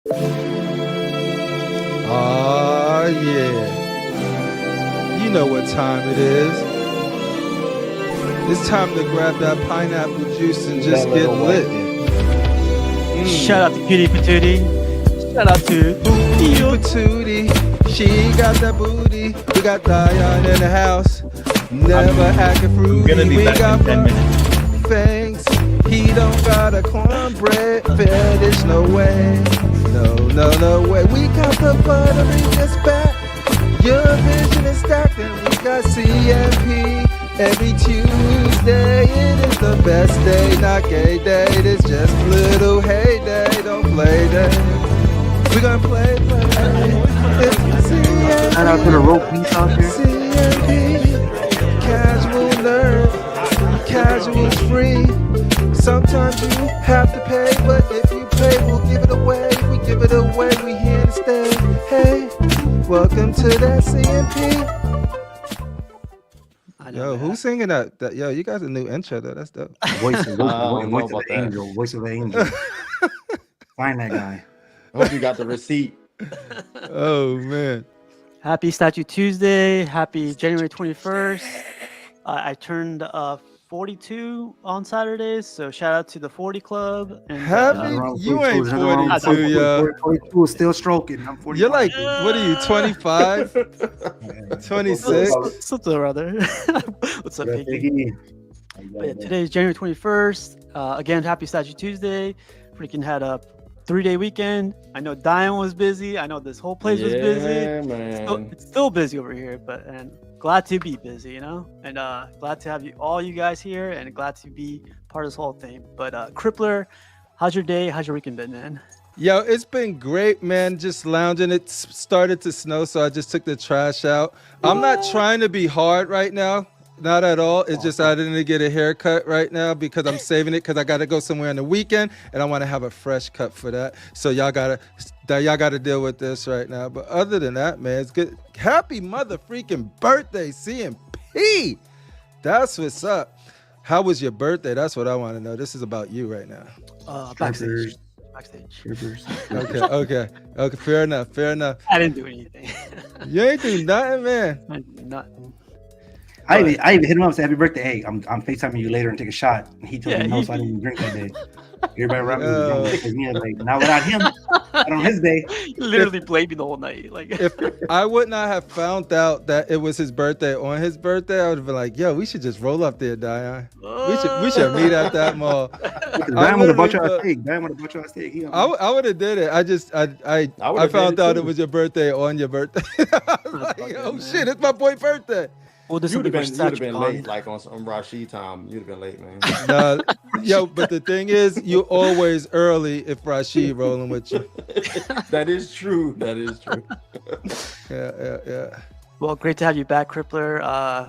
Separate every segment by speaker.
Speaker 1: Oh, yeah. You know what time it is. It's time to grab that pineapple juice and just get lit.
Speaker 2: Shout out to Cutie Patootie. Shout out to
Speaker 1: Booty Patootie. She got that booty. We got Diane in the house. Never acting fruity.
Speaker 3: I'm gonna be
Speaker 1: We
Speaker 3: back
Speaker 1: got
Speaker 3: in 10 minutes.
Speaker 1: fangs. He don't got a cornbread fetish. No way. No way. We got the buttery just back. Your vision is stacked and we got CMP. Every Tuesday, it is the best day, not gay day. It's just little heyday, don't play day. We gonna play. It's CMP.
Speaker 4: Shout out to the rope piece out here.
Speaker 1: CMP. Casual nerd, casual's free. Sometimes you have to pay, but if you pay, we'll give it away. We give it away, we here to stay. Hey, welcome to that CMP. Yo, who's singing that? Yo, you got a new intro though. That's dope.
Speaker 4: Voice of the angel. Voice of the angel. Find that guy.
Speaker 3: I hope you got the receipt.
Speaker 1: Oh man.
Speaker 2: Happy Statue Tuesday. Happy January 21st. I turned 42 on Saturdays, so shout out to the 40 Club. And
Speaker 1: Happy? You ain't 42, yo.
Speaker 4: 42 is still stroking. I'm 45.
Speaker 1: You're like, what are you, 25? 26?
Speaker 2: Something or other. What's up, Piggy? Yeah, today is January 21st. Again, happy Statue Tuesday. Freaking had a 3-day weekend. I know Diane was busy. I know this whole place was busy.
Speaker 3: Man.
Speaker 2: It's still busy over here, and glad to be busy, you know, and glad to have all you guys here, and glad to be part of this whole thing. But Crippler, how's your day? How's your weekend been, man?
Speaker 1: Yo, it's been great, man. Just lounging. It started to snow, so I just took the trash out. I'm not trying to be hard right now. Not at all. It's just I didn't get a haircut right now because I'm saving it because I got to go somewhere on the weekend and I want to have a fresh cut for that. So y'all gotta deal with this right now. But other than that, man, it's good. Happy mother freaking birthday, CMP. That's what's up. How was your birthday? That's what I want to know. This is about you right now.
Speaker 2: Backstage.
Speaker 1: Okay. Fair enough.
Speaker 2: I didn't do anything.
Speaker 1: You ain't do nothing, man.
Speaker 2: I did nothing.
Speaker 4: I even hit him up and said, happy birthday. Hey, I'm FaceTiming you later and take a shot. And he told me no, so I didn't even drink that day. Everybody around me was like, not without him. Not on his day.
Speaker 2: Literally played me the whole night. Like,
Speaker 1: if I would not have found out that it was his birthday on his birthday, I would have been like, yo, we should just roll up there, Diane. We should meet at that mall.
Speaker 4: Diane would have bought you a steak.
Speaker 1: I would have did it. I found out it was your birthday on your birthday. I was like, oh shit, it's my boy's birthday.
Speaker 2: Well, this
Speaker 3: You'd
Speaker 2: would
Speaker 3: have been late, like on some Rashid time. You'd have been late, man.
Speaker 1: Yo, but the thing is, you're always early if Rashid rolling with you.
Speaker 3: That is true.
Speaker 1: Yeah.
Speaker 2: Well, great to have you back, Crippler. I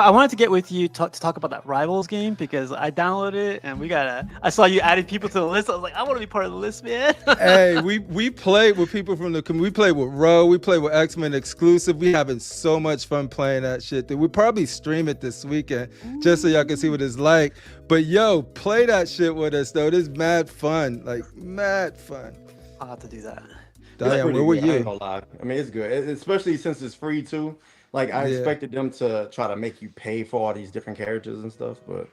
Speaker 2: wanted to get with you to talk about that Rivals game because I downloaded it and I saw you added people to the list. I was like, I want to be part of the list, man.
Speaker 1: Hey, we played with people from the community. We played with Ro. We played with X-Men exclusive. We having so much fun playing that shit. We probably stream it this weekend just so y'all can see what it's like. But yo, play that shit with us though. This mad fun, like mad fun.
Speaker 2: I'll have to do that.
Speaker 1: Diane, where were you?
Speaker 3: I ain't gonna lie. I mean, it's good, especially since it's free too. Like I expected them to try to make you pay for all these different characters and stuff, but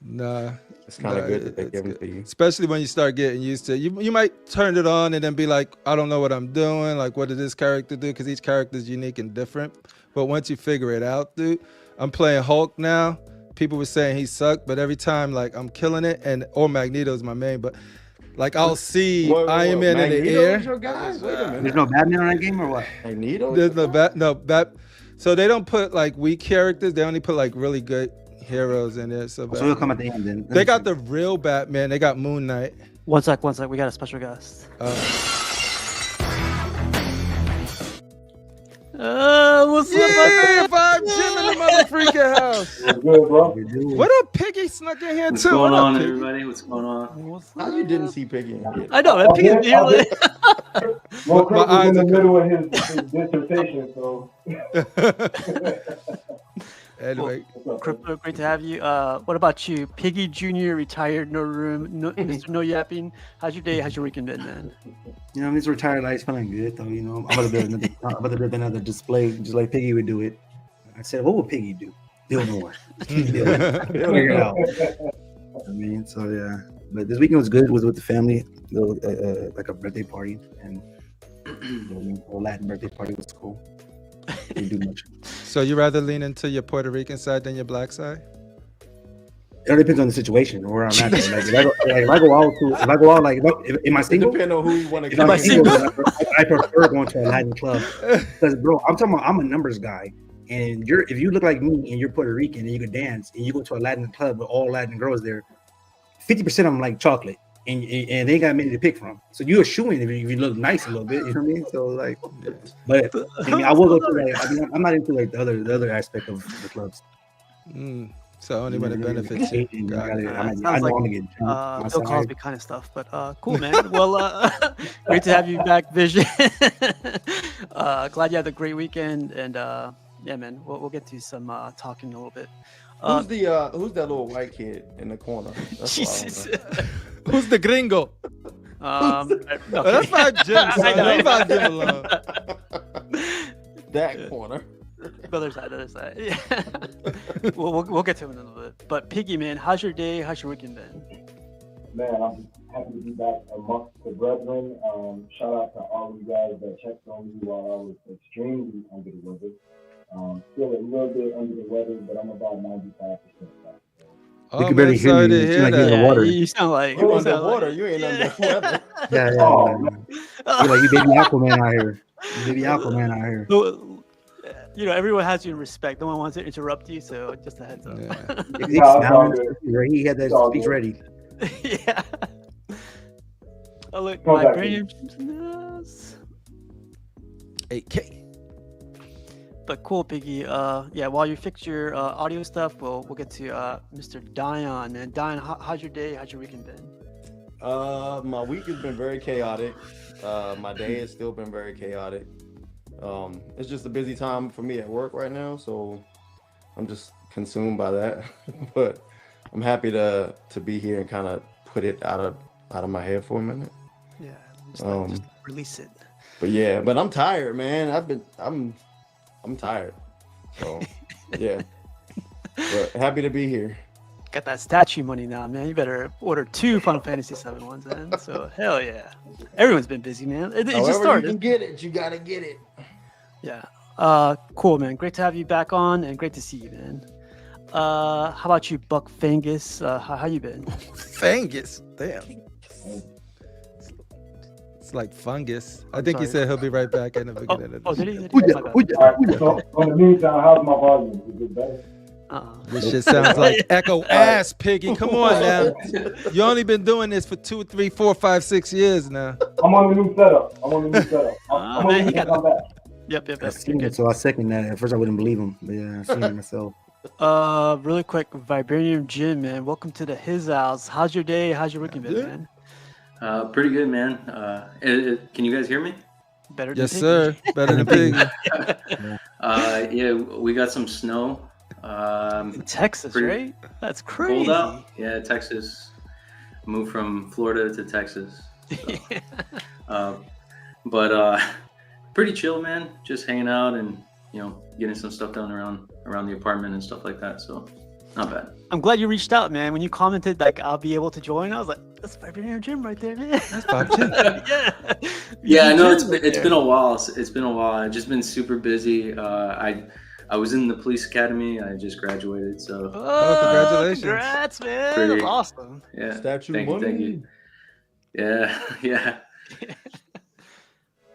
Speaker 1: nah,
Speaker 3: it's kind of good that they give them to you.
Speaker 1: Especially when you start getting used to it. You might turn it on and then be like, I don't know what I'm doing. Like, what did this character do? Because each character is unique and different. But once you figure it out, dude, I'm playing Hulk now. People were saying he sucked, but every time like I'm killing it, or Magneto's my main, but. Like I'll see Iron Man in the air.
Speaker 4: There's no Batman on that game or what?
Speaker 3: Magneto?
Speaker 1: There's no So they don't put like weak characters. They only put like really good heroes in there. So
Speaker 4: he'll come at the end then.
Speaker 1: They got the real Batman. They got Moon Knight.
Speaker 2: One sec. We got a special guest. What's up,
Speaker 1: Bob Jim in the mother freaking house.
Speaker 5: Good, bro.
Speaker 1: What up, Piggy snuck in here too?
Speaker 5: What's going on, everybody? What's going on?
Speaker 3: How you didn't see Piggy?
Speaker 2: I know, man. Piggy's here.
Speaker 5: Well, Chris was in the middle of his dissertation, so.
Speaker 1: Anyway,
Speaker 2: Crypto, great to have you. What about you? Piggy Jr. retired, no room, no, Mr. No Yapping. How's your day? How's your weekend been, man?
Speaker 4: You know, this retired life's feeling good though. You know, I'm about to build another display, just like Piggy would do it. I said, what would Piggy do? Build more. Figure it out. I mean, so yeah. But this weekend was good. It was with the family, like a birthday party, and a Latin birthday party was cool. Didn't do much.
Speaker 1: So you rather lean into your Puerto Rican side than your black side?
Speaker 4: It all depends on the situation or where I'm at. Like if I go out, like am I single?
Speaker 3: Depending on who you want to
Speaker 4: If
Speaker 3: go.
Speaker 4: I'm single, I prefer going to a Latin club because, bro, I'm talking about I'm a numbers guy, and if you look like me and you're Puerto Rican and you could dance and you go to a Latin club with all Latin girls there, 50% of them like chocolate, and they ain't got many to pick from. So you're shooing if you look nice a little bit, you know what I mean? So like, but I mean, I will go to like, I mean, I'm not into like the other aspect of the clubs.
Speaker 1: So only when it benefits you.
Speaker 2: Sounds like Bill Cosby kind of stuff, but cool, man. Well, great to have you back, Vision. Glad you had a great weekend, and yeah, man, we'll get to some talking in a little bit.
Speaker 3: Who's that little white kid in the corner? That's
Speaker 2: Jesus.
Speaker 1: Who's the gringo?
Speaker 2: Okay.
Speaker 1: That's not Jim. Leave out Jim alone.
Speaker 3: That corner.
Speaker 2: The other side. Yeah. we'll get to him in a little bit. But Piggy, man, how's your day? How's your weekend been?
Speaker 6: Man, I'm just happy to be back amongst the brethren. Shout out to all of you guys that checked on me while I was extremely under the weather. Still a little bit under the weather, but I'm about 95% back.
Speaker 4: You can barely hear you.
Speaker 1: Hear
Speaker 4: Like
Speaker 1: that.
Speaker 4: you're in the water.
Speaker 2: You sound like
Speaker 3: You underwater. You ain't under the weather.
Speaker 4: Yeah. You're like you baby Aquaman out here. You baby Aquaman out here.
Speaker 2: You know, everyone has you in respect. No one wants to interrupt you, so just a heads up.
Speaker 4: He had that speech ready.
Speaker 2: Yeah. Oh, look,
Speaker 6: Come
Speaker 2: my
Speaker 6: back,
Speaker 2: brain.
Speaker 1: 8K.
Speaker 2: But cool, Piggy. Yeah, while you fix your audio stuff, we'll get to Mr. Dion. Man, Dion, how's your day? How's your weekend been?
Speaker 3: My week has been very chaotic. My day has still been very chaotic. It's just a busy time for me at work right now, so I'm just consumed by that. But I'm happy to be here and kind of put it out of my head for a minute.
Speaker 2: Yeah, just release it.
Speaker 3: But yeah, but I'm tired, man. I'm tired. So yeah, but happy to be here.
Speaker 2: Got that statue money now, man. You better order 2 Final Fantasy 7 ones, man. So hell yeah, everyone's been busy, man. It just started.
Speaker 3: You can get it. You gotta get it.
Speaker 2: Yeah. Cool, man. Great to have you back on, and great to see you, man. How about you, Buck Fangus? How you been?
Speaker 1: Fungus. Damn. It's like fungus. I think he said he'll be right back in the beginning.
Speaker 2: Did he?
Speaker 6: All right, so on the meantime, how's my volume? Is it better?
Speaker 1: This shit sounds like echo ass, Piggy. Come on now. You only been doing this for 2, 3, 4, 5, 6 years now.
Speaker 6: I'm on the new setup. I'm on
Speaker 2: Man,
Speaker 6: the new back.
Speaker 2: Yep.
Speaker 4: I seen it, so I second that. At first, I wouldn't believe him, but yeah, I seen it myself.
Speaker 2: Really quick, Vibranium Jim, man. Welcome to his house. How's your day? How's your weekend been, man?
Speaker 5: Pretty good, man. Can you guys hear me?
Speaker 2: Better than
Speaker 1: Yes,
Speaker 2: Piggy.
Speaker 1: sir. Better than Piggy.
Speaker 5: Yeah, we got some snow.
Speaker 2: In Texas, right? That's crazy.
Speaker 5: Cold out. Yeah, Texas. Moved from Florida to Texas. So. But pretty chill, man. Just hanging out and getting some stuff done around the apartment and stuff like that. So not bad.
Speaker 2: I'm glad you reached out, man. When you commented like I'll be able to join, I was like, that's Vibranium Jim right there, man.
Speaker 1: That's Bob Jim.
Speaker 5: Yeah, I know it's been a while. It's been a while. I've just been super busy. I was in the police academy. I just graduated, so.
Speaker 1: Oh, congratulations!
Speaker 2: Congrats, man. That's awesome.
Speaker 5: Yeah.
Speaker 3: Statue
Speaker 5: Thank you. Yeah.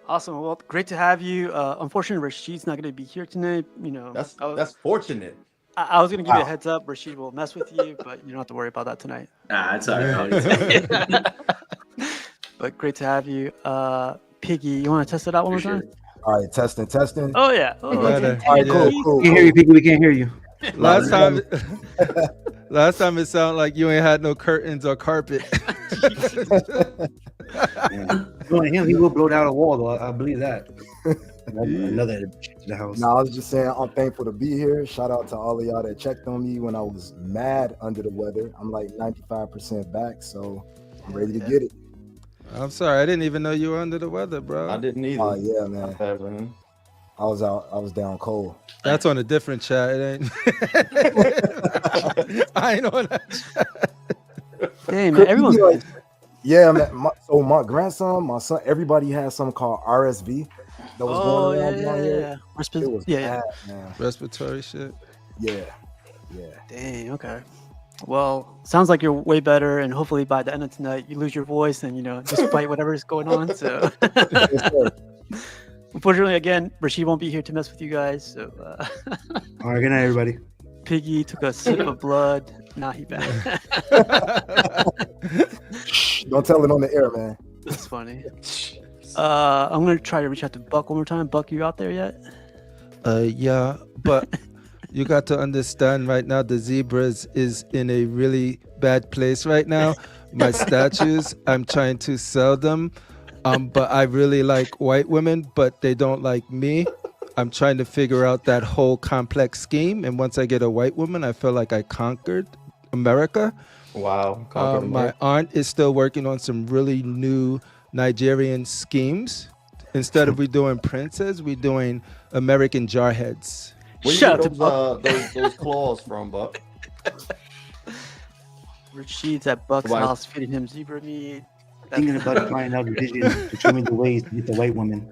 Speaker 2: Awesome. Well, great to have you. Unfortunately, Rashid's not going to be here tonight.
Speaker 3: That's fortunate.
Speaker 2: I was going to give you a heads up. Rashid will mess with you, but you don't have to worry about that tonight.
Speaker 5: Nah, it's all right.
Speaker 2: But great to have you. Piggy, you want to test it out one more time?
Speaker 7: All right, testing.
Speaker 2: Oh, yeah.
Speaker 7: All right, cool.
Speaker 4: We can't hear you, Piggy. We can't hear you.
Speaker 1: Last time it sounded like you ain't had no curtains or carpet.
Speaker 4: Knowing him, he will blow down a wall, though. I believe that. Another addition to the house.
Speaker 7: No, I was just saying I'm thankful to be here. Shout out to all of y'all that checked on me when I was mad under the weather. I'm like 95% back, so I'm ready to get it.
Speaker 1: I'm sorry, I didn't even know you were under the weather, bro.
Speaker 3: I didn't either.
Speaker 7: Oh yeah, man.
Speaker 3: man.
Speaker 7: I was down cold.
Speaker 1: That's on a different chat. It ain't. I ain't on that chat.
Speaker 2: Hey man, everyone's
Speaker 7: like, yeah, man. So my grandson, my son, everybody has something called RSV that was going around down here. It was bad, man.
Speaker 1: Respiratory shit.
Speaker 7: Yeah.
Speaker 2: Dang. Okay. Well, sounds like you're way better, and hopefully by the end of tonight you lose your voice and just fight whatever is going on. So, unfortunately, again, Rashid won't be here to mess with you guys. So,
Speaker 4: all right, good night, everybody.
Speaker 2: Piggy took a sip of blood. Now he back.
Speaker 7: Don't tell it on the air, man.
Speaker 2: That's funny. I'm gonna try to reach out to Buck one more time. Buck, you out there yet?
Speaker 1: Yeah, but you got to understand right now the zebras is in a really bad place right now. My statues, I'm trying to sell them, but I really like white women, but they don't like me. I'm trying to figure out that whole complex scheme, and once I get a white woman, I feel like I conquered America.
Speaker 3: Wow.
Speaker 1: My aunt is still working on some really new Nigerian schemes. Instead of we doing princes, we doing American jarheads.
Speaker 3: Where you get those claws from, Buck?
Speaker 2: Rashid's at Buck's house feeding him zebra meat.
Speaker 4: Thinking about flying out the vision to show me the ways to get the white woman.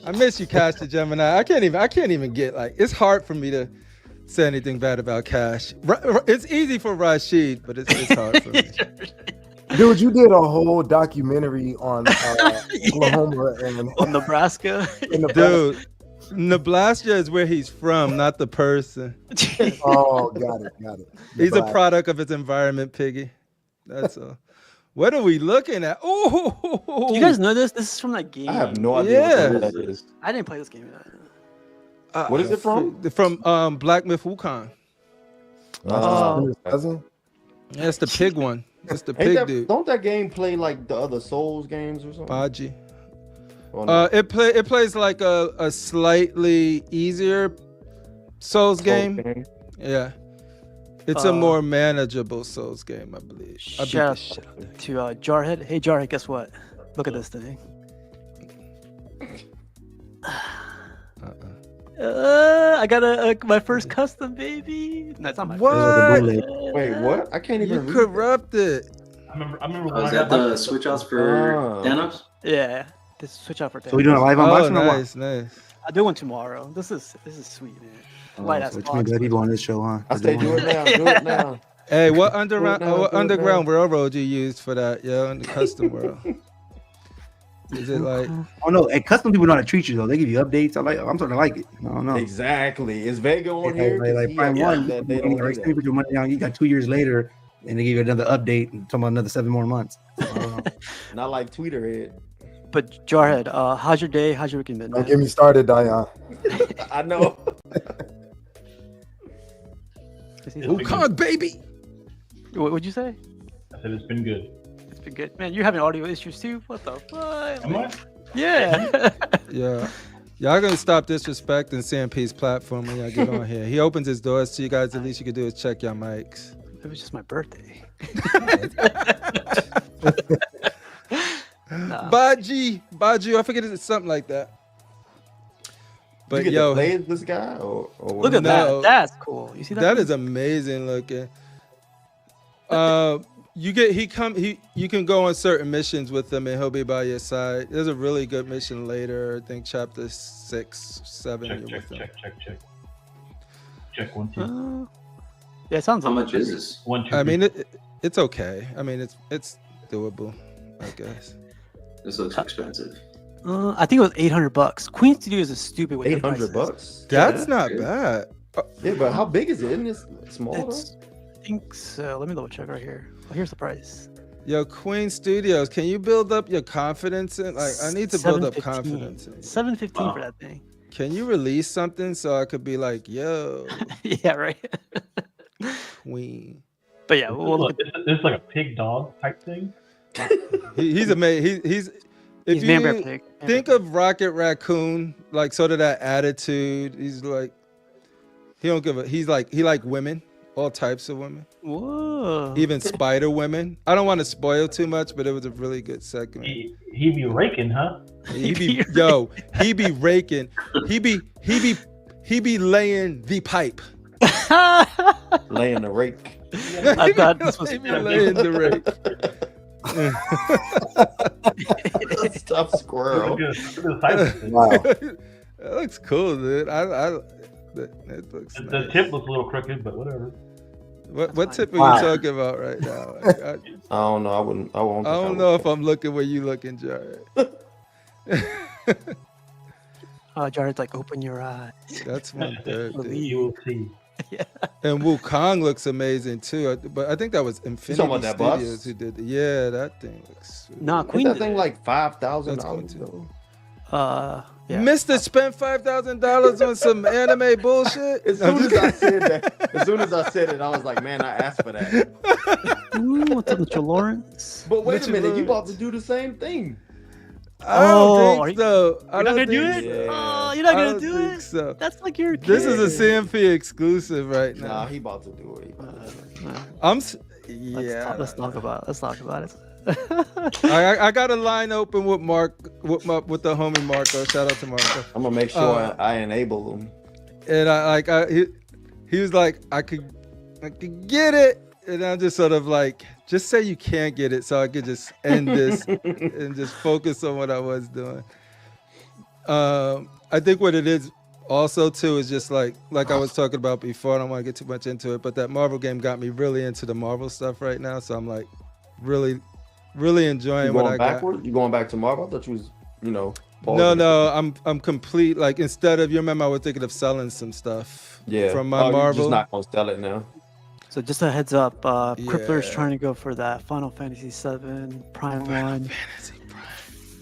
Speaker 1: I miss you, Cash the Gemini. I can't even get it's hard for me to say anything bad about Cash. It's easy for Rashid, but it's hard for me.
Speaker 7: Dude, you did a whole documentary on Oklahoma and
Speaker 2: on Nebraska.
Speaker 1: Dude, Nebraska is where he's from, not the person.
Speaker 7: Oh, got it.
Speaker 1: He's a product of his environment, Piggy. That's all. What are we looking at? Oh,
Speaker 2: you guys know this? This is from that game.
Speaker 3: I have no idea what that is.
Speaker 2: I didn't play this game yet.
Speaker 3: What is it from?
Speaker 1: From Black Myth Wukong.
Speaker 7: Cousin?
Speaker 1: Yeah, it's the pig one. It's the pig dude.
Speaker 3: Don't that game play like the other Souls games or something?
Speaker 1: Baji.
Speaker 3: Oh, no.
Speaker 1: It plays like a slightly easier Souls game. Yeah. It's a more manageable Souls game, I believe.
Speaker 2: Shout out to Jarhead. Hey, Jarhead, guess what? Look at this thing. I got my first custom, baby. No, it's not my
Speaker 1: first.
Speaker 3: Wait, what? I can't even.
Speaker 1: You corrupted.
Speaker 8: I remember.
Speaker 5: Oh, is that the switch outs for Thanos?
Speaker 2: Yeah, this switch out for Thanos.
Speaker 4: So we doing a live unboxing or what?
Speaker 1: Nice.
Speaker 2: I'll do one tomorrow. This is sweet, man. Light ass
Speaker 4: Which means people on this show, huh?
Speaker 3: I say do it now. Do it now.
Speaker 1: Hey, what underground railroad you used for that, yo, in the custom world? Is it like?
Speaker 4: Oh no, and custom people know how to treat you though. They give you updates. I'm starting to like it. I don't know.
Speaker 3: Exactly. Is Vega on here?
Speaker 4: Like Prime One, they put your money down. You got 2 years later, and they give you another update and talking about another 7 more months. I don't know.
Speaker 3: Not like Tweeterhead.
Speaker 2: But Jarhead, how's your day? How's your weekend been?
Speaker 7: Don't get me started, Diane.
Speaker 3: I know.
Speaker 1: Wukong, baby.
Speaker 2: What'd you say?
Speaker 8: I said it's been good.
Speaker 2: It's been good, man. You're having audio issues too. What the fuck?
Speaker 8: Am I?
Speaker 2: Yeah.
Speaker 1: Yeah. Y'all gonna stop disrespecting CMP's platform when y'all get on here. He opens his doors to you guys. The least you can do is check your mics.
Speaker 2: It was just my birthday.
Speaker 1: Baji, I forget it's something like that.
Speaker 3: But you get to play this guy or
Speaker 2: look at that. That's cool. You see that?
Speaker 1: That is amazing looking. You can go on certain missions with him and he'll be by your side. There's a really good mission later. I think chapter 6, 7.
Speaker 8: Check 1, 2.
Speaker 2: Yeah, it sounds.
Speaker 5: How much is this?
Speaker 8: 1, 2.
Speaker 1: I mean, it's okay. I mean, it's doable, I guess.
Speaker 5: This looks expensive.
Speaker 2: I think it was $800. Queen Studio is a stupid way.
Speaker 3: $800.
Speaker 1: That's not bad.
Speaker 3: Yeah, but how big is it? Isn't it small?
Speaker 2: I think so. Let me double check right here. Oh, here's the price.
Speaker 1: Yo, Queen Studios, can you build up your confidence in? Like, I need to build up confidence.
Speaker 2: $715 for that thing.
Speaker 1: Can you release something so I could be like, yo?
Speaker 2: Yeah, right.
Speaker 1: Queen.
Speaker 2: But yeah,
Speaker 8: this is like a pig dog type thing.
Speaker 1: He's amazing. He's
Speaker 2: He's man bear pig.
Speaker 1: Think of Rocket Raccoon, like sort of that attitude. He's like, he don't give a. He like women, all types of women.
Speaker 2: Whoa.
Speaker 1: Even spider women. I don't want to spoil too much, but it was a really good segment.
Speaker 8: He be raking, huh?
Speaker 1: He be raking. He be laying the pipe.
Speaker 3: Laying the rake.
Speaker 2: I thought this was
Speaker 1: he be laying the rake.
Speaker 3: Stuffed squirrel.
Speaker 7: Wow.
Speaker 1: That looks cool, dude. It looks
Speaker 8: The
Speaker 1: nice.
Speaker 8: tip looks a little crooked, but whatever.
Speaker 1: What tip are
Speaker 7: Wow.
Speaker 1: you talking about right now? Like,
Speaker 3: I don't know. I won't.
Speaker 1: I don't know if I'm looking where you looking, Jared.
Speaker 2: Jared's like, open your eyes.
Speaker 1: That's 130.
Speaker 8: You will see.
Speaker 1: And Wukong looks amazing too. But I think that was Infinity
Speaker 3: talking about that bus?
Speaker 1: Studios who did it. Yeah, that thing looks sweet.
Speaker 2: Nah,
Speaker 3: Ain't
Speaker 2: Queen
Speaker 3: that
Speaker 2: did
Speaker 3: thing
Speaker 2: it.
Speaker 3: like $5,000?
Speaker 1: That's cool, too.
Speaker 2: Yeah.
Speaker 1: Mister spent $5,000 on some anime bullshit.
Speaker 3: As soon as I said it, I was like, man, I asked for that.
Speaker 2: Ooh, what's up, Mitchell Lawrence?
Speaker 3: But wait
Speaker 1: Mitchell
Speaker 3: a minute, you about
Speaker 1: Lawrence.
Speaker 3: to do the same thing?
Speaker 1: I don't think so.
Speaker 2: You're not gonna do it?
Speaker 3: Yeah.
Speaker 2: Oh, you're not
Speaker 1: I
Speaker 2: gonna
Speaker 1: don't
Speaker 2: do
Speaker 1: think
Speaker 2: it?
Speaker 1: so.
Speaker 2: That's like your kid.
Speaker 1: This is a CMP exclusive right
Speaker 3: Nah,
Speaker 1: now.
Speaker 3: he about to do it.
Speaker 2: Let's talk about it.
Speaker 1: I got a line open with Mark, with the homie Marco. Shout out to Marco.
Speaker 3: I'm gonna make sure I enable him.
Speaker 1: And he was like, I could get it, and I'm just sort of like, just say you can't get it, so I could just end this and just focus on what I was doing. I think what it is also too is just like I was talking about before. I don't want to get too much into it, but that Marvel game got me really into the Marvel stuff right now. So I'm like, really enjoying
Speaker 3: You
Speaker 1: what
Speaker 3: going
Speaker 1: I got.
Speaker 3: backward? You going back to Marvel? I thought you was,
Speaker 1: No, I'm complete. Like instead of, you remember I was thinking of selling some stuff from my
Speaker 3: You're
Speaker 1: Marvel.
Speaker 3: just not gonna sell it now.
Speaker 2: So just a heads up, Crippler's
Speaker 1: Yeah.
Speaker 2: trying to go for that Final Fantasy VII Prime
Speaker 1: Final
Speaker 2: 1.
Speaker 1: Fantasy Prime.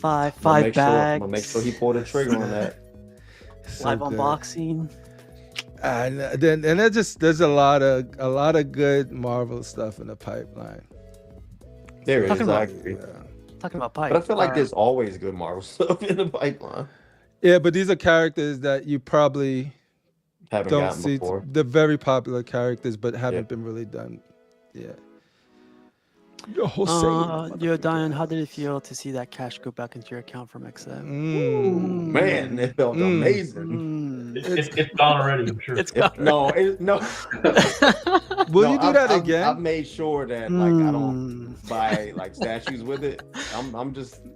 Speaker 2: Five
Speaker 3: I'm
Speaker 2: bags.
Speaker 3: gonna make sure he pulled the trigger on that.
Speaker 1: So
Speaker 2: Live
Speaker 1: good.
Speaker 2: unboxing.
Speaker 1: And there's a lot of good Marvel stuff in the pipeline.
Speaker 3: There it is.
Speaker 2: Talking
Speaker 3: I
Speaker 2: about-
Speaker 3: agree.
Speaker 2: Talking about pipe.
Speaker 3: But I feel like there's always good Marvel stuff in the pipeline.
Speaker 1: Yeah, but these are characters that you probably
Speaker 3: Haven't
Speaker 1: don't
Speaker 3: gotten
Speaker 1: see.
Speaker 3: before.
Speaker 1: They're very popular characters, but haven't been really done. Yeah.
Speaker 2: Diane, how did it feel to see that cash go back into your account from XM?
Speaker 3: Man, it felt amazing.
Speaker 8: It's gone already, I'm sure.
Speaker 2: It's gone.
Speaker 3: No.
Speaker 1: Will you do that
Speaker 3: I've
Speaker 1: again?
Speaker 3: made sure that like I don't buy like statues with it.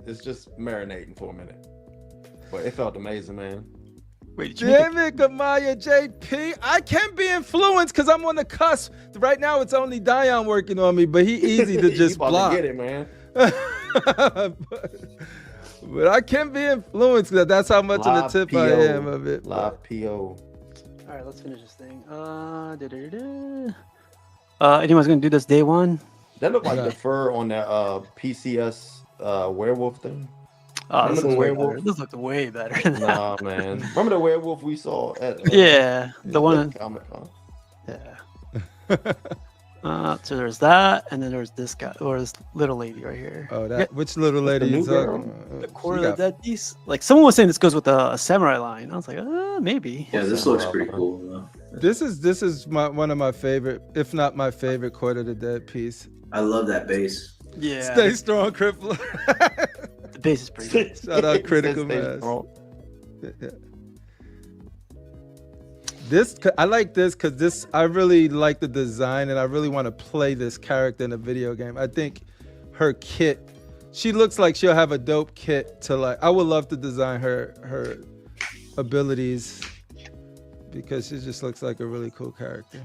Speaker 3: It's just marinating for a minute. But it felt amazing, man.
Speaker 2: Wait, did you make
Speaker 1: Damn it, Gamaya JP. I can be influenced because I'm on the cusp. Right now, it's only Dion working on me, but he easy to just
Speaker 3: you about
Speaker 1: block.
Speaker 3: to get it, man.
Speaker 1: but I can be influenced because that's how much of
Speaker 3: Live
Speaker 1: the tip
Speaker 3: PO.
Speaker 1: I am of it.
Speaker 3: Live PO.
Speaker 2: All right, let's finish this thing. Anyone's gonna do this day one?
Speaker 3: That looked like
Speaker 1: Yeah.
Speaker 3: the fur on that PCS werewolf thing.
Speaker 2: Oh, this
Speaker 3: Remember
Speaker 2: looks
Speaker 3: the
Speaker 2: way
Speaker 3: werewolf?
Speaker 2: better. This looked way better. Than that.
Speaker 3: Nah, man. Remember the werewolf we saw at
Speaker 2: Yeah, the one.
Speaker 3: Comic-Con?
Speaker 2: Yeah. So there's that, and then there's this guy, or this little lady right here.
Speaker 1: Oh, that which little lady
Speaker 3: the
Speaker 1: you
Speaker 3: new girl?
Speaker 1: talking about?
Speaker 2: The
Speaker 1: She
Speaker 2: core
Speaker 1: got-
Speaker 2: of that piece. Like someone was saying this goes with a samurai line. I was like, maybe.
Speaker 5: Yeah, this looks pretty cool. Though.
Speaker 1: This is one of my favorite, if not my favorite, Quarter the Dead piece.
Speaker 5: I love that bass.
Speaker 2: Yeah.
Speaker 1: Stay strong, Crippler.
Speaker 2: The base is pretty good.
Speaker 1: Shout out Critical
Speaker 3: Stay
Speaker 1: Mass.
Speaker 3: strong.
Speaker 1: Yeah. I like this because I really like the design and I really want to play this character in a video game. I think her kit, she looks like she'll have a dope kit to like. I would love to design her abilities because she just looks like a really cool character.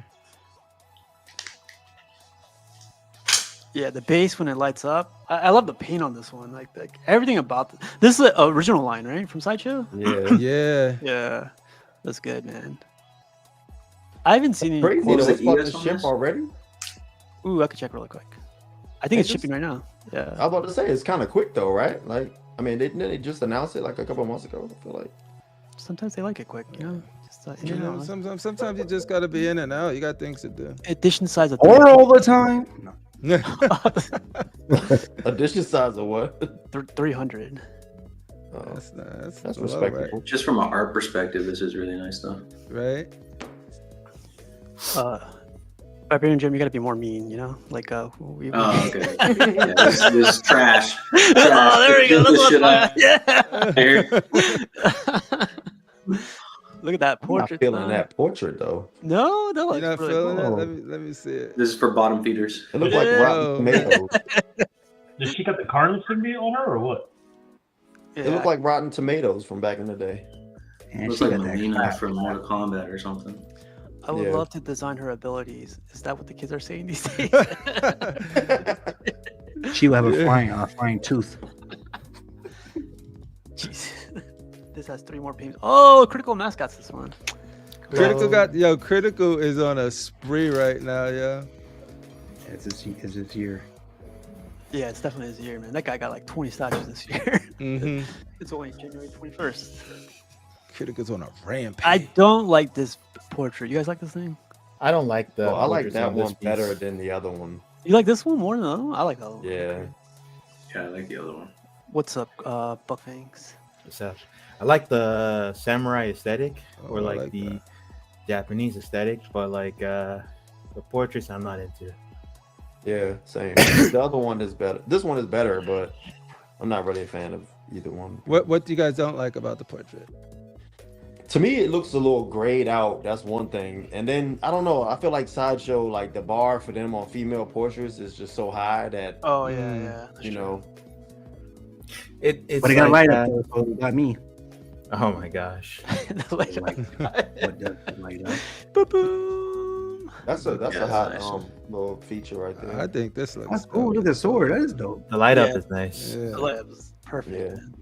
Speaker 2: Yeah, the base when it lights up. I love the paint on this one. Like everything about this is the original line, right, from Sideshow.
Speaker 3: Yeah.
Speaker 1: Yeah.
Speaker 2: Yeah, that's good, man. I haven't seen any.
Speaker 3: Crazy.
Speaker 5: What was
Speaker 3: It's
Speaker 5: it,
Speaker 3: about
Speaker 5: ES
Speaker 3: to
Speaker 5: on
Speaker 3: ship
Speaker 5: this?
Speaker 3: already.
Speaker 2: Ooh, I could check really quick. I think it's
Speaker 3: They just-
Speaker 2: shipping right now. Yeah.
Speaker 3: I was about to say it's kind of quick though, right? Like, I mean, didn't they just announce it like a couple months ago? I feel like.
Speaker 2: Sometimes they like it quick, you know. Just, in
Speaker 1: You
Speaker 2: and
Speaker 1: know,
Speaker 2: out.
Speaker 1: sometimes you just gotta be in and out. You got things to do.
Speaker 2: Edition size of
Speaker 4: Or all the time. No.
Speaker 3: Edition size of what?
Speaker 2: 300.
Speaker 3: That's
Speaker 1: low,
Speaker 3: respectable.
Speaker 5: Just from an art perspective, this is really nice stuff.
Speaker 1: right?
Speaker 2: Barbarian Jim, you gotta be more mean, you know? Like, we
Speaker 5: Oh, okay. Yeah, this trash.
Speaker 2: Oh, there we go.
Speaker 5: This
Speaker 2: That's
Speaker 5: shit
Speaker 2: what yeah. Look at that
Speaker 3: I'm not
Speaker 2: portrait.
Speaker 3: feeling
Speaker 2: son.
Speaker 3: that portrait though.
Speaker 2: No, that
Speaker 1: You're
Speaker 2: looks
Speaker 1: not
Speaker 2: really
Speaker 1: feeling
Speaker 2: cool.
Speaker 1: it? Let me see it.
Speaker 5: This is for bottom feeders.
Speaker 3: It looks like
Speaker 2: Yeah.
Speaker 3: rotten tomatoes.
Speaker 8: Does she got the Cardinals symbol on her or what?
Speaker 3: It looked like rotten tomatoes from back in the day.
Speaker 4: And
Speaker 5: Looks
Speaker 4: she
Speaker 5: like
Speaker 4: got that
Speaker 5: Melina
Speaker 4: clap.
Speaker 5: from Mortal Kombat or something.
Speaker 2: I would
Speaker 3: Yeah.
Speaker 2: love to design her abilities. Is that what the kids are saying these days?
Speaker 4: She will have a flying tooth.
Speaker 2: Jeez. This has 3 more peeps. Oh, critical mascots this one.
Speaker 1: Critical is on a spree right now, yo.
Speaker 4: It's this year.
Speaker 2: Yeah, it's definitely his year, man. That guy got like 20 statues this year.
Speaker 1: Mm-hmm.
Speaker 2: It's only January 21st.
Speaker 1: Critical's on a rampage.
Speaker 2: I don't like this portrait. You guys like this thing?
Speaker 9: I don't like the.
Speaker 3: Well, I like
Speaker 9: portraits
Speaker 3: that
Speaker 9: on this
Speaker 3: one
Speaker 9: piece.
Speaker 3: better than the other one.
Speaker 2: You like this one more than the other one? I like the other one.
Speaker 3: Yeah.
Speaker 5: Yeah, I like the other one.
Speaker 2: What's up, Buckfangs?
Speaker 9: So, I like the samurai aesthetic or
Speaker 1: I
Speaker 9: like,
Speaker 1: like
Speaker 9: the
Speaker 1: that.
Speaker 9: Japanese aesthetic, but like the portraits I'm not into.
Speaker 3: Yeah, same. The other one is better. This one is better, but I'm not really a fan of either one.
Speaker 1: What do you guys don't like about the portrait?
Speaker 3: To me, it looks a little grayed out. That's one thing. And then I don't know. I feel like Sideshow, like the bar for them on female portraits is just so high that
Speaker 2: Oh yeah.
Speaker 3: you know.
Speaker 9: It's
Speaker 4: But it got
Speaker 9: like,
Speaker 4: light up though, so it got me.
Speaker 9: oh my gosh.
Speaker 4: What does it light up?
Speaker 2: Boom.
Speaker 3: That's a
Speaker 5: Yeah,
Speaker 3: hot
Speaker 5: that's nice.
Speaker 3: little feature right there.
Speaker 1: I think this looks
Speaker 4: That's cool.
Speaker 1: dope.
Speaker 4: Look at the sword. That is dope.
Speaker 9: The light up
Speaker 2: Yeah.
Speaker 9: is nice.
Speaker 1: Yeah.
Speaker 2: The lab is perfect.
Speaker 3: Yeah.
Speaker 2: Man.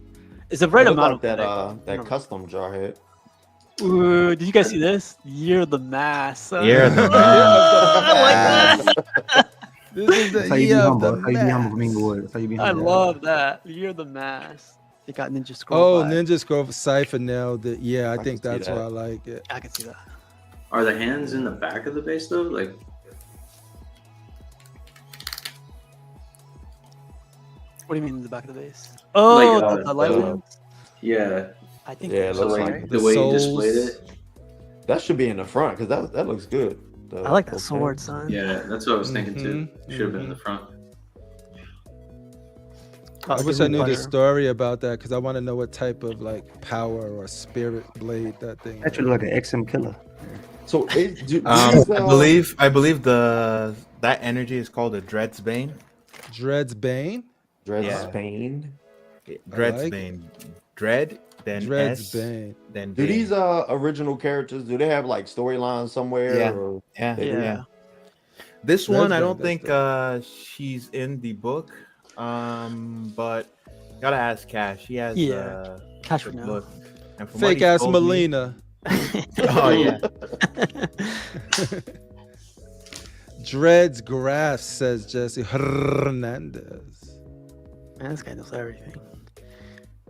Speaker 2: It's the right
Speaker 3: It look
Speaker 2: amount
Speaker 3: like
Speaker 2: of
Speaker 3: that custom jarhead.
Speaker 2: Ooh, did you guys see this? Year of the Mass.
Speaker 9: Year of the
Speaker 2: I like that.
Speaker 1: This is
Speaker 4: That's
Speaker 1: the
Speaker 4: how you be
Speaker 1: year of
Speaker 4: humble.
Speaker 1: the
Speaker 4: That's how you be humble,
Speaker 1: mass.
Speaker 4: Mingo. That's how you be
Speaker 2: I
Speaker 4: humble.
Speaker 2: love that. Year of the Mass. They got Ninja Scroll.
Speaker 1: Oh,
Speaker 2: vibe.
Speaker 1: Ninja Scroll Cypher nailed it. Yeah, I
Speaker 3: can
Speaker 1: think
Speaker 3: see
Speaker 1: that's
Speaker 3: that.
Speaker 1: why I like it.
Speaker 2: I can see that.
Speaker 5: Are the hands in the back of the base though? Like,
Speaker 2: What do you mean in the back of the base? Oh,
Speaker 5: Like,
Speaker 2: the light
Speaker 3: the-
Speaker 2: ones?
Speaker 5: yeah.
Speaker 2: I think
Speaker 3: Yeah, it
Speaker 5: So
Speaker 3: looks
Speaker 5: like
Speaker 3: like
Speaker 5: the
Speaker 1: the
Speaker 5: way you
Speaker 1: souls.
Speaker 5: displayed it.
Speaker 3: that should be in the front because that looks good.
Speaker 2: I like that sword, son.
Speaker 5: Yeah, that's what I was thinking too.
Speaker 1: Mhm,
Speaker 5: Should have been in the front.
Speaker 2: Oh,
Speaker 1: I wish
Speaker 2: give
Speaker 1: I
Speaker 2: me
Speaker 1: knew the
Speaker 2: pleasure.
Speaker 1: story about that because I want to know what type of like power or spirit blade that thing.
Speaker 4: That should look like an XM killer.
Speaker 3: So
Speaker 9: I believe that energy is called a Dread's Bane.
Speaker 1: Dread's Bane.
Speaker 3: Dread
Speaker 9: Yeah.
Speaker 3: Spain.
Speaker 9: Dread's
Speaker 1: like
Speaker 9: Bane. Dread, then
Speaker 1: Dread's
Speaker 9: S,
Speaker 1: Bane.
Speaker 9: then
Speaker 3: Do
Speaker 9: Bane.
Speaker 3: these original characters? Do they have like storylines somewhere?
Speaker 9: Yeah.
Speaker 3: Or
Speaker 9: Yeah,
Speaker 3: they do?
Speaker 2: Yeah.
Speaker 9: This
Speaker 1: Dread's
Speaker 9: one, I
Speaker 1: Bane,
Speaker 9: don't
Speaker 1: that's
Speaker 9: think she's in the book. But gotta ask Cash. He has
Speaker 2: Yeah. Cash
Speaker 9: the
Speaker 2: would know.
Speaker 9: book. And from what
Speaker 1: Fake
Speaker 9: he
Speaker 1: ass
Speaker 9: told me-
Speaker 1: Melina.
Speaker 9: Oh yeah.
Speaker 1: Dread's Grass, says Jesse Hernandez.
Speaker 2: Man, this guy knows everything.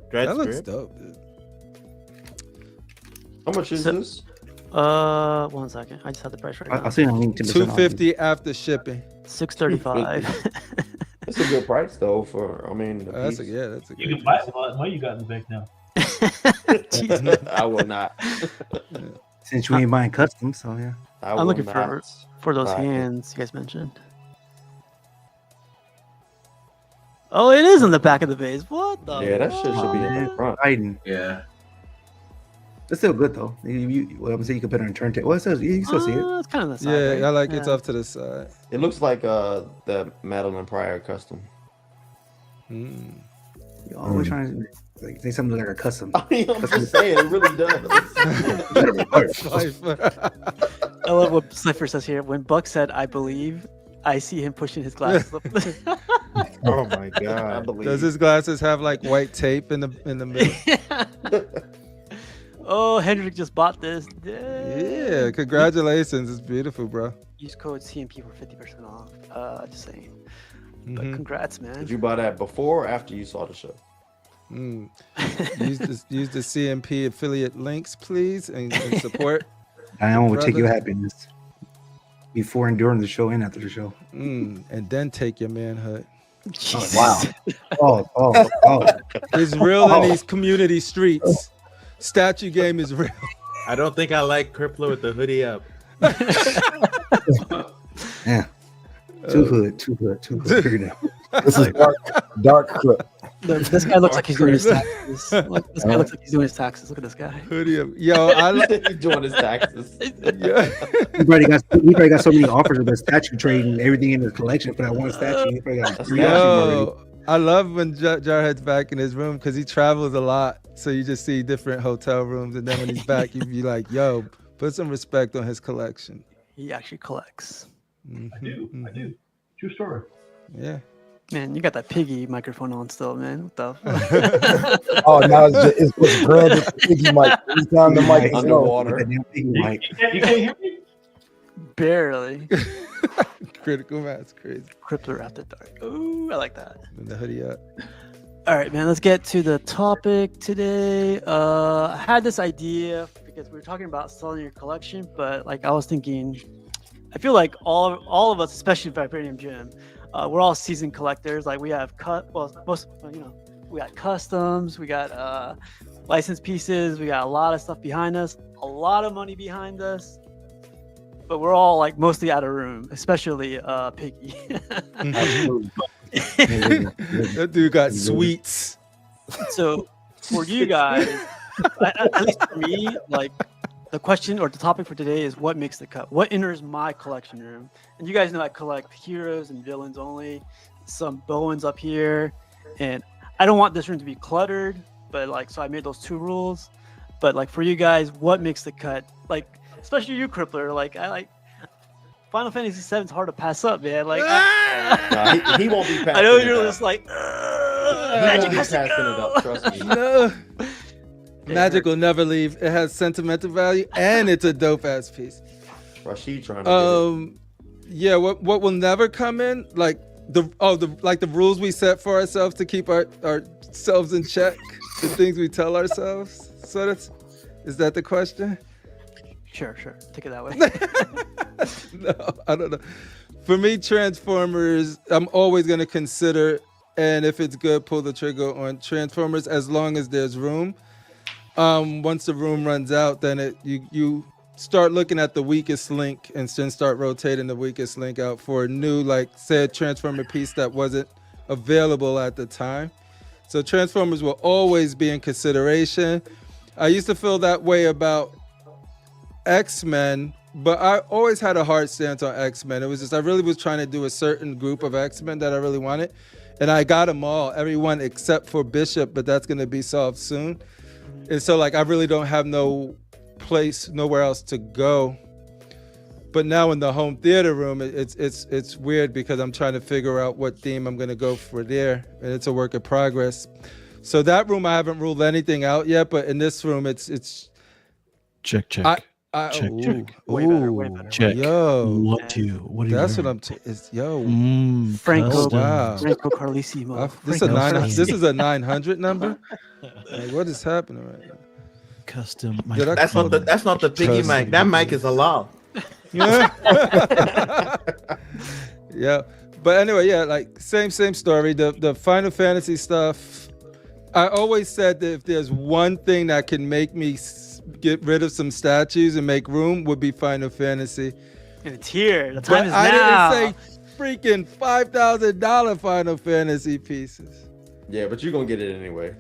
Speaker 9: Dread's
Speaker 1: That looks
Speaker 9: Dread.
Speaker 1: dope, dude.
Speaker 3: How much is
Speaker 2: So-
Speaker 3: this?
Speaker 2: 1 second. I just had the price right now.
Speaker 4: I'll see you on LinkedIn.
Speaker 1: 250 after shipping.
Speaker 2: $635.
Speaker 3: It's a good price though. For I mean, the
Speaker 1: That's a
Speaker 3: piece.
Speaker 1: that's a
Speaker 8: You
Speaker 1: good
Speaker 8: can buy it with all that money you got in the bank now.
Speaker 2: Jeez.
Speaker 3: I will not.
Speaker 4: Since you ain't buying custom, so yeah.
Speaker 3: I
Speaker 2: I'm
Speaker 3: will
Speaker 2: looking
Speaker 3: not
Speaker 2: for those
Speaker 3: buy it.
Speaker 2: hands you guys mentioned. Oh, it is in the back of the base. What the?
Speaker 3: Yeah, that shit should be in the
Speaker 2: fuck?
Speaker 3: front.
Speaker 4: Biden.
Speaker 5: Yeah.
Speaker 4: It's still good though. Well, I'm saying you can put it on a turntable. Well, it says you can still see it.
Speaker 2: It's kind of the side.
Speaker 1: Yeah,
Speaker 2: right?
Speaker 1: I like it's
Speaker 2: Yeah.
Speaker 1: off to the side.
Speaker 3: It looks like the Madeline Pryor custom.
Speaker 1: Mm.
Speaker 4: You're always trying to like say something like a custom.
Speaker 3: I mean, I'm just saying, it really does.
Speaker 1: Cypher.
Speaker 2: I love what Cypher says here. When Buck said, "I believe," I see him pushing his glasses up.
Speaker 9: Oh my
Speaker 3: I
Speaker 9: god.
Speaker 3: believe.
Speaker 1: Does his glasses have like white tape in the middle?
Speaker 2: Oh, Hendrik just bought this.
Speaker 1: Yeah, congratulations. It's beautiful, bro.
Speaker 2: Use code CMP for 50% off. Just saying. But
Speaker 1: Mhm.
Speaker 2: congrats, man.
Speaker 3: Did you buy that before or after you saw the show?
Speaker 1: Mm. Use the CMP affiliate links, please, and support.
Speaker 4: Diane will take
Speaker 1: Brother.
Speaker 4: your happiness before and during the show and after the show.
Speaker 1: And then take your manhood.
Speaker 4: Wow. Oh.
Speaker 1: It's real in these community streets. Statue game is real.
Speaker 9: I don't think I like Crippler with the hoodie up.
Speaker 4: Yeah. Too hood. Figured it out.
Speaker 7: This is dark crip.
Speaker 2: This guy looks like he's doing his taxes. Look, this guy looks like he's doing his taxes. Look at this guy.
Speaker 1: Hoodie up. Yo, I like
Speaker 3: He's doing his taxes.
Speaker 1: yeah.
Speaker 4: He probably got so many offers of the statue trade and everything in his collection for that one statue. He probably got 3 options already.
Speaker 1: Yo, I love when Jarhead's back in his room because he travels a lot. So you just see different hotel rooms, and then when he's back, you be like, "Yo, put some respect on his collection."
Speaker 2: He actually collects.
Speaker 8: I do. True story.
Speaker 1: Yeah.
Speaker 2: Man, you got that piggy microphone on still, man. What the fuck?
Speaker 7: Oh, now it's branded piggy mic. Every time the mic is
Speaker 3: Underwater.
Speaker 4: Piggy
Speaker 8: You
Speaker 4: mic.
Speaker 8: can't hear me?
Speaker 2: Barely.
Speaker 1: Critical mass, crazy.
Speaker 2: Crippler after dark. Ooh, I like that.
Speaker 1: With the hoodie up.
Speaker 2: All right, man. Let's get to the topic today. I had this idea because we were talking about selling your collection, but like I was thinking, I feel like all of us, especially Vibranium Gym, we're all seasoned collectors. Like we have we got customs, we got licensed pieces, we got a lot of stuff behind us, a lot of money behind us. But we're all like mostly out of room, especially Piggy.
Speaker 1: That dude got sweets.
Speaker 2: So for you guys, at least for me, like the question or the topic for today is what makes the cut? What enters my collection room? And you guys know I collect heroes and villains only, some Bowens up here. And I don't want this room to be cluttered, but like, so I made those 2 rules. But like for you guys, what makes the cut? Like, especially you, Crippler, like I like Final Fantasy VII is hard to pass up, man. Like
Speaker 3: Nah, he won't be passing.
Speaker 2: I know
Speaker 3: it
Speaker 2: you're
Speaker 3: up.
Speaker 2: just like
Speaker 3: He won't be passing it up. Trust me.
Speaker 1: No. Magic will never leave. It has sentimental value and it's a dope ass piece.
Speaker 3: Rashid trying to
Speaker 1: Yeah, what will never come in, like the rules we set for ourselves to keep ourselves in check, the things we tell ourselves. So is that the question?
Speaker 2: Sure. Take it that way.
Speaker 1: No, I don't know. For me, Transformers, I'm always gonna consider, and if it's good, pull the trigger on Transformers as long as there's room. Once the room runs out, then you start looking at the weakest link and then start rotating the weakest link out for a new, like, say, a Transformer piece that wasn't available at the time. So Transformers will always be in consideration. I used to feel that way about X-Men, but I always had a hard stance on X-Men. It was just I really was trying to do a certain group of X-Men that I really wanted, and I got them all, everyone except for Bishop, but that's going to be solved soon. And so like I really don't have no place, nowhere else to go. But now in the home theater room, it's weird because I'm trying to figure out what theme I'm going to go for there, and it's a work in progress. So that room I haven't ruled anything out yet, but in this room it's
Speaker 10: check.
Speaker 1: Check.
Speaker 2: Way better.
Speaker 10: Check.
Speaker 1: Yo,
Speaker 10: 1, 2. What are you?
Speaker 1: that's what I'm. Yo,
Speaker 2: Franco,
Speaker 1: wow.
Speaker 2: Franco Carlissimo.
Speaker 1: This is a 900 number. Like, what is happening right now?
Speaker 10: Custom.
Speaker 9: That's not the piggy mic. That mic is a law.
Speaker 1: Yeah. Yeah. But anyway, yeah, like same story. The Final Fantasy stuff. I always said that if there's one thing that can make me get rid of some statues and make room, would be Final Fantasy.
Speaker 2: And it's here. The time is now.
Speaker 1: I didn't say freaking $5,000 Final Fantasy pieces.
Speaker 3: Yeah, but you're gonna get it anyway.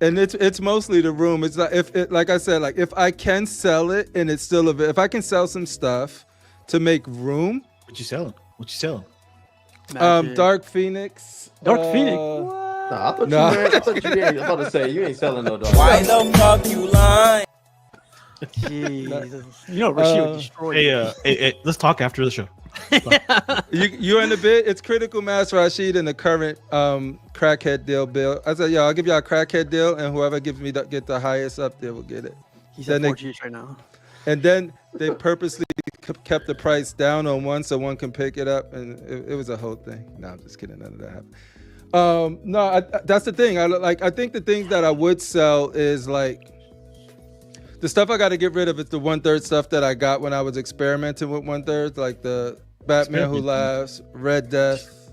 Speaker 1: And it's mostly the room. It's like like I said, like if I can sell it and it's still if I can sell some stuff to make room.
Speaker 10: What you selling?
Speaker 1: Dark Phoenix.
Speaker 2: Phoenix.
Speaker 3: Nah, I thought you ain't about to say you ain't selling no dog.
Speaker 11: Why the fuck you lying?
Speaker 2: Jesus. You know Rashid would destroy you.
Speaker 10: Hey, let's talk after the show.
Speaker 1: You're in the bid. It's Critical Mass Rashid in the current crackhead deal bill. I said, I'll give y'all a crackhead deal, and whoever gives me get the highest up there will get it.
Speaker 2: He's at 4Gs right now.
Speaker 1: And then they purposely kept the price down on one so one can pick it up, and it was a whole thing. No, I'm just kidding. None of that happened. No, that's the thing. I think the things that I would sell is like the stuff I got to get rid of. Is the 1/3 stuff that I got when I was experimenting with 1/3, like the Batman Who Laughs, Red Death.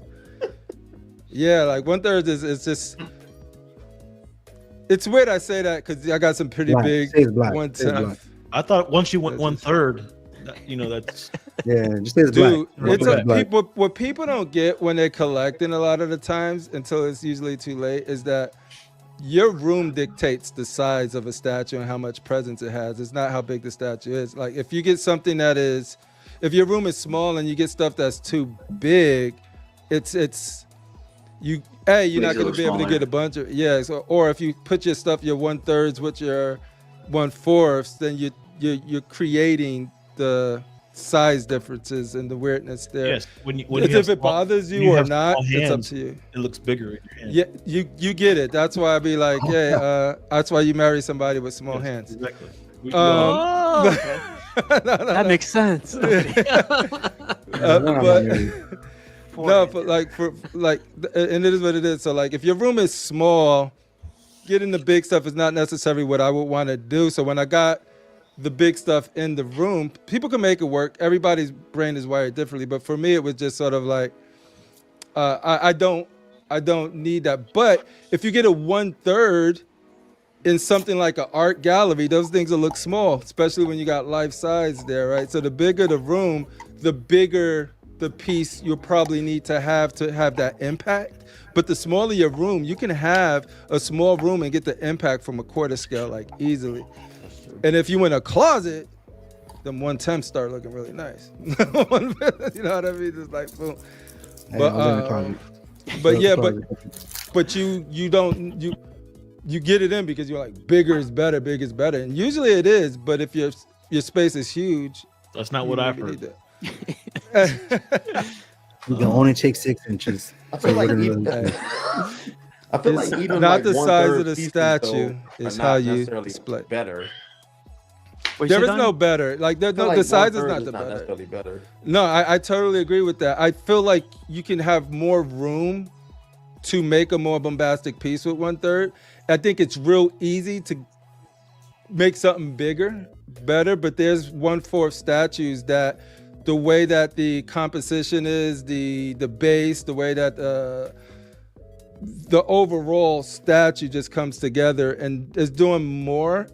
Speaker 1: Yeah, like 1/3 is just. It's weird I say that because I got some pretty
Speaker 4: Black.
Speaker 1: big
Speaker 4: Say it's black.
Speaker 1: one
Speaker 4: Say it's
Speaker 1: time.
Speaker 4: black.
Speaker 10: I thought once you went
Speaker 1: That's
Speaker 10: 1/3, that's
Speaker 4: Yeah, just say it's
Speaker 1: Dude,
Speaker 4: black.
Speaker 1: it's
Speaker 4: Say
Speaker 1: a,
Speaker 4: black.
Speaker 1: people. What people don't get when they're collecting a lot of the times, until it's usually too late, is that your room dictates the size of a statue and how much presence it has. It's not how big the statue is. Like if you get something that is, if your room is small and you get stuff that's too big, you're not going to be able to get a bunch of So, or if you put your stuff your 1/3 with your 1/4, then you're creating the size differences and the weirdness there.
Speaker 10: yes. When
Speaker 1: if it bothers you or not, it's up to you.
Speaker 10: It looks bigger in your hand.
Speaker 1: Yeah, you get it. That's why I be like, that's why you marry somebody with small hands.
Speaker 10: Exactly.
Speaker 2: That makes sense.
Speaker 1: But and it is what it is. So like, if your room is small, getting the big stuff is not necessarily what I would want to do. So when I got the big stuff in the room, people can make it work. Everybody's brain is wired differently, but for me, it was just sort of like, I don't need that. But if you get a 1/3 in something like an art gallery, those things will look small, especially when you got life size there, right? So the bigger the room, the bigger the piece you'll probably need to have that impact. But the smaller your room, you can have a small room and get the impact from a quarter scale like easily. And if you in a closet, then 1/10 start looking really nice. You know what I mean? It's like boom. But you get it in because you're like, bigger is better, big is better. And usually it is, but if your space is huge,
Speaker 10: that's not what I've heard.
Speaker 4: You can only take 6 inches.
Speaker 3: I feel like even
Speaker 1: not the size of the
Speaker 3: pieces,
Speaker 1: statue
Speaker 3: though,
Speaker 1: is
Speaker 3: are
Speaker 1: how
Speaker 3: not
Speaker 1: you
Speaker 3: necessarily
Speaker 1: display.
Speaker 3: better.
Speaker 1: There is no better. Like the size is not the better.
Speaker 3: Necessarily better.
Speaker 1: No, I totally agree with that. I feel like you can have more room to make a more bombastic piece with 1/3. I think it's real easy to make something better, but there's 1/4 statues that the way that the composition is, the base, the way that the overall statue just comes together and is doing more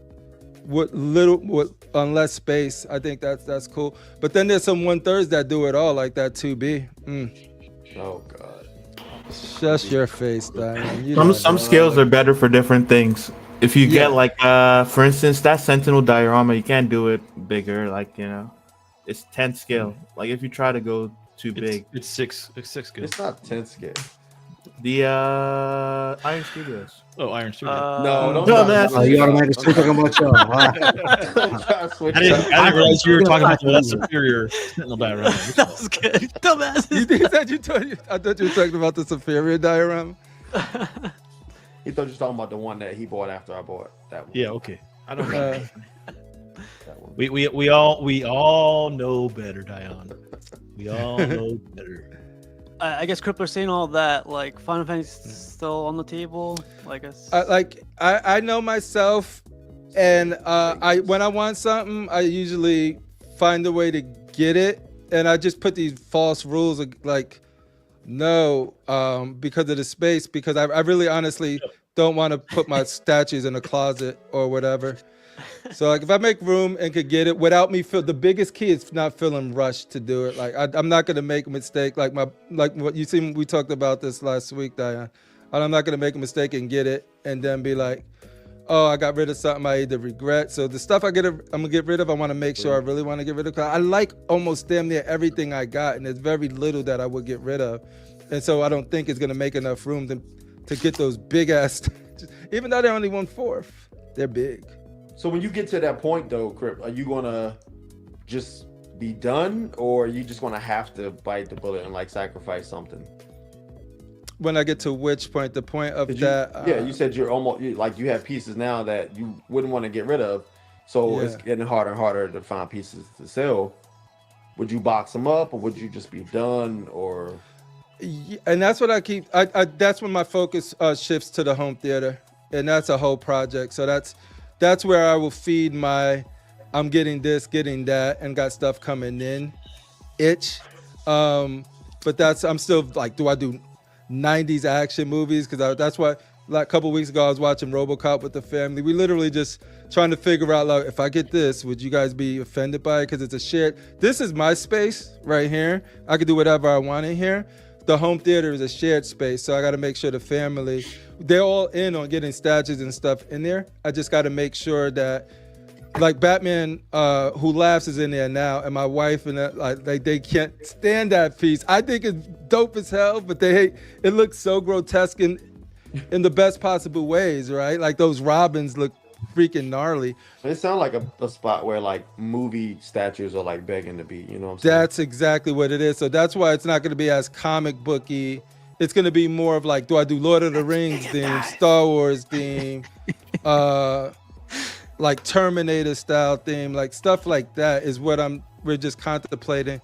Speaker 1: on less space. I think that's cool. But then there's some 1/3 that do it all, like that 2B.
Speaker 3: Oh God.
Speaker 1: Shut your face, Diane.
Speaker 9: Some scales are better for different things. If you get like for instance, that Sentinel diorama, you can't do it bigger, it's 10 scale. Like if you try to go too big,
Speaker 10: it's 6 scale.
Speaker 3: It's not 10 scale.
Speaker 9: The Iron Studios.
Speaker 10: Oh, Iron Studios.
Speaker 3: No,
Speaker 4: you automatically talking about y'all.
Speaker 10: I didn't realize you were talking about that superior Sentinel diorama.
Speaker 2: That was good. Dumbass.
Speaker 1: I thought you were talking about the superior diorama.
Speaker 3: He thought you were talking about the one that he bought after I bought that one.
Speaker 10: Yeah, okay. I don't know. We all know better, Dion. We all know better.
Speaker 2: I guess Crippler's saying all that, like Final Fantasy still on the table.
Speaker 1: I know myself, and when I want something, I usually find a way to get it, and I just put these false rules of like, no, because of the space, because I really honestly don't want to put my statues in a closet or whatever. So like if I make room and could get it without me the biggest key is not feeling rushed to do it. Like I'm not gonna make a mistake like what you see. We talked about this last week, Diane. I'm not gonna make a mistake and get it and then be like, oh, I got rid of something I either regret. So the stuff I'm gonna get rid of, I want to make sure I really want to get rid of. Cause I like almost damn near everything I got, and there's very little that I would get rid of, and so I don't think it's gonna make enough room to get those big ass. Even though they're only 1/4, they're big.
Speaker 3: So when you get to that point though, Crip, are you gonna just be done, or are you just gonna have to bite the bullet and like sacrifice something?
Speaker 1: When I get to which point? The point of that?
Speaker 3: Yeah, you said you're almost like you have pieces now that you wouldn't want to get rid of, so it's getting harder and harder to find pieces to sell. Would you box them up, or would you just be done, or?
Speaker 1: And that's what I keep. That's when my focus shifts to the home theater, and that's a whole project. So that's where I will feed my, I'm getting this, getting that, and got stuff coming in, itch. But I'm still like, do I do '90s action movies because that's why. Like a couple weeks ago, I was watching RoboCop with the family. We literally just trying to figure out, like, if I get this, would you guys be offended by it? Because it's a shared. This is my space right here. I can do whatever I want in here. The home theater is a shared space, so I got to make sure the family, they're all in on getting statues and stuff in there. I just got to make sure that, like, Batman Who Laughs is in there now, and my wife and that, like they can't stand that piece. I think it's dope as hell, but they hate. It looks so grotesque in the best possible ways, right? Like those robins look freaking gnarly.
Speaker 3: It sounds like a spot where like movie statues are like begging to be, you know what I'm saying?
Speaker 1: That's exactly what it is. So that's why it's not going to be as comic booky. It's going to be more of like, do I do Lord of the Rings theme, Star Wars theme, like Terminator style theme, like stuff like that is what we're just contemplating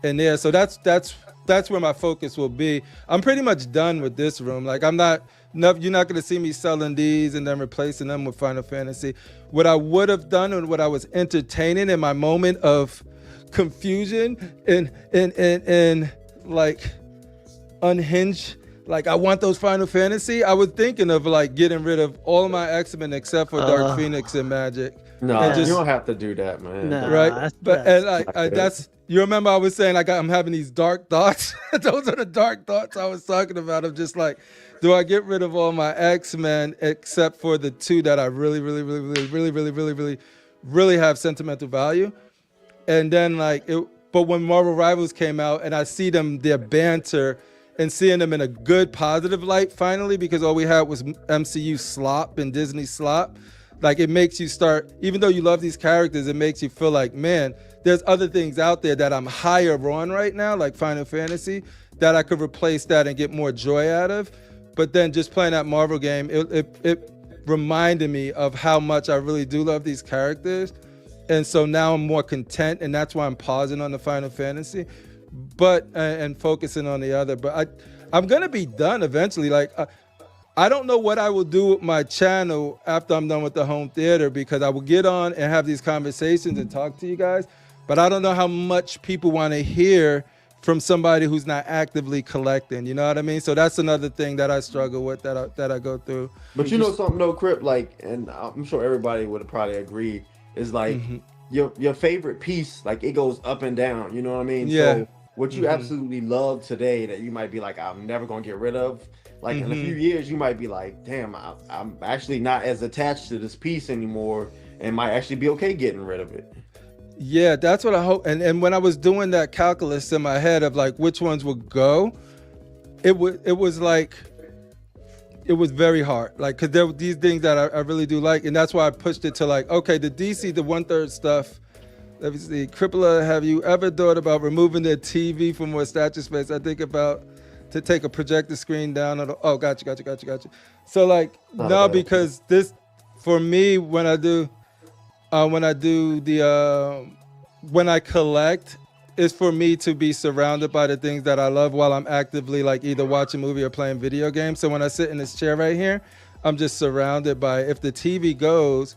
Speaker 1: in there. So that's where my focus will be. I'm pretty much done with this room. Like you're not going to see me selling these and then replacing them with Final Fantasy. What I would have done and what I was entertaining in my moment of confusion and like unhinged, like I want those Final Fantasy, I was thinking of like getting rid of all of my X-Men except for Dark Phoenix and Magic.
Speaker 3: No, you don't have to do that, man.
Speaker 2: Nah,
Speaker 1: right? That's you remember I was saying like I'm having these dark thoughts. Those are the dark thoughts I was talking about. Of just like, do I get rid of all my X-Men except for the two that I really have sentimental value? And then but when Marvel Rivals came out and I see their banter and seeing them in a good positive light finally, because all we had was MCU slop and Disney slop. Like it makes you start, even though you love these characters, it makes you feel like, man, there's other things out there that I'm higher on right now, like Final Fantasy, that I could replace that and get more joy out of. But then just playing that Marvel game, it reminded me of how much I really do love these characters. And so now I'm more content, and that's why I'm pausing on the Final Fantasy, and focusing on the other. But I'm gonna be done eventually. Like I don't know what I will do with my channel after I'm done with the home theater, because I will get on and have these conversations and talk to you guys, but I don't know how much people want to hear from somebody who's not actively collecting. You know what I mean? So that's another thing that I struggle with, that I go through.
Speaker 3: But you know something though, Crip, like, and I'm sure everybody would probably agree, is like your favorite piece, like it goes up and down. You know what I mean?
Speaker 1: Yeah.
Speaker 3: So what you absolutely love today that you might be like, I'm never gonna get rid of. Like in a few years, you might be like, damn, I'm actually not as attached to this piece anymore, and might actually be okay getting rid of it.
Speaker 1: Yeah, that's what I hope. And when I was doing that calculus in my head of like which ones would go, it was very hard. Like, cause there were these things that I really do like, and that's why I pushed it to like, okay, the DC, the 1/3 stuff. Let me see, Crippler, have you ever thought about removing the TV for more statue space? I think about to take a projector screen down. Gotcha. So like, no, because this, for me, when I collect, is for me to be surrounded by the things that I love while I'm actively like either watching a movie or playing video games. So when I sit in this chair right here, I'm just surrounded by, if the TV goes,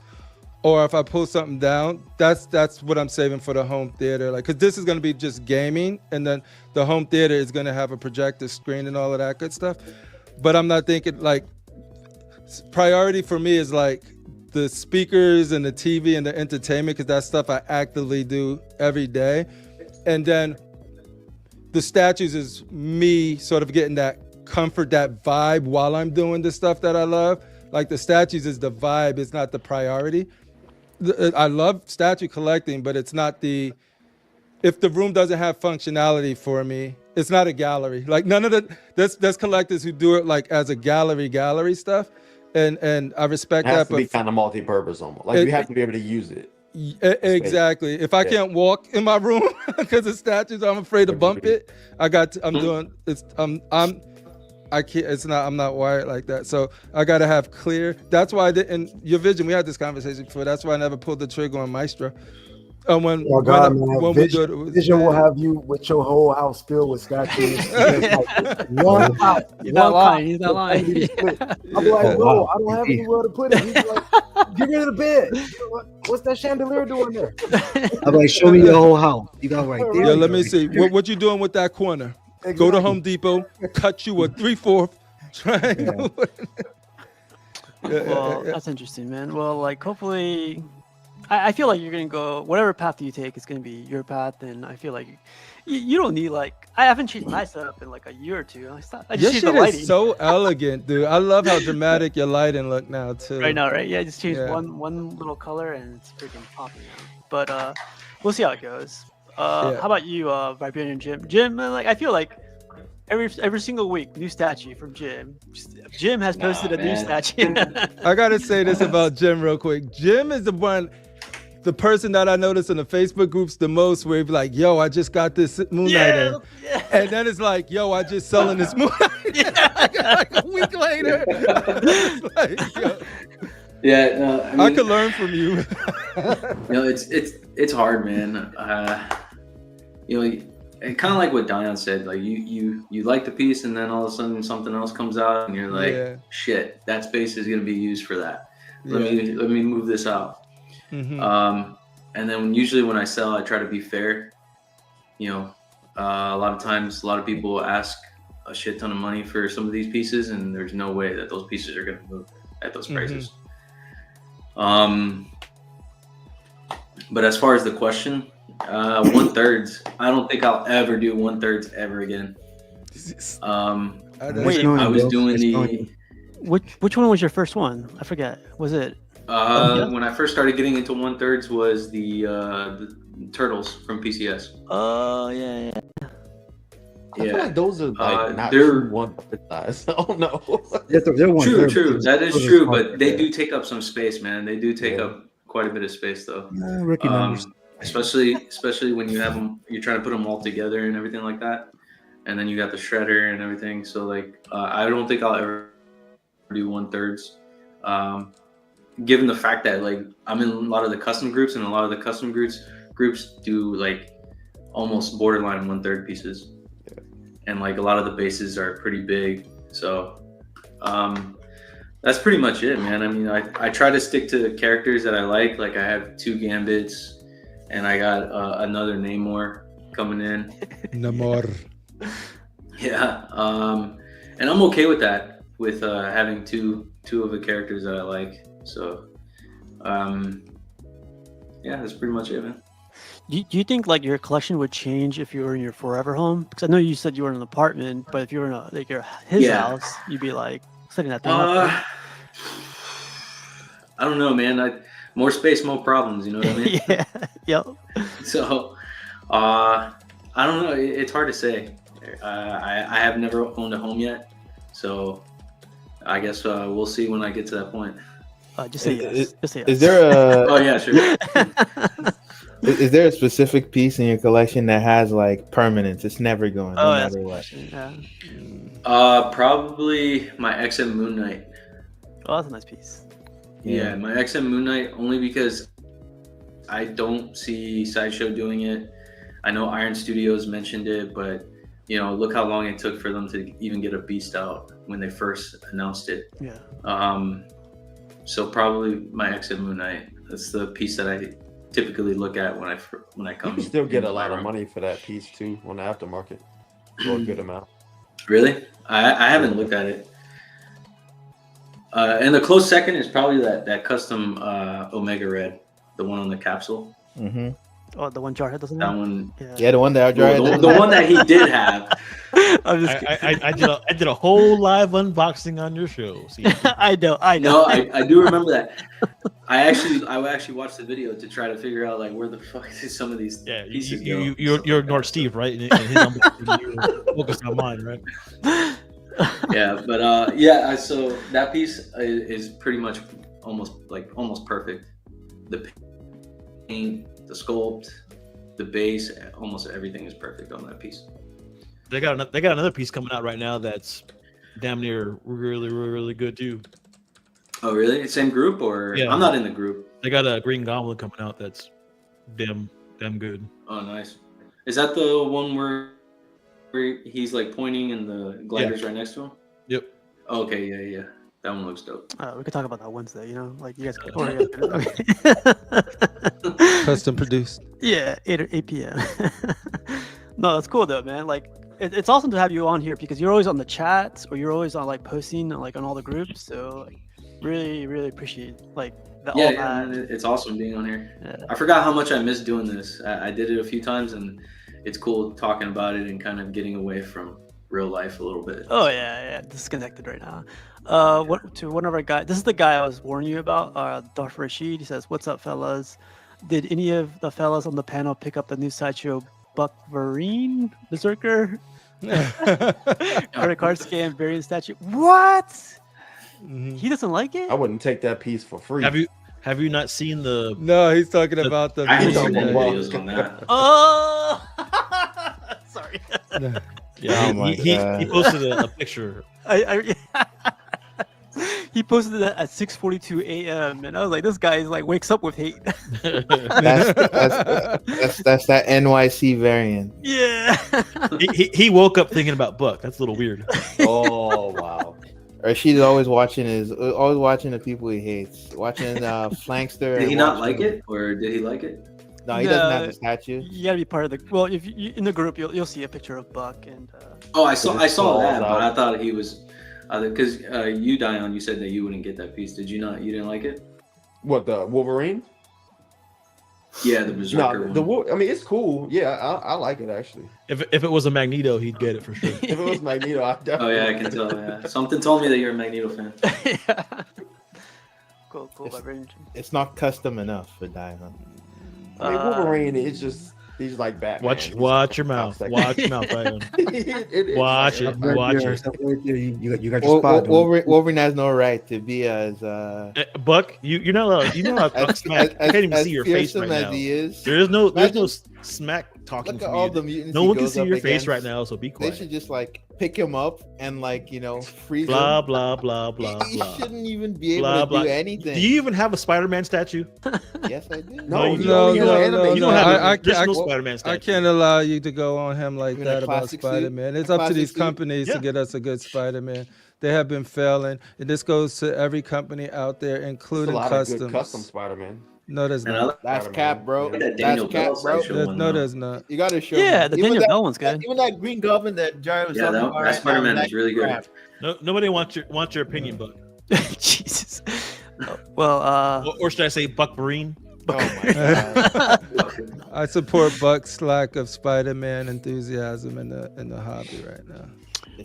Speaker 1: or if I pull something down, that's what I'm saving for the home theater. Like, cause this is gonna be just gaming, and then the home theater is gonna have a projector screen and all of that good stuff. But I'm not thinking like, priority for me is like the speakers and the TV and the entertainment, cause that's stuff I actively do every day. And then the statues is me sort of getting that comfort, that vibe while I'm doing the stuff that I love. Like the statues is the vibe, it's not the priority. I love statue collecting, but it's not if the room doesn't have functionality for me, it's not a gallery. Like none of there's collectors who do it like as a gallery stuff. And I respect that.
Speaker 3: It has to be kind of multi-purpose almost. Like you have to be able to use it.
Speaker 1: Exactly. If I can't walk in my room because of statues, I'm afraid to bump it. I'm not wired like that. So I gotta have clear. That's why in your vision, we had this conversation before. That's why I never pulled the trigger on Maestro. When
Speaker 7: Vision will have you with your whole house filled with statues.
Speaker 2: He's not lying. I'll
Speaker 7: be like, bro, I don't have anywhere to put it. He's like, get rid of the bed. What's that chandelier doing there?
Speaker 4: I'm like, show me your whole house. You got right there.
Speaker 1: Yeah, let me see. What you doing with that corner? Go to Home Depot, cut you a 3/4 triangle.
Speaker 2: Well, that's interesting, man. Well, like hopefully, I feel like you're gonna go whatever path you take is gonna be your path, and I feel like you don't need like I haven't changed my setup in like a year or two. I
Speaker 1: Your
Speaker 2: just changed the
Speaker 1: shit
Speaker 2: lighting.
Speaker 1: is so elegant, dude. I love how dramatic your lighting look now too.
Speaker 2: Right now, right? Yeah, I just changed
Speaker 1: Yeah.
Speaker 2: one little color and it's freaking popping out. But we'll see how it goes.
Speaker 1: Yeah.
Speaker 2: How about you, Vibranium Jim? Jim, man, like I feel like every single week, new statue from Jim. Jim has posted a new
Speaker 5: man.
Speaker 2: statue.
Speaker 1: I gotta say this about Jim real quick. Jim is the person that I notice in the Facebook groups the most, where he'd be like, "Yo, I just got this Moon Knight in," and then it's like, "Yo, I just selling this Moon Knight." Like a week later, it's like, yo,
Speaker 5: Yeah, no, I,
Speaker 1: I
Speaker 5: mean,
Speaker 1: could learn from you.
Speaker 5: you know, it's hard, man. You know, kind of like what Dion said. Like you like the piece, and then all of a sudden something else comes out, and you're like,
Speaker 1: Yeah.
Speaker 5: shit, that space is gonna be used for that.
Speaker 1: Yeah.
Speaker 5: Let me move this out.
Speaker 1: Mhm.
Speaker 5: And then usually when I sell, I try to be fair. You know, a lot of times, a lot of people ask a shit ton of money for some of these pieces, and there's no way that those pieces are gonna move at those prices. But as far as the question, 1/3, I don't think I'll ever do 1/3 ever again.
Speaker 2: Wait,
Speaker 5: I was doing the
Speaker 2: which one was your first one? I forget. Was it?
Speaker 5: when I first started getting into 1/3 was the Turtles from PCS.
Speaker 2: Oh yeah.
Speaker 3: I feel like those are like not
Speaker 5: they're
Speaker 3: true one size. I don't know.
Speaker 5: True. That is true, but they do take up some space, man. They do take up quite a bit of space, though.
Speaker 4: Ricky numbers.
Speaker 5: Especially when you have them, you're trying to put them all together and everything like that, and then you got the shredder and everything. So like, I don't think I'll ever do 1/3. Given the fact that like I'm in a lot of the custom groups, and a lot of the custom groups do like almost borderline 1/3 pieces. And like a lot of the bases are pretty big, so that's pretty much it, man. I mean, I try to stick to characters that I like. Like I have 2 Gambits, and I got another Namor coming in.
Speaker 1: Namor.
Speaker 5: Yeah, and I'm okay with that, with having two of the characters that I like. So, yeah, that's pretty much it, man.
Speaker 2: Do you think like your collection would change if you were in your forever home? Because I know you said you were in an apartment, but if you were in his house, you'd be like setting that thing up.
Speaker 5: I don't know, man. More space, more problems. You know what I mean?
Speaker 2: Yeah. Yep.
Speaker 5: So, I don't know. It's hard to say. I have never owned a home yet, so I guess we'll see when I get to that point.
Speaker 2: Just say yes. Just say yes.
Speaker 9: Is there a?
Speaker 5: Oh yeah, sure.
Speaker 9: Is there a specific piece in your collection that has like permanence? It's never going, no matter what.
Speaker 2: Yeah.
Speaker 5: Probably my XM Moon Knight.
Speaker 2: Oh, that's a nice piece.
Speaker 5: Yeah, my XM Moon Knight, only because I don't see Sideshow doing it. I know Iron Studios mentioned it, but you know, look how long it took for them to even get a beast out when they first announced it.
Speaker 2: Yeah.
Speaker 5: So probably my XM Moon Knight. That's the piece that I typically look at when I come.
Speaker 3: You can still get a lot of money for that piece too on the aftermarket, for a good amount.
Speaker 5: Really? I haven't looked at it. And the close second is probably that custom Omega Red, the one on the capsule.
Speaker 9: Mm-hmm.
Speaker 2: Oh, the one Jarhead doesn't.
Speaker 5: That one.
Speaker 9: Yeah, the one that Jarhead.
Speaker 5: The one that he did have.
Speaker 10: I did a whole live unboxing on your show. See?
Speaker 2: I know.
Speaker 5: No, I do remember that. I actually watched the video to try to figure out like where the fuck did some of these pieces go.
Speaker 10: You ignored Steve, right? And his unboxing, you were focused on mine, right?
Speaker 5: Yeah, but yeah. So that piece is pretty much almost perfect. The paint, the sculpt, the base, almost everything is perfect on that piece.
Speaker 10: They got another piece coming out right now that's damn near really, really good too.
Speaker 5: Oh, really? Same group or?
Speaker 10: Yeah.
Speaker 5: I'm not in the group.
Speaker 10: They got a Green Goblin coming out that's damn good.
Speaker 5: Oh, nice. Is that the one where he's like pointing and the glider's right next to him?
Speaker 10: Yep.
Speaker 5: Okay, yeah. That one looks dope.
Speaker 2: We could talk about that Wednesday, you know? Like you guys can
Speaker 1: Custom produced.
Speaker 2: Yeah, 8 p.m. No, that's cool though, man. Like it's awesome to have you on here because you're always on the chats or you're always on like posting like on all the groups. So like, really appreciate like
Speaker 5: Yeah, man, it's awesome being on here.
Speaker 2: Yeah.
Speaker 5: I forgot how much I miss doing this. I did it a few times, and it's cool talking about it and kind of getting away from real life a little bit.
Speaker 2: Oh yeah, disconnected right now. What to one of our guys? This is the guy I was warning you about. Dr. Rashid. He says, "What's up, fellas? Did any of the fellas on the panel pick up the new sideshow Buckverine Berserker credit card scam variant statue? What? He doesn't like it?
Speaker 3: I wouldn't take that piece for free.
Speaker 10: Have you not seen the?
Speaker 1: No, he's talking about the.
Speaker 5: I haven't seen any videos on that.
Speaker 2: Oh, sorry.
Speaker 10: Yeah,
Speaker 9: Oh
Speaker 10: he posted a picture.
Speaker 2: He posted that at 6:42 a.m. and I was like, this guy is like wakes up with hate.
Speaker 9: That's that NYC variant.
Speaker 2: Yeah.
Speaker 10: He woke up thinking about Buck. That's a little weird.
Speaker 3: Oh wow.
Speaker 9: Or she's always watching the people he hates. Watching Flankster.
Speaker 5: Did he not like it, or did he like it?
Speaker 9: No, he doesn't have the statue.
Speaker 2: You gotta be part of the. Well, if you in the group, you'll see a picture of Buck and.
Speaker 5: Oh, I saw that, but I thought he was, because you, Dion, you said that you wouldn't get that piece. Did you not? You didn't like it?
Speaker 3: What, the Wolverine?
Speaker 5: Yeah, the Berserker one.
Speaker 3: I mean, it's cool. Yeah, I like it actually.
Speaker 10: If it was a Magneto, he'd get it for sure.
Speaker 3: If it was Magneto, I definitely.
Speaker 5: Oh yeah, I can tell. Yeah. Something told me that you're a Magneto fan.
Speaker 2: Cool.
Speaker 9: It's not custom enough for Dion.
Speaker 3: I mean, Wolverine is just. He's like Batman.
Speaker 10: Watch your mouth. Watch your mouth, Dion. Watch it. Watch it.
Speaker 4: You got your spot.
Speaker 9: Wolverine has no right to be as
Speaker 10: Buck. You're not allowed. You're not allowed to talk smack. I can't even see your face right now. There's no smack talking.
Speaker 9: Look at all the mutants.
Speaker 10: No one can see your face right now, so be quiet.
Speaker 9: They should just like pick him up and freeze
Speaker 10: blah
Speaker 9: him.
Speaker 10: blah blah blah
Speaker 9: He
Speaker 10: blah.
Speaker 9: shouldn't even be able to do anything.
Speaker 10: Do you even have a Spider-Man statue?
Speaker 9: Yes, I do.
Speaker 1: No.
Speaker 10: You don't have an original Spider-Man statue.
Speaker 1: I can't allow you to go on him like that about Spider-Man. It's up to these companies to get us a good Spider-Man. They have been failing, and this goes to every company out there, including customs.
Speaker 3: Custom Spider-Man.
Speaker 1: No, there's not.
Speaker 9: That's cap, bro.
Speaker 5: That
Speaker 9: That's cap, bro.
Speaker 1: There's not.
Speaker 9: You gotta show.
Speaker 2: Yeah,
Speaker 9: me.
Speaker 2: the Daniel Bell one's good.
Speaker 9: Even that Green Goblin that Jared was talking about.
Speaker 5: That Spider-Man is really good.
Speaker 10: Nobody wants your opinion, Buck.
Speaker 2: Jesus. Well,
Speaker 10: or should I say Buck Marine?
Speaker 9: Oh my god.
Speaker 1: I support Buck's lack of Spider-Man enthusiasm in the hobby right now.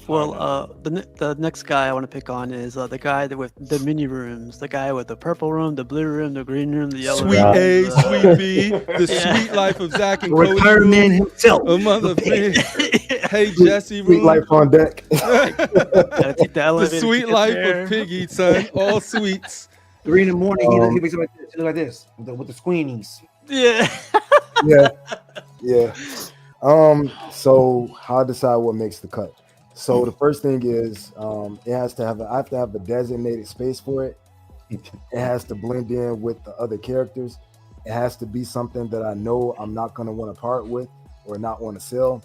Speaker 2: Well, the next guy I want to pick on is the guy with the mini rooms, the guy with the purple room, the blue room, the green room, the yellow
Speaker 1: Sweet
Speaker 2: room.
Speaker 1: A, Sweet B, the sweet life of Zach and Cody.
Speaker 4: Retirement himself.
Speaker 1: Oh, motherfucker. Hey, Jesse room.
Speaker 7: Sweet life on deck.
Speaker 2: Gotta take the elevator.
Speaker 1: The sweet life of Piggy, son. All sweets.
Speaker 4: 3 in the morning, he wakes up like this with the squeenies.
Speaker 2: Yeah.
Speaker 7: Yeah. So how I decide what makes the cut. So the first thing is I have to have a designated space for it. It has to blend in with the other characters. It has to be something that I know I'm not going to want to part with or not want to sell.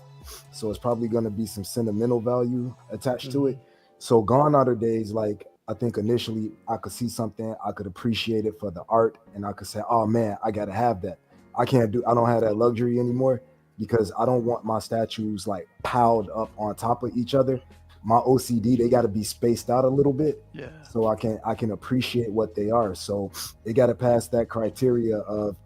Speaker 7: So it's probably going to be some sentimental value attached to it. So gone are the days, like I think initially I could see something, I could appreciate it for the art, and I could say, oh man, I got to have that. I don't have that luxury anymore because I don't want my statues like piled up on top of each other. My OCD, they got to be spaced out a little bit.
Speaker 2: Yeah.
Speaker 7: So I can appreciate what they are. So they got to pass that criteria of,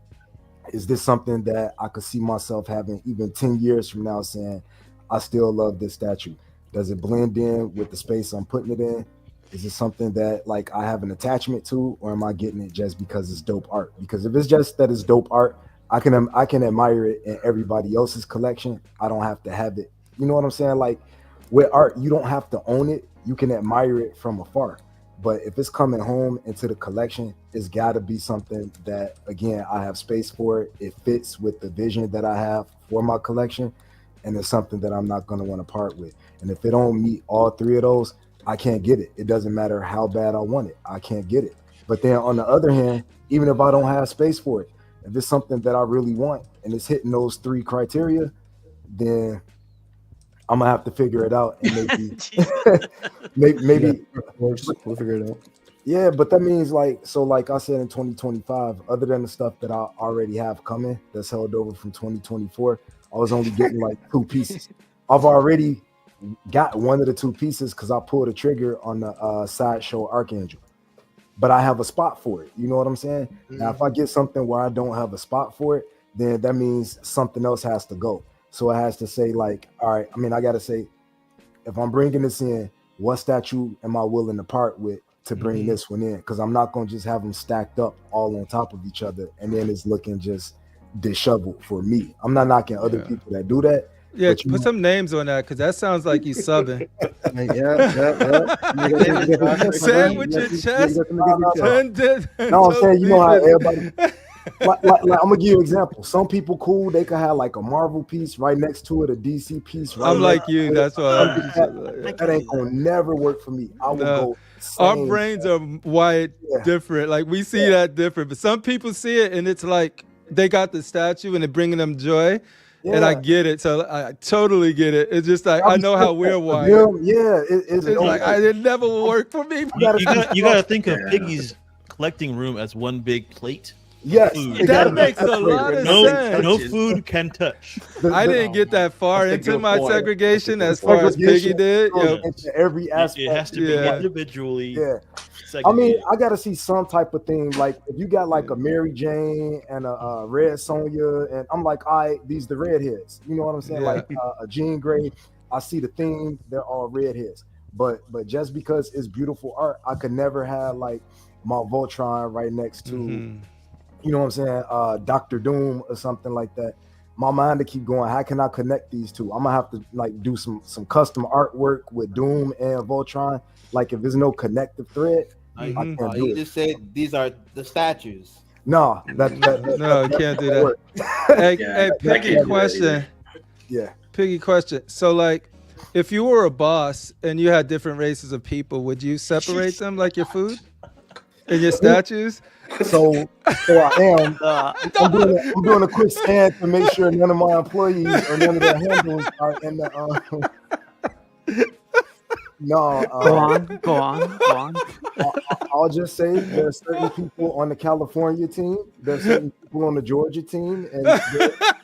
Speaker 7: is this something that I could see myself having even 10 years from now saying, I still love this statue? Does it blend in with the space I'm putting it in? Is it something that like I have an attachment to, or am I getting it just because it's dope art? Because if it's just that it's dope art, I can admire it in everybody else's collection. I don't have to have it. You know what I'm saying? Like with art, you don't have to own it. You can admire it from afar. But if it's coming home into the collection, it's got to be something that, again, I have space for it. It fits with the vision that I have for my collection, and it's something that I'm not going to want to part with. And if it don't meet all three of those, I can't get it. It doesn't matter how bad I want it. I can't get it. But then on the other hand, even if I don't have space for it, if it's something that I really want and it's hitting those three criteria, then I'm gonna have to figure it out and maybe
Speaker 3: we'll figure it out.
Speaker 7: Yeah, but that means like I said in 2025, other than the stuff that I already have coming that's held over from 2024, I was only getting like 2 pieces. I've already got one of the two pieces because I pulled a trigger on the Sideshow Archangel, but I have a spot for it. You know what I'm saying? Now, if I get something where I don't have a spot for it, then that means something else has to go. So it has to say like, all right, I mean, I got to say, if I'm bringing this in, what statue am I willing to part with to bring this one in? Because I'm not going to just have them stacked up all on top of each other and then it's looking just disheveled for me. I'm not knocking other people that do that.
Speaker 1: Yeah, put some names on that because that sounds like you subbing. Say it with your chest.
Speaker 7: No, I'm saying, you know how everybody. Like, I'm gonna give you an example. Some people cool, they can have like a Marvel piece right next to it, a DC piece. Right
Speaker 1: I'm like you. That's why
Speaker 7: that ain't gonna never work for me. I will go.
Speaker 1: Our brains are wired different. Like we see that different, but some people see it and it's like they got the statue and it's bringing them joy. Yeah. And I get it, so I totally get it. It's just like I know how we're wired.
Speaker 7: Yeah,
Speaker 1: it's like it never will work for me.
Speaker 10: You gotta think of Piggy's collecting room as one big plate.
Speaker 7: Yes,
Speaker 1: that makes a lot of sense.
Speaker 10: No food can touch.
Speaker 1: I didn't get that far into my segregation as far as Piggy did.
Speaker 7: Into every aspect,
Speaker 10: it has to be individually.
Speaker 7: Yeah. I mean, I gotta see some type of thing. Like if you got like a Mary Jane and a Red Sonja, and I'm like, all right, these the redheads. You know what I'm saying? Like a Jean Grey. I see the theme; they're all redheads. But just because it's beautiful art, I could never have like my Voltron right next to. You know what I'm saying? Dr. Doom or something like that. My mind to keep going. How can I connect these two? I'm gonna have to like do some custom artwork with Doom and Voltron. Like if there's no connective thread, I can't do
Speaker 12: you
Speaker 7: it.
Speaker 12: just said these are the statues.
Speaker 7: No,
Speaker 1: no, can't do that. Hey, Piggy question.
Speaker 7: Yeah,
Speaker 1: Piggy question. So like, if you were a boss and you had different races of people, would you separate them like your food and your statues?
Speaker 7: So I am. I'm doing a quick scan to make sure none of my employees or none of their handles are in the. No.
Speaker 2: Go on.
Speaker 7: I'll just say there are certain people on the California team, there are certain people on the Georgia team, and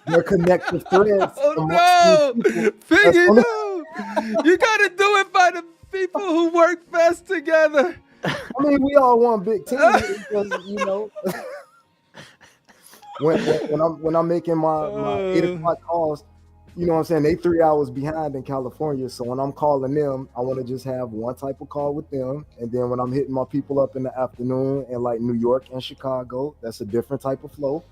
Speaker 7: they're connected threads.
Speaker 1: Oh no, Piggy, no! You gotta do it by the people who work best together.
Speaker 7: I mean, we all want big team because you know when I'm making my 8 o'clock calls, you know what I'm saying, they 3 hours behind in California. So when I'm calling them, I want to just have one type of call with them, and then when I'm hitting my people up in the afternoon in like New York and Chicago, that's a different type of flow.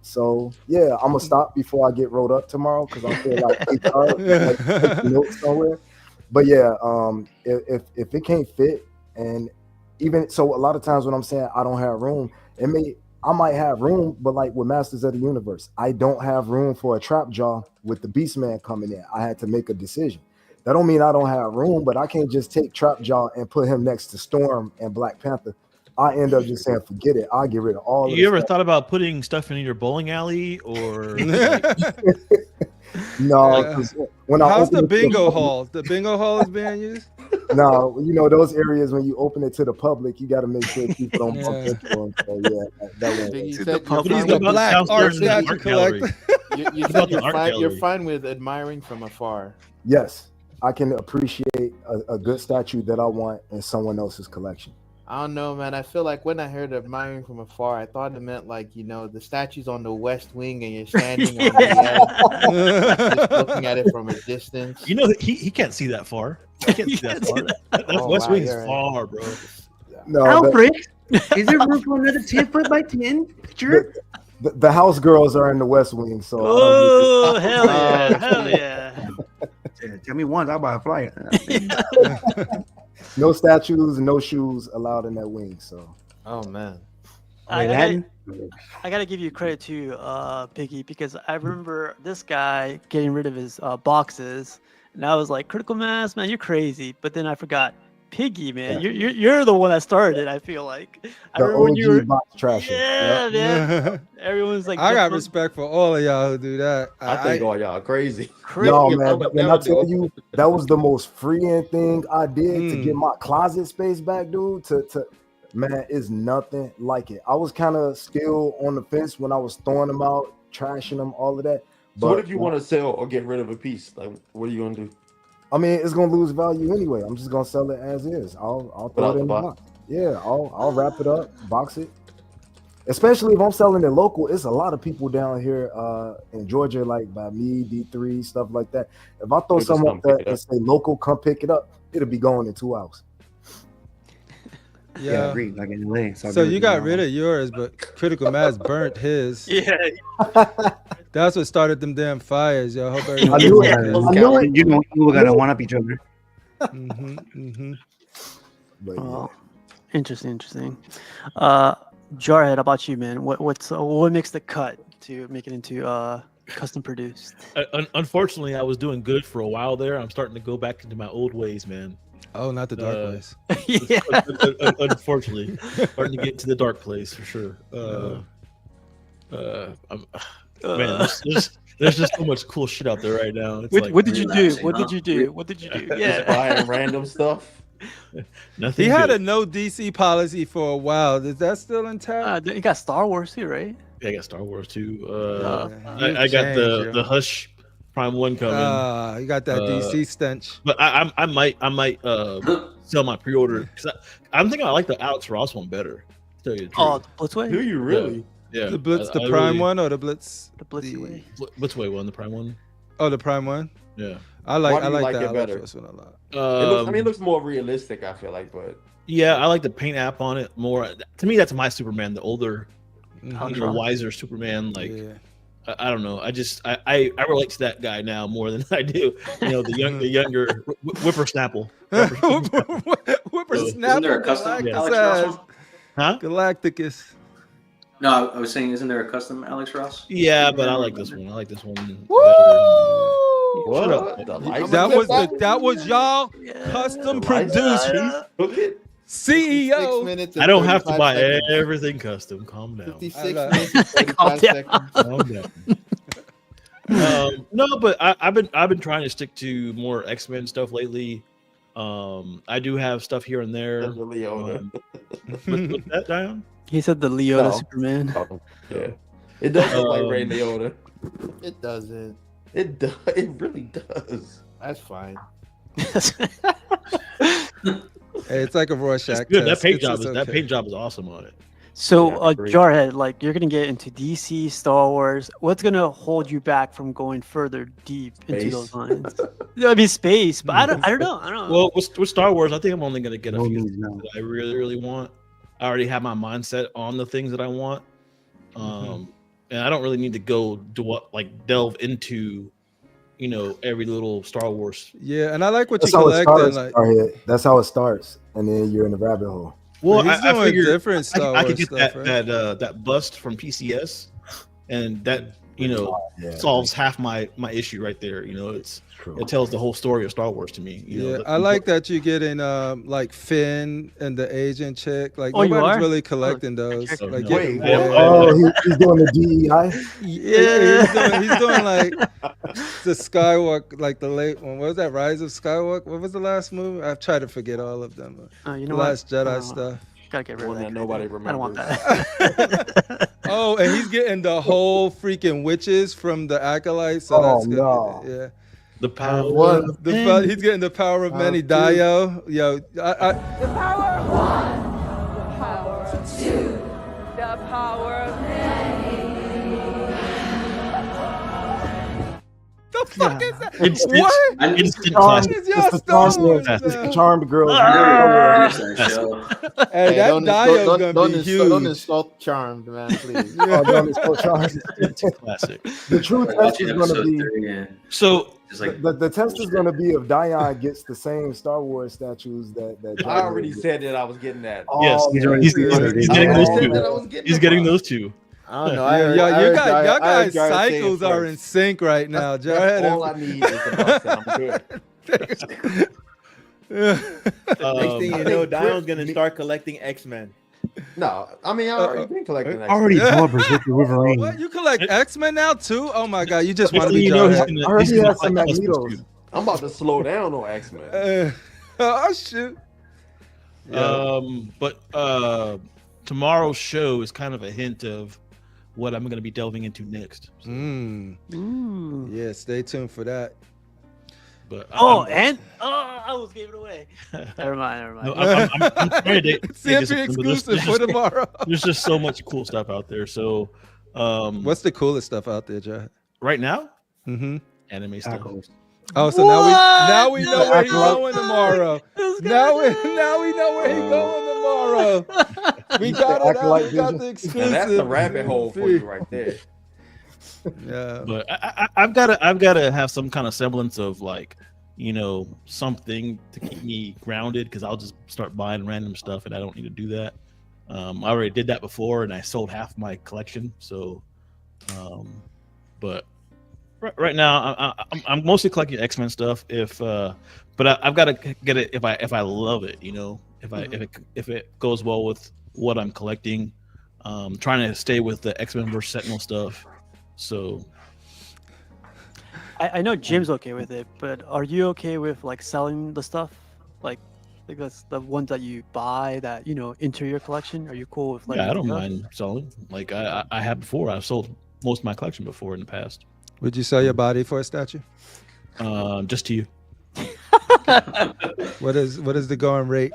Speaker 7: So yeah, I'm gonna stop before I get rolled up tomorrow because I feel like take notes somewhere. But yeah, if it can't fit and even so, a lot of times when I'm saying I don't have room, I might have room, but like with Masters of the Universe, I don't have room for a trap jaw with the Beastman coming in. I had to make a decision. That don't mean I don't have room, but I can't just take trap jaw and put him next to Storm and Black Panther. I end up just saying, forget it. I'll get rid of all of it.
Speaker 10: You ever thought about putting stuff in your bowling alley or?
Speaker 7: No.
Speaker 1: How's the bingo hall? The bingo hall is being used?
Speaker 7: No, you know those areas when you open it to the public, you got to make sure people don't bump into them. So yeah, that way.
Speaker 1: He's the black art statue collector.
Speaker 12: You said you're fine with admiring from afar.
Speaker 7: Yes, I can appreciate a good statue that I want in someone else's collection.
Speaker 12: I don't know, man. I feel like when I heard admiring from afar, I thought it meant like, you know, the statue's on the west wing and you're standing on the edge, just looking at it from a distance.
Speaker 10: You know, he can't see that far. He can't see that far. That west wing is far, bro.
Speaker 4: No, Alfred, is there room for another 10-foot by 10 picture?
Speaker 7: The house girls are in the west wing, so.
Speaker 2: Oh, hell yeah. Hell yeah.
Speaker 4: Tell me once, I'll buy a flyer.
Speaker 7: No statues, no shoes allowed in that wing. So,
Speaker 12: oh man,
Speaker 2: I gotta give you credit to Piggy, because I remember this guy getting rid of his boxes, and I was like, critical mass, man, you're crazy. But then I forgot Piggy, man, you're the one that started it. I feel like I remember when you were
Speaker 7: box trashing.
Speaker 2: Yeah, man. Everyone's like,
Speaker 1: I got respect for all of y'all who do that.
Speaker 3: I think all y'all crazy.
Speaker 7: No, man, but when I tell you that was the most freeing thing I did to get my closet space back, dude. Man, it's nothing like it. I was kind of still on the fence when I was throwing them out, trashing them, all of that.
Speaker 3: So what if you want to sell or get rid of a piece? Like, what are you gonna do?
Speaker 7: I mean, it's gonna lose value anyway. I'm just gonna sell it as is. I'll throw it in the box. Yeah, I'll wrap it up, box it. Especially if I'm selling it local, it's a lot of people down here in Georgia, like by me, D3, stuff like that. If I throw something up there and say local, come pick it up, it'll be gone in 2 hours.
Speaker 4: Yeah, I agree. Like in LA.
Speaker 1: So you got rid of yours, but Critical Mass burnt his.
Speaker 2: Yeah.
Speaker 1: That's what started them damn fires, yo. I hope
Speaker 4: I
Speaker 1: everybody.
Speaker 4: knew it. You know, people gotta one up each other.
Speaker 7: But,
Speaker 2: Oh, interesting. Jarhead, how about you, man? What makes the cut to make it into custom produced?
Speaker 10: Unfortunately, I was doing good for a while there. I'm starting to go back into my old ways, man.
Speaker 1: Oh, not the dark place.
Speaker 2: Yeah.
Speaker 10: Unfortunately, starting to get to the dark place for sure. Man, there's just so much cool shit out there right now. It's
Speaker 2: What did you do? What did you do?
Speaker 3: Just buying random stuff.
Speaker 10: Nothing.
Speaker 1: He had
Speaker 10: good.
Speaker 1: a no DC policy for a while. Is that still intact?
Speaker 2: You got Star Wars too, right?
Speaker 10: Yeah, I got Star Wars too.
Speaker 1: Yeah,
Speaker 10: I got the Hush Prime 1 coming.
Speaker 1: You got that DC stench.
Speaker 10: But I might sell my pre-order because I'm thinking I like the Alex Ross one better. To tell you the truth.
Speaker 2: Oh, the Blitzway?
Speaker 3: Do you really?
Speaker 10: Yeah.
Speaker 1: The Blitz,
Speaker 10: I
Speaker 1: the Prime
Speaker 10: really,
Speaker 1: one or the Blitz?
Speaker 2: The Blitzway.
Speaker 10: Blitzway one, the Prime one.
Speaker 1: Oh, the Prime one.
Speaker 10: Yeah.
Speaker 1: I like
Speaker 3: Why do you like
Speaker 1: that
Speaker 3: it better?
Speaker 1: Alex Ross one a lot.
Speaker 3: It looks more realistic. I feel like, but
Speaker 10: yeah, I like the paint app on it more. To me, that's my Superman, the older, wiser Superman. Like, I don't know. I relate to that guy now more than I do. You know, the younger whippersnapper.
Speaker 5: Isn't there a custom Alex Ross one?
Speaker 10: Huh?
Speaker 1: Galacticus.
Speaker 5: No, I was saying, isn't there a custom Alex Ross?
Speaker 10: Yeah, but I like this one. I like this one.
Speaker 3: what?
Speaker 1: That was y'all custom produced CEO.
Speaker 10: I don't have to buy everything custom. Calm down.
Speaker 12: 56 minutes and 35 seconds.
Speaker 10: Calm down. No, but I've been trying to stick to more X-Men stuff lately. I do have stuff here and there.
Speaker 3: The Leona.
Speaker 10: What's that, Dion?
Speaker 2: He said the Leota Superman.
Speaker 3: Oh, yeah, it does look like Ray Leona.
Speaker 12: It doesn't.
Speaker 3: It does. It really does.
Speaker 12: That's fine.
Speaker 1: Hey, it's like a Rorschach
Speaker 10: It's good.
Speaker 1: test.
Speaker 10: That paint job is awesome on it.
Speaker 2: So, Jarhead, like you're gonna get into DC, Star Wars. What's gonna hold you back from going further deep into those lines? I mean, space, but I don't know.
Speaker 10: Well, with Star Wars, I think I'm only gonna get a few things that I really, really want. I already have my mindset on the things that I want, and I don't really need to go delve into, every little Star Wars.
Speaker 1: Yeah, and I like what you collect.
Speaker 7: That's how it starts, and then you're in the rabbit hole.
Speaker 10: Well,
Speaker 1: he's
Speaker 10: I figured
Speaker 1: different Star
Speaker 10: I could
Speaker 1: Wars
Speaker 10: get
Speaker 1: stuff,
Speaker 10: that bust from PCS, and that solves half my issue right there. It tells the whole story of Star Wars to me.
Speaker 1: I like that you're getting like Finn and the Asian chick. Like
Speaker 2: you
Speaker 1: nobody's
Speaker 2: are?
Speaker 1: really collecting those.
Speaker 10: Oh,
Speaker 1: Like,
Speaker 10: no.
Speaker 1: getting-
Speaker 7: He's doing the DEI.
Speaker 1: Yeah, he's doing like the Skywalker, like the late one. What was that? Rise of Skywalker. What was the last movie? I've tried to forget all of them.
Speaker 2: You
Speaker 1: The
Speaker 2: know
Speaker 1: Last
Speaker 2: what?
Speaker 1: Jedi stuff.
Speaker 2: Gotta get rid of
Speaker 3: One
Speaker 2: that.
Speaker 3: that nobody
Speaker 2: I don't
Speaker 3: remembers.
Speaker 2: want that.
Speaker 1: Oh, and he's getting the whole freaking witches from the acolytes. So that's good.
Speaker 7: no.
Speaker 1: Yeah.
Speaker 10: The power.
Speaker 1: He's getting the power of many. Dio. Yo,
Speaker 13: The power of one. The power of two. The power of many.
Speaker 1: the fuck is that?
Speaker 10: Instant,
Speaker 1: What?
Speaker 10: instant classic.
Speaker 1: Is y'all Star Wars?
Speaker 7: It's the charmed girl.
Speaker 1: Hey, that Dio's gonna be huge.
Speaker 12: Don't insult Charmed, man, please.
Speaker 7: Don't insult Charmed.
Speaker 10: Instant classic.
Speaker 7: The true test is going to be
Speaker 10: So
Speaker 7: the test is going to be if Dion gets the same Star Wars statues that
Speaker 3: I already said that I was getting that.
Speaker 10: Yes, he's getting those two. He's getting those two.
Speaker 12: I don't know.
Speaker 1: Y'all guys' cycles are in sync right now. Jarhead.
Speaker 3: All I need is the bust, and I'm good.
Speaker 12: Next thing you know, Dion's gonna start collecting X-Men.
Speaker 3: No, I mean I already been collecting X-Men.
Speaker 4: Already bought Berserker Wolverine.
Speaker 1: What? You collect X-Men now too? Oh my god, you just want to
Speaker 10: Next
Speaker 1: be
Speaker 10: thing you know,
Speaker 1: Jarhead.
Speaker 7: I already have some Magnetos.
Speaker 3: I'm about to slow down on X-Men.
Speaker 1: Oh shoot.
Speaker 10: But tomorrow's show is kind of a hint of what I'm going to be delving into next. So,
Speaker 1: Yeah, stay tuned for that.
Speaker 10: But
Speaker 2: I almost gave it away. Never mind.
Speaker 10: No, I'm trying to
Speaker 1: CMP exclusive for tomorrow.
Speaker 10: There's just so much cool stuff out there. So,
Speaker 1: what's the coolest stuff out there, Jai?
Speaker 10: Right now?
Speaker 1: Anime
Speaker 10: stuff.
Speaker 1: Oh, so now we know where he's going tomorrow. Now we know where he's going tomorrow. We got it out. We got the exclusive.
Speaker 3: And that's the rabbit hole for you right there.
Speaker 1: Yeah,
Speaker 10: but I've got to have some kind of semblance of like, something to keep me grounded, because I'll just start buying random stuff and I don't need to do that. I already did that before and I sold half my collection. So, but right now I'm mostly collecting X-Men stuff. But I've got to get it if I love it, if it goes well with what I'm collecting. Trying to stay with the X-Men vs. Sentinel stuff. So
Speaker 2: I know Jim's okay with it, but are you okay with like selling the stuff, like that's the ones that you buy that into your collection? Are you cool with like?
Speaker 10: Yeah, I don't mind selling. Like I have before. I've sold most of my collection before in the past.
Speaker 1: Would you sell your body for a statue?
Speaker 10: Just to you.
Speaker 1: What is the going rate?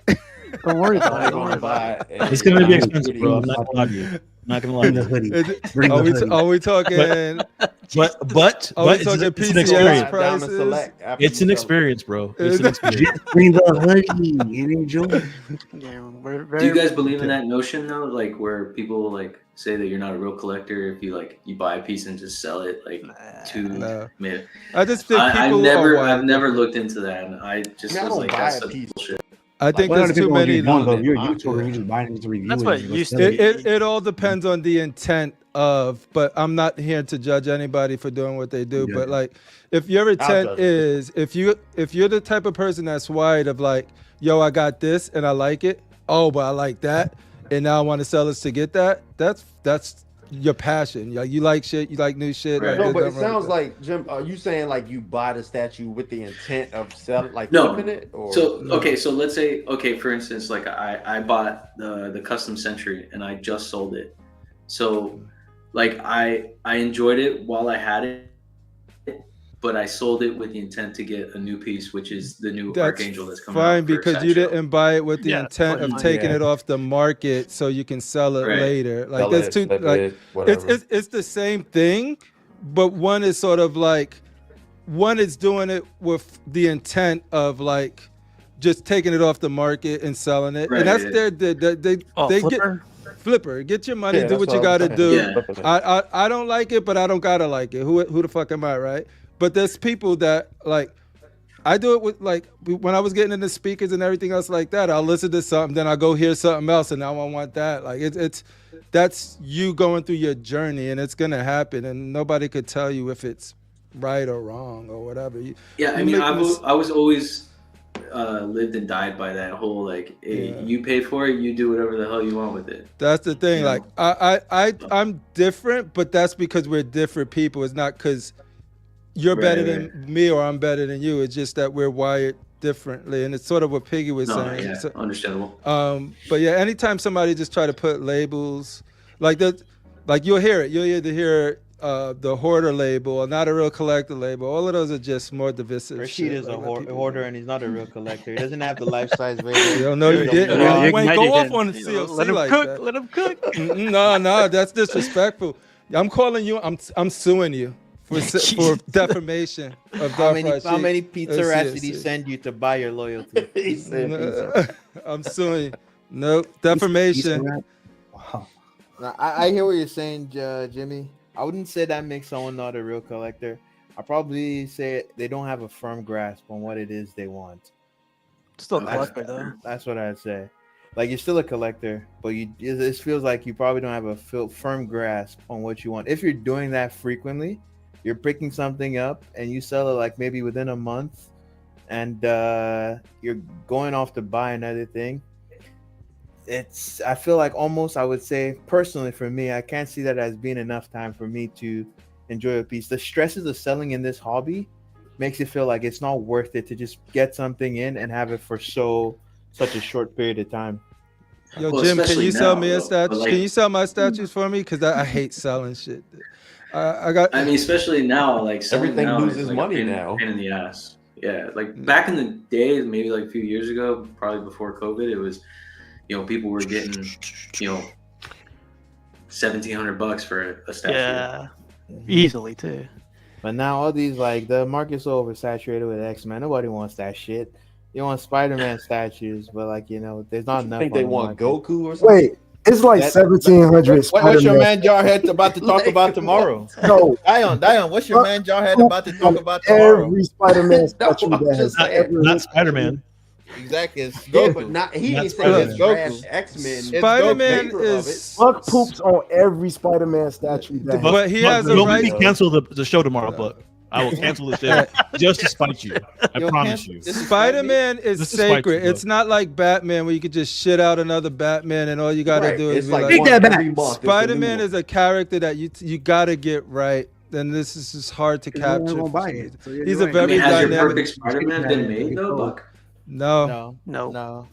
Speaker 2: Don't worry about it.
Speaker 10: It's gonna be expensive, bro. I'm not gonna lie to you. Not gonna lie to you.
Speaker 1: Are we talking?
Speaker 10: But it's an experience. It's an experience, bro. It's an experience.
Speaker 4: Bring the hoodie and enjoy.
Speaker 5: Do you guys believe in that notion though? Like where people like say that you're not a real collector if you buy a piece and just sell it to me.
Speaker 1: I just think
Speaker 5: I've never looked into that, and I just was like, that's such bullshit.
Speaker 1: I think there's too many.
Speaker 4: You're a YouTuber, you just buying it to review.
Speaker 2: That's what it used to be.
Speaker 1: It all depends on the intent of, but I'm not here to judge anybody for doing what they do. Yeah. But like, if your intent is, if you're the type of person that's wired of like, yo, I got this and I like it. Oh, but I like that, and now I want to sell this to get that. That's your passion. You like shit. You like new shit.
Speaker 3: Right.
Speaker 1: Like,
Speaker 3: no, but it sounds like, Jim, are you saying like you buy the statue with the intent of selling, like
Speaker 5: no.
Speaker 3: flipping it? Or?
Speaker 5: So let's say, for instance, like I bought the custom Century and I just sold it. So like I enjoyed it while I had it, but I sold it with the intent to get a new piece, which is the new Archangel that's coming out.
Speaker 1: Fine, because you didn't buy it with the intent of taking it off the market so you can sell it later. Like that's too like it's the same thing, but one is sort of like one is doing it with the intent of like just taking it off the market and selling it, and that's they get flipper. Get your money, do what you got to do. Yeah. I don't like it, but I don't gotta like it. Who the fuck am I, right? But there's people that like, I do it with like, when I was getting into speakers and everything else like that, I'll listen to something, then I'll go hear something else, and now I want that. Like that's you going through your journey, and it's gonna happen, and nobody could tell you if it's right or wrong or whatever.
Speaker 5: I was always lived and died by that whole like, hey, you pay for it, you do whatever the hell you want with it.
Speaker 1: That's the thing. Like I'm different, but that's because we're different people. It's not because you're better than me or I'm better than you. It's just that we're wired differently, and it's sort of what Piggy was saying.
Speaker 5: Yeah, so, understandable.
Speaker 1: But yeah, anytime somebody just try to put labels like that, like you'll hear the hoarder label or not a real collector label. All of those are just more divisive.
Speaker 12: Rashid is a hoarder and he's not a real collector. He doesn't have the life size radio.
Speaker 1: You don't know you didn't. You ain't go off on the CLC like that.
Speaker 2: Let him cook.
Speaker 1: No, that's disrespectful. I'm calling you. I'm suing you. For defamation of
Speaker 12: how many pizza rats did he send you to buy your loyalty?
Speaker 1: I'm suing. Nope, defamation.
Speaker 12: Wow. Now, I hear what you're saying, Jimmy. I wouldn't say that makes someone not a real collector. I probably say they don't have a firm grasp on what it is they want.
Speaker 2: Still a collector, though.
Speaker 12: That's what I'd say. Like, you're still a collector, but it feels like you probably don't have a firm grasp on what you want. If you're doing that frequently, you're picking something up and you sell it like maybe within a month, and you're going off to buy another thing. I feel like almost, I would say personally for me, I can't see that as being enough time for me to enjoy a piece. The stresses of selling in this hobby makes it feel like it's not worth it to just get something in and have it for such a short period of time.
Speaker 1: Yo,
Speaker 5: Well,
Speaker 1: Jim, can
Speaker 5: especially
Speaker 1: you sell
Speaker 5: now,
Speaker 1: me a
Speaker 5: though,
Speaker 1: statue?
Speaker 5: but, like-
Speaker 1: Can you sell my statues for me? Because I hate selling shit. I got.
Speaker 5: I mean, especially now, like selling
Speaker 3: Everything
Speaker 5: now
Speaker 3: loses
Speaker 5: is like
Speaker 3: money
Speaker 5: a pain,
Speaker 3: now.
Speaker 5: pain in the ass. Yeah, like back in the days, maybe like a few years ago, probably before COVID, it was, people were getting, $1,700 for a statue.
Speaker 2: Yeah, easily too.
Speaker 12: But now all these like the market's so oversaturated with X-Men. Nobody wants that shit. You want Spider-Man statues, but like there's not enough.
Speaker 3: think they
Speaker 12: on the
Speaker 3: want
Speaker 12: market.
Speaker 3: Goku or something?
Speaker 7: Wait, it's like 1700
Speaker 12: What's your
Speaker 7: Spider-Man.
Speaker 12: man Jarhead about to talk about tomorrow?
Speaker 7: No,
Speaker 12: Dion, what's your man Jarhead about to talk about tomorrow?
Speaker 7: every Spider-Man statue
Speaker 3: I'm
Speaker 7: that has
Speaker 3: just saying.
Speaker 7: ever
Speaker 10: Not Spider-Man.
Speaker 12: Exactly, it's
Speaker 3: Yeah,
Speaker 12: Goku.
Speaker 3: but not he
Speaker 10: Not
Speaker 3: ain't saying it's
Speaker 12: Spider-Man.
Speaker 3: trash X-Men.
Speaker 1: Spider-Man
Speaker 3: Favor of
Speaker 1: is.
Speaker 7: Buck poops on every Spider-Man statue that has.
Speaker 1: But he
Speaker 10: Buck,
Speaker 1: has a
Speaker 10: don't
Speaker 1: right.
Speaker 10: make me cancel the show tomorrow, Buck. I will cancel the show just to spite you. I promise you.
Speaker 1: Spider-Man is
Speaker 10: This is spite
Speaker 1: sacred.
Speaker 10: you,
Speaker 1: It's not like Batman where you could just shit out another Batman and all you got to
Speaker 3: Right.
Speaker 1: do is
Speaker 3: It's
Speaker 1: be
Speaker 3: like
Speaker 1: like,
Speaker 3: one
Speaker 4: that back.
Speaker 3: every month. It's a new
Speaker 1: Spider-Man
Speaker 3: one.
Speaker 1: is a character that you got to get right. And this is just hard to
Speaker 4: No one
Speaker 1: capture.
Speaker 4: gonna
Speaker 1: for
Speaker 4: buy
Speaker 1: some
Speaker 4: it.
Speaker 1: reason.
Speaker 4: So you're
Speaker 1: He's a
Speaker 4: right.
Speaker 5: I
Speaker 1: very
Speaker 5: mean, has your
Speaker 1: dynamic.
Speaker 5: perfect Spider-Man been made though, Buck?
Speaker 1: No,
Speaker 12: No.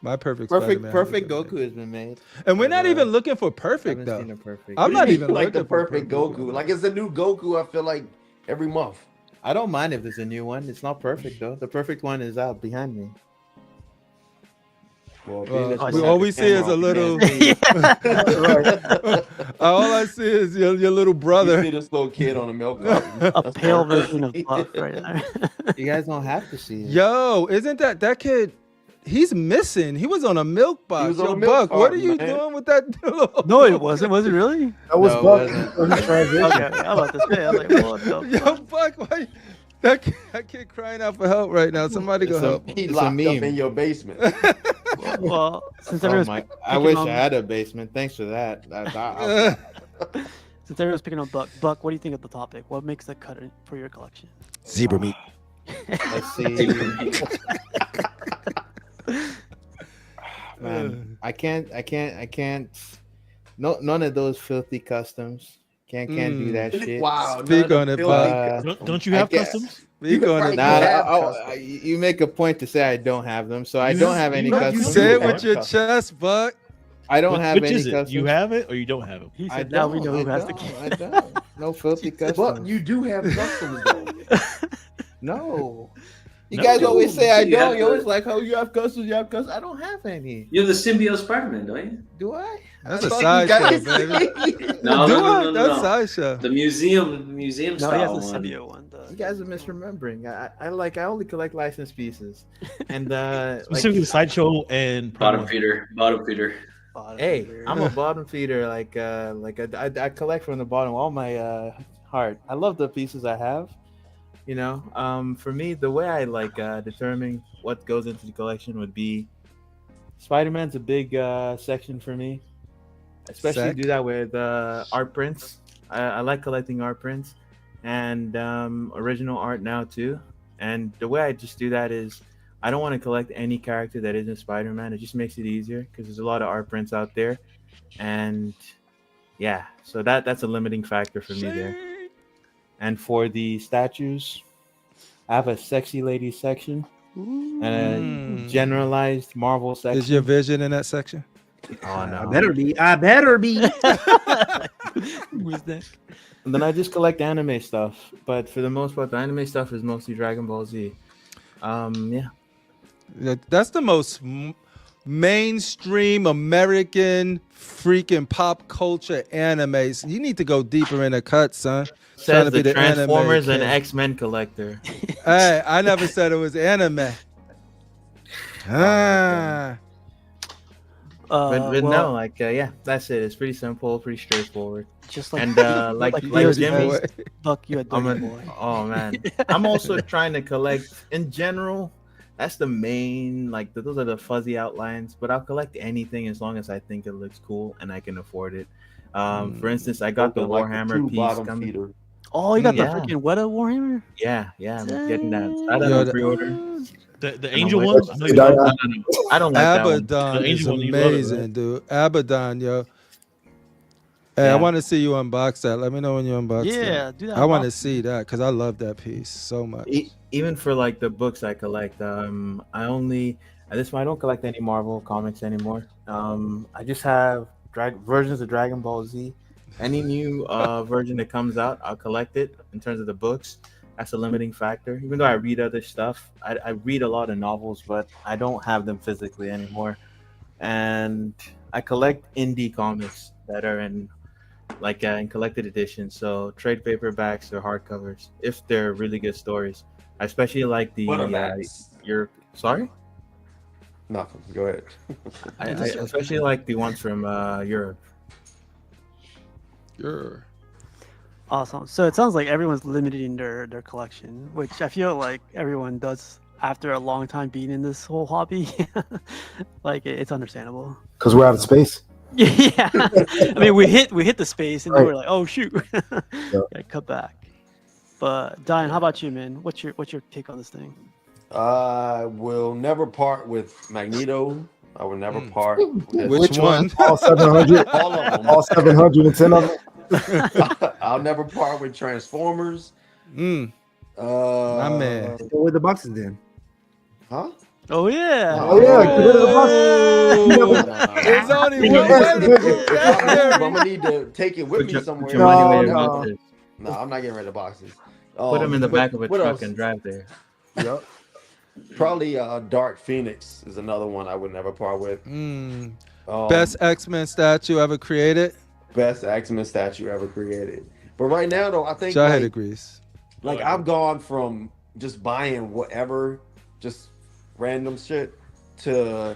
Speaker 1: my perfect
Speaker 12: Perfect
Speaker 1: Spider-Man.
Speaker 12: Goku has been made.
Speaker 1: And we're not
Speaker 12: but,
Speaker 1: even looking for perfect
Speaker 12: haven't
Speaker 1: though.
Speaker 12: seen a perfect.
Speaker 1: I'm not even
Speaker 3: like
Speaker 1: looking
Speaker 3: the perfect
Speaker 1: for
Speaker 3: Goku. Like it's a new Goku. I feel like every month.
Speaker 12: I don't mind if there's a new one. It's not perfect though. The perfect one is out behind me.
Speaker 3: Well,
Speaker 1: all we see is a little. All I see is your little
Speaker 3: You
Speaker 1: brother.
Speaker 3: see this little kid on a milk carton.
Speaker 2: A pale version of Buck right there.
Speaker 12: You guys don't have to see it.
Speaker 1: Yo, isn't that kid? He's missing. He was on a milk box.
Speaker 3: was on
Speaker 1: Yo,
Speaker 3: a milk
Speaker 1: Buck, what are
Speaker 3: carton,
Speaker 1: you
Speaker 3: man.
Speaker 1: doing with that?
Speaker 2: No, it wasn't. Was it really?
Speaker 7: That was
Speaker 12: No, it
Speaker 7: Buck
Speaker 12: wasn't.
Speaker 7: on the transition.
Speaker 2: Okay, I'm about to say. I was like, what the
Speaker 1: Yo,
Speaker 2: fuck?
Speaker 1: Buck, why? That kid crying out for help right now. Somebody go
Speaker 12: It's a-
Speaker 1: help him.
Speaker 3: He
Speaker 12: It's a
Speaker 3: locked up
Speaker 12: meme.
Speaker 3: in your basement.
Speaker 2: Well, since
Speaker 12: Oh
Speaker 2: everyone's
Speaker 12: my!
Speaker 2: picking
Speaker 12: I wish
Speaker 2: on,
Speaker 12: I had a basement. Thanks for that.
Speaker 2: since everyone's picking on Buck, what do you think of the topic? What makes the cut for your collection?
Speaker 1: Zebra meat.
Speaker 12: Let's see. Man, I can't. No, none of those filthy customs. Can't do that shit.
Speaker 3: Wow.
Speaker 1: Speak
Speaker 3: none
Speaker 1: on
Speaker 3: of
Speaker 1: it,
Speaker 3: the
Speaker 1: Buck.
Speaker 3: filthy-
Speaker 10: Don't you have
Speaker 12: I guess-
Speaker 10: customs?
Speaker 1: Speak on
Speaker 3: Right,
Speaker 1: it.
Speaker 12: Nah,
Speaker 3: you have
Speaker 12: you make a point to say I don't have them, so I don't have any
Speaker 3: you
Speaker 12: customs.
Speaker 1: Say it
Speaker 3: have
Speaker 1: with your
Speaker 3: customs.
Speaker 1: chest, Buck.
Speaker 12: I don't have
Speaker 10: Which
Speaker 12: any
Speaker 10: is it?
Speaker 12: customs.
Speaker 10: You have it or you don't have it?
Speaker 2: He
Speaker 12: I
Speaker 2: said, now we
Speaker 12: don't,
Speaker 2: know who
Speaker 12: I
Speaker 2: has the
Speaker 12: don't,
Speaker 2: key.
Speaker 12: I don't. No filthy customs.
Speaker 3: But you do have customs though.
Speaker 12: No. You
Speaker 10: No,
Speaker 12: guys
Speaker 10: you
Speaker 12: always say I
Speaker 5: You have
Speaker 12: don't. You always
Speaker 5: the-
Speaker 12: like, oh, you have customs, you have customs. I don't have any.
Speaker 5: You're the symbiote Spider-Man, don't you?
Speaker 12: Do I?
Speaker 1: That's
Speaker 12: I
Speaker 1: a
Speaker 12: thought
Speaker 1: sideshow,
Speaker 12: you guys-
Speaker 1: baby.
Speaker 5: No,
Speaker 1: Do
Speaker 5: no,
Speaker 1: I?
Speaker 5: no, no,
Speaker 1: That's
Speaker 5: no.
Speaker 1: sideshow.
Speaker 5: The museum
Speaker 2: No, he has
Speaker 5: style
Speaker 2: the
Speaker 5: one.
Speaker 2: symbiote one.
Speaker 12: You guys are misremembering. I only collect licensed pieces, and
Speaker 10: Specifically Sideshow and
Speaker 5: Bottom
Speaker 10: Promo.
Speaker 5: feeder.
Speaker 12: hey, I'm a bottom feeder. I collect from the bottom of all my heart. I love the pieces I have. For me, the way I determine what goes into the collection would be Spider-Man's a big section for me. Especially
Speaker 1: Sick.
Speaker 12: do that with art prints. I like collecting art prints and original art now too. And the way I just do that is I don't want to collect any character that isn't Spider-Man. It just makes it easier because there's a lot of art prints out there. And yeah, so that's a limiting factor for me there. And for the statues, I have a sexy lady section and a generalized Marvel section.
Speaker 1: Is your vision in that section?
Speaker 12: Oh no.
Speaker 4: I better be. I better be.
Speaker 2: Who's that?
Speaker 12: And then I just collect anime stuff, but for the most part, the anime stuff is mostly Dragon Ball Z. Yeah.
Speaker 1: That's the most mainstream American freaking pop culture anime. So you need to go deeper in the cut, son. Trying
Speaker 12: Says
Speaker 1: to be
Speaker 12: the
Speaker 1: anime
Speaker 12: Transformers and
Speaker 1: king.
Speaker 12: X-Men collector.
Speaker 1: Hey, I never said it was anime. Ah.
Speaker 12: But
Speaker 2: Well,
Speaker 12: no, yeah, that's it. It's pretty simple, pretty straightforward.
Speaker 2: just like
Speaker 12: And
Speaker 2: like
Speaker 12: Jimmy,
Speaker 2: Buck, you a dirty boy.
Speaker 12: oh man, I'm also trying to collect in general. That's the main, those are the fuzzy outlines, but I'll collect anything as long as I think it looks cool and I can afford it. For instance, I got the Warhammer piece coming.
Speaker 3: Feeder.
Speaker 2: Oh, you got
Speaker 12: Yeah.
Speaker 2: the freaking Weta Warhammer?
Speaker 12: Yeah, I'm getting that. I don't
Speaker 1: Yo,
Speaker 12: know pre-order.
Speaker 10: The angel
Speaker 12: waiting.
Speaker 10: one? I know you like that.
Speaker 12: I don't like that one.
Speaker 1: Abaddon
Speaker 10: The
Speaker 1: is
Speaker 10: angel one, you love it,
Speaker 1: amazing,
Speaker 10: right?
Speaker 1: dude. Abaddon, yo. Hey, I
Speaker 12: Yeah.
Speaker 1: want to see you unbox that. Let me know when you unbox that.
Speaker 2: Yeah, do that.
Speaker 1: I want to
Speaker 2: Buck.
Speaker 1: see that because I love that piece so much.
Speaker 12: Even for the books I collect,
Speaker 9: At this point, I don't collect any Marvel comics anymore. I just have versions of Dragon Ball Z. Any new version that comes out, I'll collect it. In terms of the books, that's a limiting factor. Even though I read other stuff, I read a lot of novels, but I don't have them physically anymore. And I collect indie comics that are in collected editions, so trade paperbacks or hardcovers, if they're really good stories. I especially like the your sorry.
Speaker 3: Nothing. Go ahead.
Speaker 9: I especially like the ones from Europe.
Speaker 2: Awesome. So it sounds like everyone's limiting their collection, which I feel like everyone does after a long time being in this whole hobby. Like it's understandable.
Speaker 7: Because we're out of space.
Speaker 2: Yeah. I mean, we hit the space and then we're like, oh shoot, yeah, cut back. But Diane, how about you, man? What's your take on this thing?
Speaker 3: I will never part with Magneto. I will never part with
Speaker 1: Which one?
Speaker 7: All 700.
Speaker 3: All of them.
Speaker 7: All 710 of them.
Speaker 3: I'll never part with Transformers.
Speaker 1: My man.
Speaker 4: Go with the boxes then.
Speaker 3: Huh?
Speaker 2: Oh yeah.
Speaker 7: Oh yeah. Get rid of the boxes.
Speaker 1: There's only one way to do that.
Speaker 3: I'm gonna need to take it with me somewhere.
Speaker 9: Put your money where your
Speaker 7: No.
Speaker 9: mouth is.
Speaker 3: No, I'm not getting rid of boxes.
Speaker 9: Put them in the back of a
Speaker 3: what
Speaker 9: truck
Speaker 3: else?
Speaker 9: and drive there.
Speaker 7: Yep.
Speaker 3: Probably Dark Phoenix is another one I would never part with.
Speaker 1: Best X-Men statue ever created.
Speaker 3: Best X-Men statue ever created. But right now, though, I think
Speaker 1: Jawhead agrees.
Speaker 3: like I've gone from just buying whatever, just random shit, to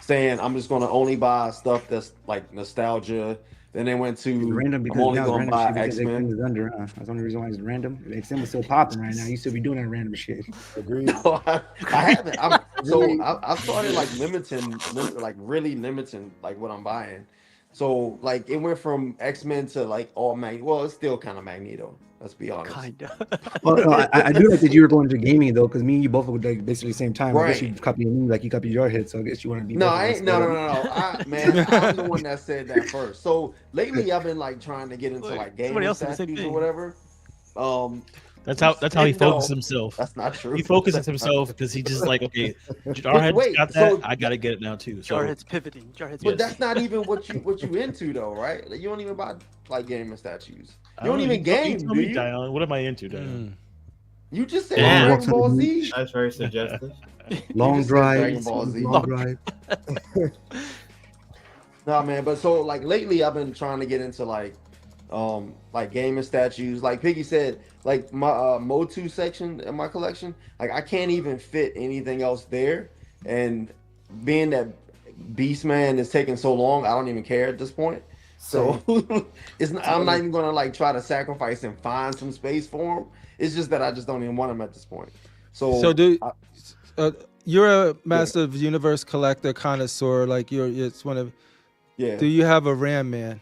Speaker 3: saying I'm just gonna only buy stuff that's like nostalgia. Then they went to
Speaker 4: Random
Speaker 3: I'm
Speaker 4: because
Speaker 3: only
Speaker 4: now
Speaker 3: gonna
Speaker 4: random
Speaker 3: buy
Speaker 4: shit because
Speaker 3: X-Men.
Speaker 4: X-Men is under. That's the only reason why it's random. X-Men was still popping right now. You still be doing that random shit.
Speaker 7: Agreed.
Speaker 3: No, I haven't. I started like like really limiting like what I'm buying. So like it went from X-Men to like all Well, it's still kind of Magneto. Let's be honest.
Speaker 2: Kinda.
Speaker 4: Well, no, I do like that you were going to gaming though, because me and you both were like basically the same time. I guess
Speaker 3: Right.
Speaker 4: you copied me like you copied your head, so I guess you want to be.
Speaker 3: No,
Speaker 4: both of
Speaker 3: I
Speaker 4: us.
Speaker 3: ain't. No. Man, I'm the one that said that first. So lately, I've been like trying to get into like
Speaker 2: Somebody
Speaker 3: gaming
Speaker 2: else said the same
Speaker 3: statues or
Speaker 2: thing.
Speaker 3: whatever.
Speaker 10: That's how he
Speaker 3: No,
Speaker 10: focuses himself.
Speaker 3: That's not true.
Speaker 10: He focuses himself because he just like, okay, Jarhead's
Speaker 3: wait,
Speaker 10: got that.
Speaker 3: so-
Speaker 10: I gotta get it now too. So
Speaker 2: Jarhead's pivoting. Jarhead's
Speaker 3: But
Speaker 2: pivoting.
Speaker 3: that's not even what you into though, right? Like, you don't even buy like gaming statues.
Speaker 10: I
Speaker 3: You don't
Speaker 10: know,
Speaker 3: even
Speaker 10: tell
Speaker 3: game, do
Speaker 10: me,
Speaker 3: you?
Speaker 10: Dion, what am I into, Dion?
Speaker 3: You just said
Speaker 9: Damn.
Speaker 3: Dragon Ball Z.
Speaker 9: That's very suggestive.
Speaker 4: Long
Speaker 3: just said Dragon
Speaker 4: drive,
Speaker 3: Ball Z.
Speaker 4: long drive.
Speaker 3: Nah, man. But so like lately, I've been trying to get into like gaming statues. Like Piggy said, like my Motu section in my collection, like I can't even fit anything else there. And being that Beastman is taking so long, I don't even care at this point. So I'm not even gonna like try to sacrifice and find some space for him. It's just that I just don't even want him at this point. So
Speaker 1: You're a massive universe collector connoisseur. Like it's one of.
Speaker 3: Yeah.
Speaker 1: Do you have a Ram Man?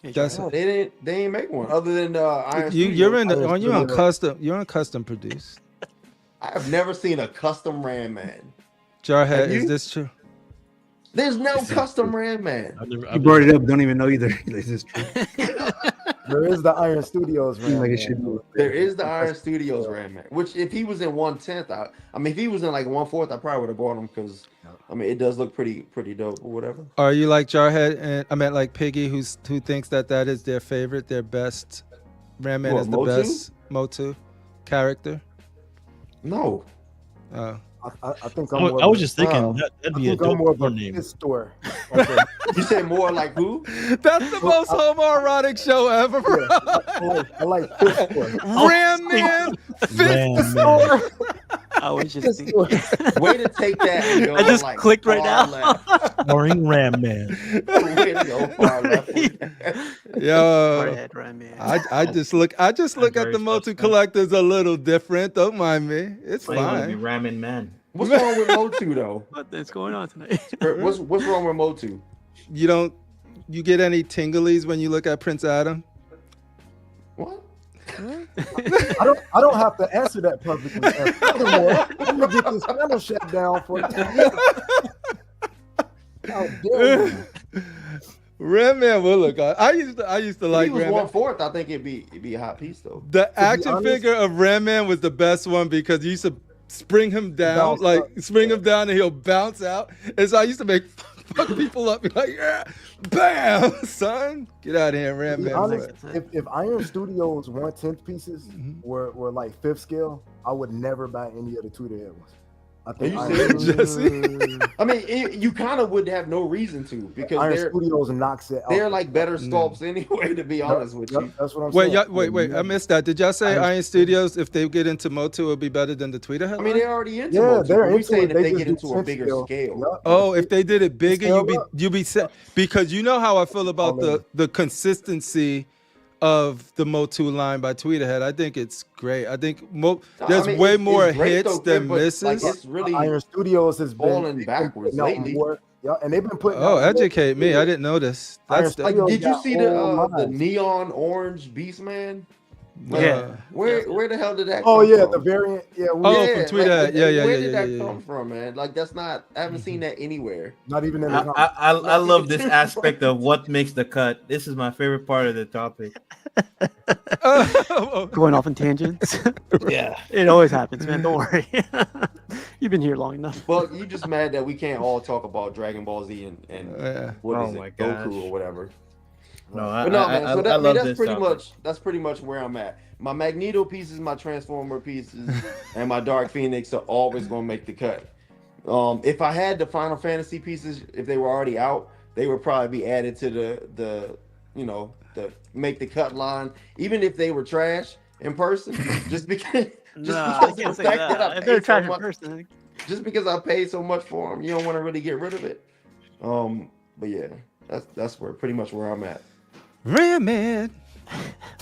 Speaker 1: That's
Speaker 3: No, they ain't make one other than Iron
Speaker 1: you're in
Speaker 3: Studios.
Speaker 1: you're on custom. You're on custom produced.
Speaker 3: I have never seen a custom Ram Man.
Speaker 1: Jarhead,
Speaker 3: Have
Speaker 1: is
Speaker 3: you?
Speaker 1: this true?
Speaker 3: There's no custom Ram Man.
Speaker 4: You brought it up, don't even know either. This is true.
Speaker 7: There is the Iron Studios,
Speaker 4: Seems like
Speaker 7: man.
Speaker 4: it should be.
Speaker 3: There is the Iron Studios Ram Man, which if he was in 1/10, I mean, if he was in like 1/4, I probably would have bought him because I mean, it does look pretty dope or whatever.
Speaker 1: Are you like Jarhead and I meant like Piggy, who thinks that is their favorite, their best? Ram Man
Speaker 3: What,
Speaker 1: is the
Speaker 3: Motu?
Speaker 1: best Motu character.
Speaker 3: No.
Speaker 1: Oh.
Speaker 7: I think
Speaker 10: I
Speaker 7: I'm more
Speaker 10: was
Speaker 7: of a-
Speaker 10: just thinking
Speaker 7: Wow.
Speaker 10: that'd
Speaker 7: I
Speaker 10: be a
Speaker 7: think I'm
Speaker 10: dope
Speaker 7: more of a
Speaker 10: porn name.
Speaker 7: piss store.
Speaker 3: You say more like who?
Speaker 1: That's the most homoerotic show ever, bro.
Speaker 7: I like piss store.
Speaker 1: Ram Man,
Speaker 10: Ram
Speaker 1: fist
Speaker 10: Man.
Speaker 1: store.
Speaker 2: I was just
Speaker 7: Piss
Speaker 2: thinking.
Speaker 7: store.
Speaker 3: Way to take that. And go
Speaker 2: I just
Speaker 3: like
Speaker 2: clicked right
Speaker 3: far
Speaker 2: now.
Speaker 3: left.
Speaker 10: Boring Ram Man.
Speaker 3: Way to go far left.
Speaker 1: Yo,
Speaker 2: Jarhead, Ram Man.
Speaker 1: I just look at
Speaker 9: very
Speaker 1: the Motu
Speaker 9: suspect.
Speaker 1: collectors a little different. Don't mind me. It's
Speaker 9: Why you want to be
Speaker 1: fine.
Speaker 9: ramming man?
Speaker 3: What's wrong with Motu though?
Speaker 2: What is going on tonight?
Speaker 3: What's wrong with Motu?
Speaker 1: You get any tinglies when you look at Prince Adam?
Speaker 3: What?
Speaker 7: I don't have to answer that perfectly. Furthermore, I'm gonna get this channel shut down for How dare you?
Speaker 1: Ram Man will look. I used to
Speaker 3: If
Speaker 1: like
Speaker 3: he was
Speaker 1: Ram Man.
Speaker 3: 1/4, I think it'd be a hot piece though.
Speaker 1: The action
Speaker 7: honest-
Speaker 1: figure of Ram Man was the best one because you used to spring him down, spring him down, and he'll bounce out. And so I used to make fuck people up, be like, yeah, bam, son, get out of here, Ram Man.
Speaker 7: Honest, if Iron Studios 1/10 pieces were like 5th scale, I would never buy any of the 2-to-head ones. I think
Speaker 3: I mean, you kind of would have no reason to because
Speaker 7: Iron Studios knocks it out.
Speaker 3: They're like better sculpts anyway. To be honest with you,
Speaker 7: that's what I'm saying.
Speaker 1: Wait, I missed that. Did y'all say Iron Studios, if they get into Motu, it'll be better than the Tweeter headline?
Speaker 3: I mean, they're already into Motu.
Speaker 7: They're
Speaker 3: We saying
Speaker 7: into
Speaker 3: if
Speaker 7: it.
Speaker 3: they get into a bigger scale.
Speaker 1: Oh, if they did it bigger, you'd be set, because you know how I feel about the consistency of the Motu line by Tweeterhead. I think it's great. I think there's way more hits than misses.
Speaker 3: Like, it's really
Speaker 7: Iron Studios has been
Speaker 3: falling backwards lately.
Speaker 7: Yeah, and they've been putting.
Speaker 1: Educate me. I didn't know this.
Speaker 3: Like, did you see the neon orange Beast Man? Like, where the hell did that come from?
Speaker 7: The variant. Yeah,
Speaker 1: from Tweeterhead.
Speaker 3: Where did that come from, man? Like, that's not. I haven't seen that anywhere.
Speaker 7: Not even in
Speaker 12: the I love this aspect of what makes the cut. This is my favorite part of the topic.
Speaker 2: Going off on tangents.
Speaker 12: Yeah,
Speaker 2: it always happens, man. Don't worry. You've been here long enough.
Speaker 3: Well, you just mad that we can't all talk about Dragon Ball Z and what is it, Goku or whatever.
Speaker 12: No,
Speaker 3: man. So
Speaker 12: I love
Speaker 3: that's
Speaker 12: this
Speaker 3: pretty
Speaker 12: topic.
Speaker 3: much where I'm at. My Magneto pieces, my Transformer pieces, and my Dark Phoenix are always gonna make the cut. If I had the Final Fantasy pieces, if they were already out, they would probably be added to the make the cut line, even if they were trash in person. Just because
Speaker 2: I can't say that. If they're trash in person,
Speaker 3: just because I paid so much for them, you don't want to really get rid of it. But yeah, that's pretty much where I'm at.
Speaker 1: Ram Man.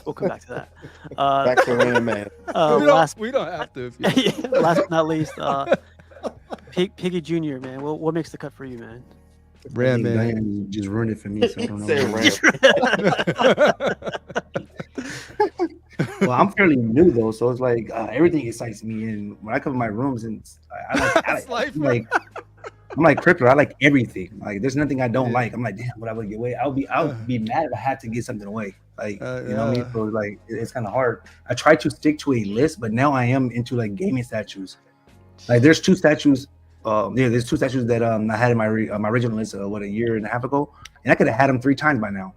Speaker 2: We'll come back to that.
Speaker 3: Back to Ram Man.
Speaker 1: We don't have to.
Speaker 2: Last but not least, Piggy Jr., man. What makes the cut for you, man?
Speaker 1: Ram Man.
Speaker 4: Diane just ruined it for me, so I don't know. Well, I'm fairly new though, so it's like everything excites me. And when I come to my rooms, and I'm like Crippler. I like everything. Like, there's nothing I don't like. I'm like, damn, what I would get away? I would be mad if I had to get something away. Like, you know what I mean? So like, it's kind of hard. I try to stick to a list, but now I am into like gaming statues. Like, there's 2 statues. There's 2 statues that I had in my original list a year and a half ago, and I could have had them 3 times by now.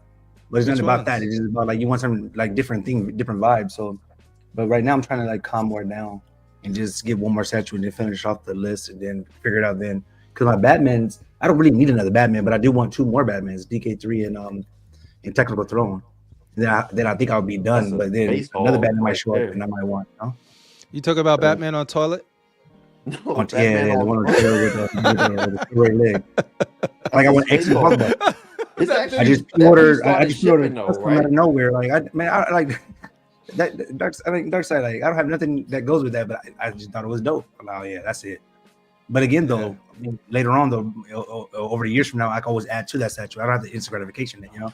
Speaker 4: But it's not about that. It's just about like you want some like different thing, different vibes. So, but right now I'm trying to like calm more down and just get one more statue and then finish off the list and then figure it out then. Because my Batmans, I don't really need another Batman, but I do want 2 more Batmans, DK3 and Technical Throne. Then I think I'll be done.
Speaker 3: That's
Speaker 4: but then another Batman might show up and I might want.
Speaker 1: You talk about Batman on toilet?
Speaker 4: The one on the toilet with the right leg. Like, I want extra husband. I just ordered from out of nowhere. Like, I like that dark side. Like, I don't have nothing that goes with that, but I just thought it was dope. Oh yeah, that's it. But again, though, I mean, later on, though, over the years from now, I can always add to that statue. I don't have the instant gratification, It'll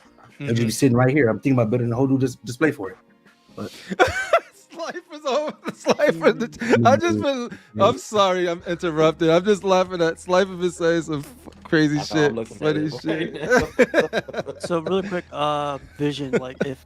Speaker 4: just be sitting right here. I'm thinking about building a whole new display for it. But
Speaker 1: Slifer's over. I'm sorry, I'm interrupted. I'm just laughing at Slifer been saying some crazy shit, funny shit.
Speaker 2: So really quick, Vision, like if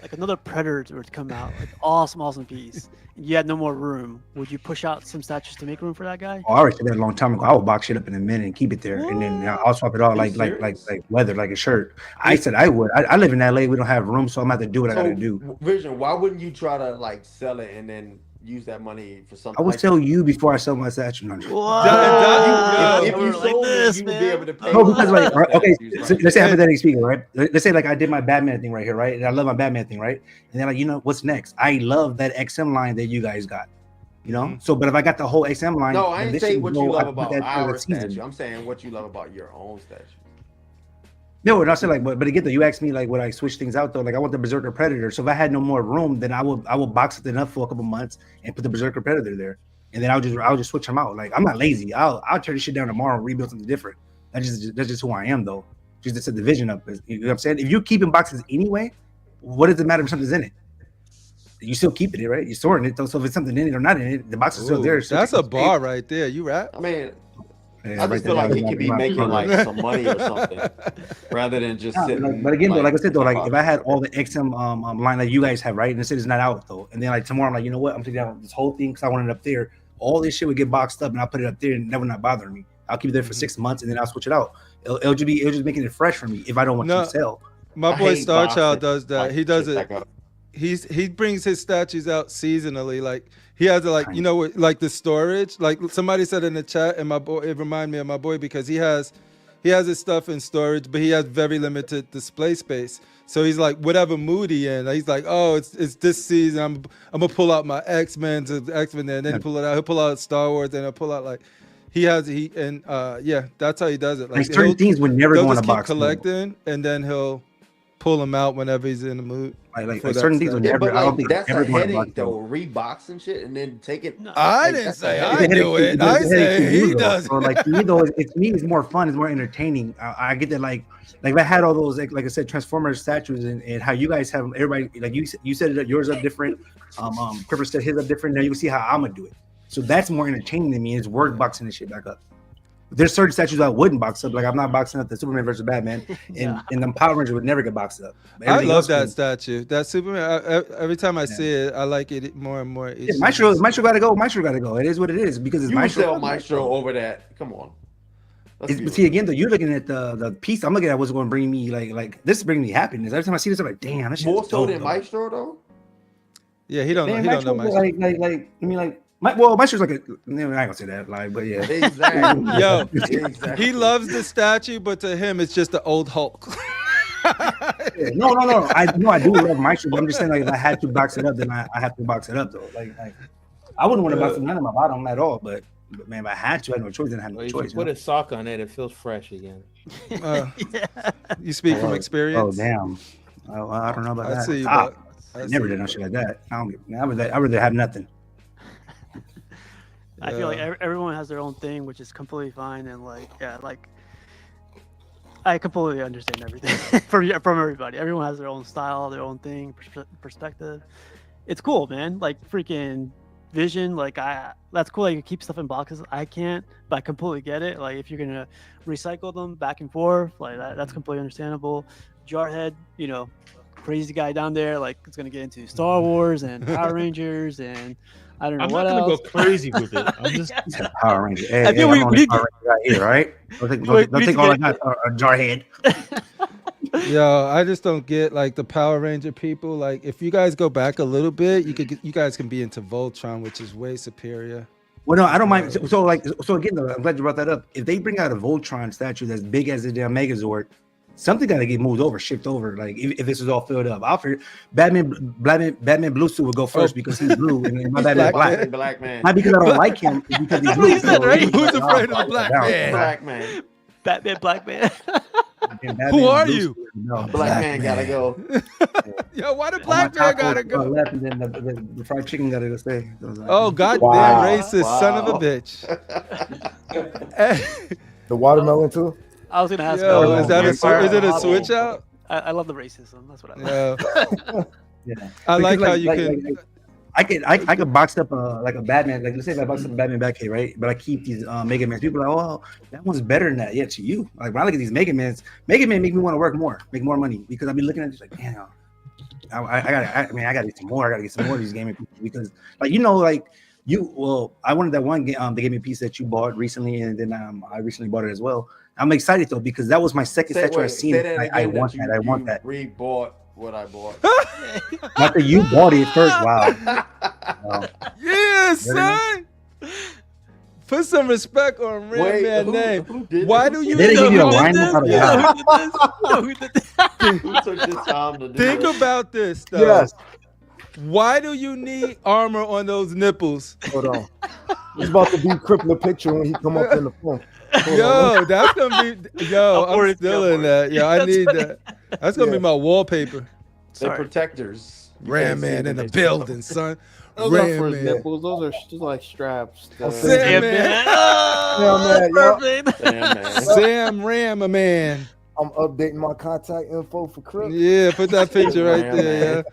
Speaker 2: like another Predator were to come out, like awesome piece, and you had no more room, would you push out some statues to make room for that guy?
Speaker 4: I already said that a long time ago. I would box shit up in a minute and keep it there, and then I'll swap it all like leather, like a shirt. I said I would. I live in LA. We don't have room, so I'm gonna have to do what I gotta do.
Speaker 3: Vision, why wouldn't you try to like sell it and then use that money for something?
Speaker 4: I would sell you before I sell my statue.
Speaker 3: If you sold it, you would be able to pay.
Speaker 4: No, because like, okay, so let's say hypothetically speaking, right? Let's say like I did my Batman thing right here, right? And I love my Batman thing, right? And then like, what's next? I love that XM line that you guys got, So, but if I got the whole XM line,
Speaker 3: no, I didn't say what you love about our statue. I'm saying what you love about your own statue.
Speaker 4: No, and I said like, but again, though, you asked me like, would I switch things out though? Like, I want the Berserker Predator. So if I had no more room, then I will box it up for a couple months and put the Berserker Predator there, and then I'll just switch them out. Like, I'm not lazy. I'll tear this shit down tomorrow and rebuild something different. That's just who I am though. Just to set the vision up. You know what I'm saying? If you're keeping boxes anyway, what does it matter if something's in it? You still keeping it, right? You're storing it though. So if it's something in it or not in it, the box is still there.
Speaker 1: That's a bar right there. You right?
Speaker 3: I mean, I just feel like he could be making like some money or something, rather than just sitting.
Speaker 4: But again, though, like I said, though, like if I had all the XM line that you guys have, right, and the city's not out though, and then like tomorrow, I'm like, you know what, I'm taking out this whole thing because I want it up there. All this shit would get boxed up, and I'll put it up there, and that would not bother me. I'll keep it there for 6 months, and then I'll switch it out. It'll just making it fresh for me if I don't want to sell.
Speaker 1: My boy Starchild does that. He does it. He brings his statues out seasonally. Like he has it, like, you know, like the storage. Like somebody said in the chat, and my boy, it reminded me of my boy because he has his stuff in storage, but he has very limited display space. So he's like, whatever mood he in, he's like, oh, it's this season. I'm gonna pull out my X-Men, and then he'll pull out Star Wars, and he'll pull out like that's how he does it.
Speaker 4: Like certain things would never go in a box.
Speaker 1: Collecting, and then he'll pull them out whenever he's in the mood.
Speaker 4: Like certain things would never. I don't think
Speaker 3: that's a headache though. Rebox and shit, and then take it.
Speaker 1: I didn't say I do it. I say he does.
Speaker 4: So like to me though, it's more fun. It's more entertaining. I get that like if I had all those like I said, Transformers statues and how you guys have everybody like you said it, yours up different. Cripper said his up different. Now you can see how I'm gonna do it. So that's more entertaining than me. It's worth boxing this shit back up. There's certain statues I wouldn't box up. Like I'm not boxing up the Superman versus Batman, and the Power Rangers would never get boxed up.
Speaker 1: I love that statue. That Superman. Every time I see it, I like it more and more.
Speaker 4: Yeah, Maestro gotta go. Maestro gotta go. It is what it is because it's
Speaker 3: Maestro over that. Come on.
Speaker 4: But see again though, you're looking at the piece. I'm looking at what's going to bring me like this is bringing me happiness. Every time I see this, I'm like, damn, this shit
Speaker 3: more
Speaker 4: is
Speaker 3: so
Speaker 4: dope,
Speaker 3: than Maestro though.
Speaker 1: Yeah, he don't know Maestro.
Speaker 4: Maestro's like I ain't gonna say that, like, but yeah,
Speaker 3: exactly.
Speaker 1: Yo, he loves the statue, but to him, it's just the old Hulk.
Speaker 4: No. I do love Maestro, but I'm just saying, like, if I had to box it up, then I have to box it up though. Like I wouldn't want to box none of my bottom at all, but man, if I had to, I had no choice. Then I had no choice.
Speaker 12: You put a sock on it, it feels fresh again.
Speaker 1: You speak from experience.
Speaker 4: Oh damn, I don't know about that.
Speaker 1: I see you.
Speaker 4: I never did no shit like that. I'd rather have nothing.
Speaker 2: I feel like everyone has their own thing, which is completely fine, and I completely understand everything from everybody. Everyone has their own style, their own thing, perspective. It's cool, man. Like freaking Vision, that's cool. You can keep stuff in boxes. I can't, but I completely get it. Like if you're gonna recycle them back and forth, like that's completely understandable. Jarhead, crazy guy down there, like it's gonna get into Star Wars and Power Rangers and. I don't know.
Speaker 10: I'm
Speaker 2: what
Speaker 10: not gonna
Speaker 2: else.
Speaker 10: go crazy with it. I'm just
Speaker 4: Power Ranger. Hey, I'm on the Power Ranger right here, right? Don't take all I got, Jarhead.
Speaker 1: Yo, I just don't get like the Power Ranger people. Like, if you guys go back a little bit, you guys can be into Voltron, which is way superior.
Speaker 4: Well, no, I don't mind. So again, though, I'm glad you brought that up. If they bring out a Voltron statue that's big as the damn Megazord, something got to get moved over, shipped over. Like if this is all filled up, I'll figure Batman Blue Suit would go first because he's blue, and my Batman
Speaker 3: Black man.
Speaker 4: Not because I don't like him, it's because he's blue.
Speaker 1: Who's afraid of the black man?
Speaker 3: Black man.
Speaker 2: Batman, black man.
Speaker 1: Who are you?
Speaker 3: Black man gotta go.
Speaker 1: Yo, why the black man gotta go?
Speaker 4: Left, and then the fried chicken gotta go stay.
Speaker 1: Oh, goddamn racist son of a bitch.
Speaker 7: The watermelon too.
Speaker 2: I was gonna ask.
Speaker 1: Yo, is it a switch out?
Speaker 2: I love the racism. That's what I love.
Speaker 4: Yeah.
Speaker 1: I like how you can.
Speaker 4: I could box up like a Batman. Like let's say if I box up a Batman Batcave, right? But I keep these Mega Mans. People are like, oh, that one's better than that. Yeah, to you. Like when I look at these Mega Man make me want to work more, make more money because I've been looking at this like, damn. I gotta get some more. I gotta get some more of these gaming pieces because I wanted that one the gaming piece that you bought recently, and then I recently bought it as well. I'm excited though because that was my second statue I've seen. I want that. I want that.
Speaker 3: Rebought what I bought.
Speaker 4: Not that you bought it first. Wow.
Speaker 1: Yeah, son. Put some respect on Ram Man name. Why do you
Speaker 4: Who
Speaker 3: took this time to do
Speaker 1: think
Speaker 3: this?
Speaker 1: about this though?
Speaker 7: Yes.
Speaker 1: Why do you need armor on those nipples?
Speaker 7: Hold on. He's about to be crippling picture when he come up in the phone.
Speaker 1: Yo, that's gonna be. Yo, I'm still in that. Yo, I need that. That's gonna be my wallpaper.
Speaker 3: They're protectors.
Speaker 1: Ram Man in the building, son.
Speaker 12: Those are for his nipples. Those are just like straps.
Speaker 1: Sam Man. Sam Ram Man.
Speaker 7: I'm updating my contact info for Chris.
Speaker 1: Yeah, put that picture right there. Yeah.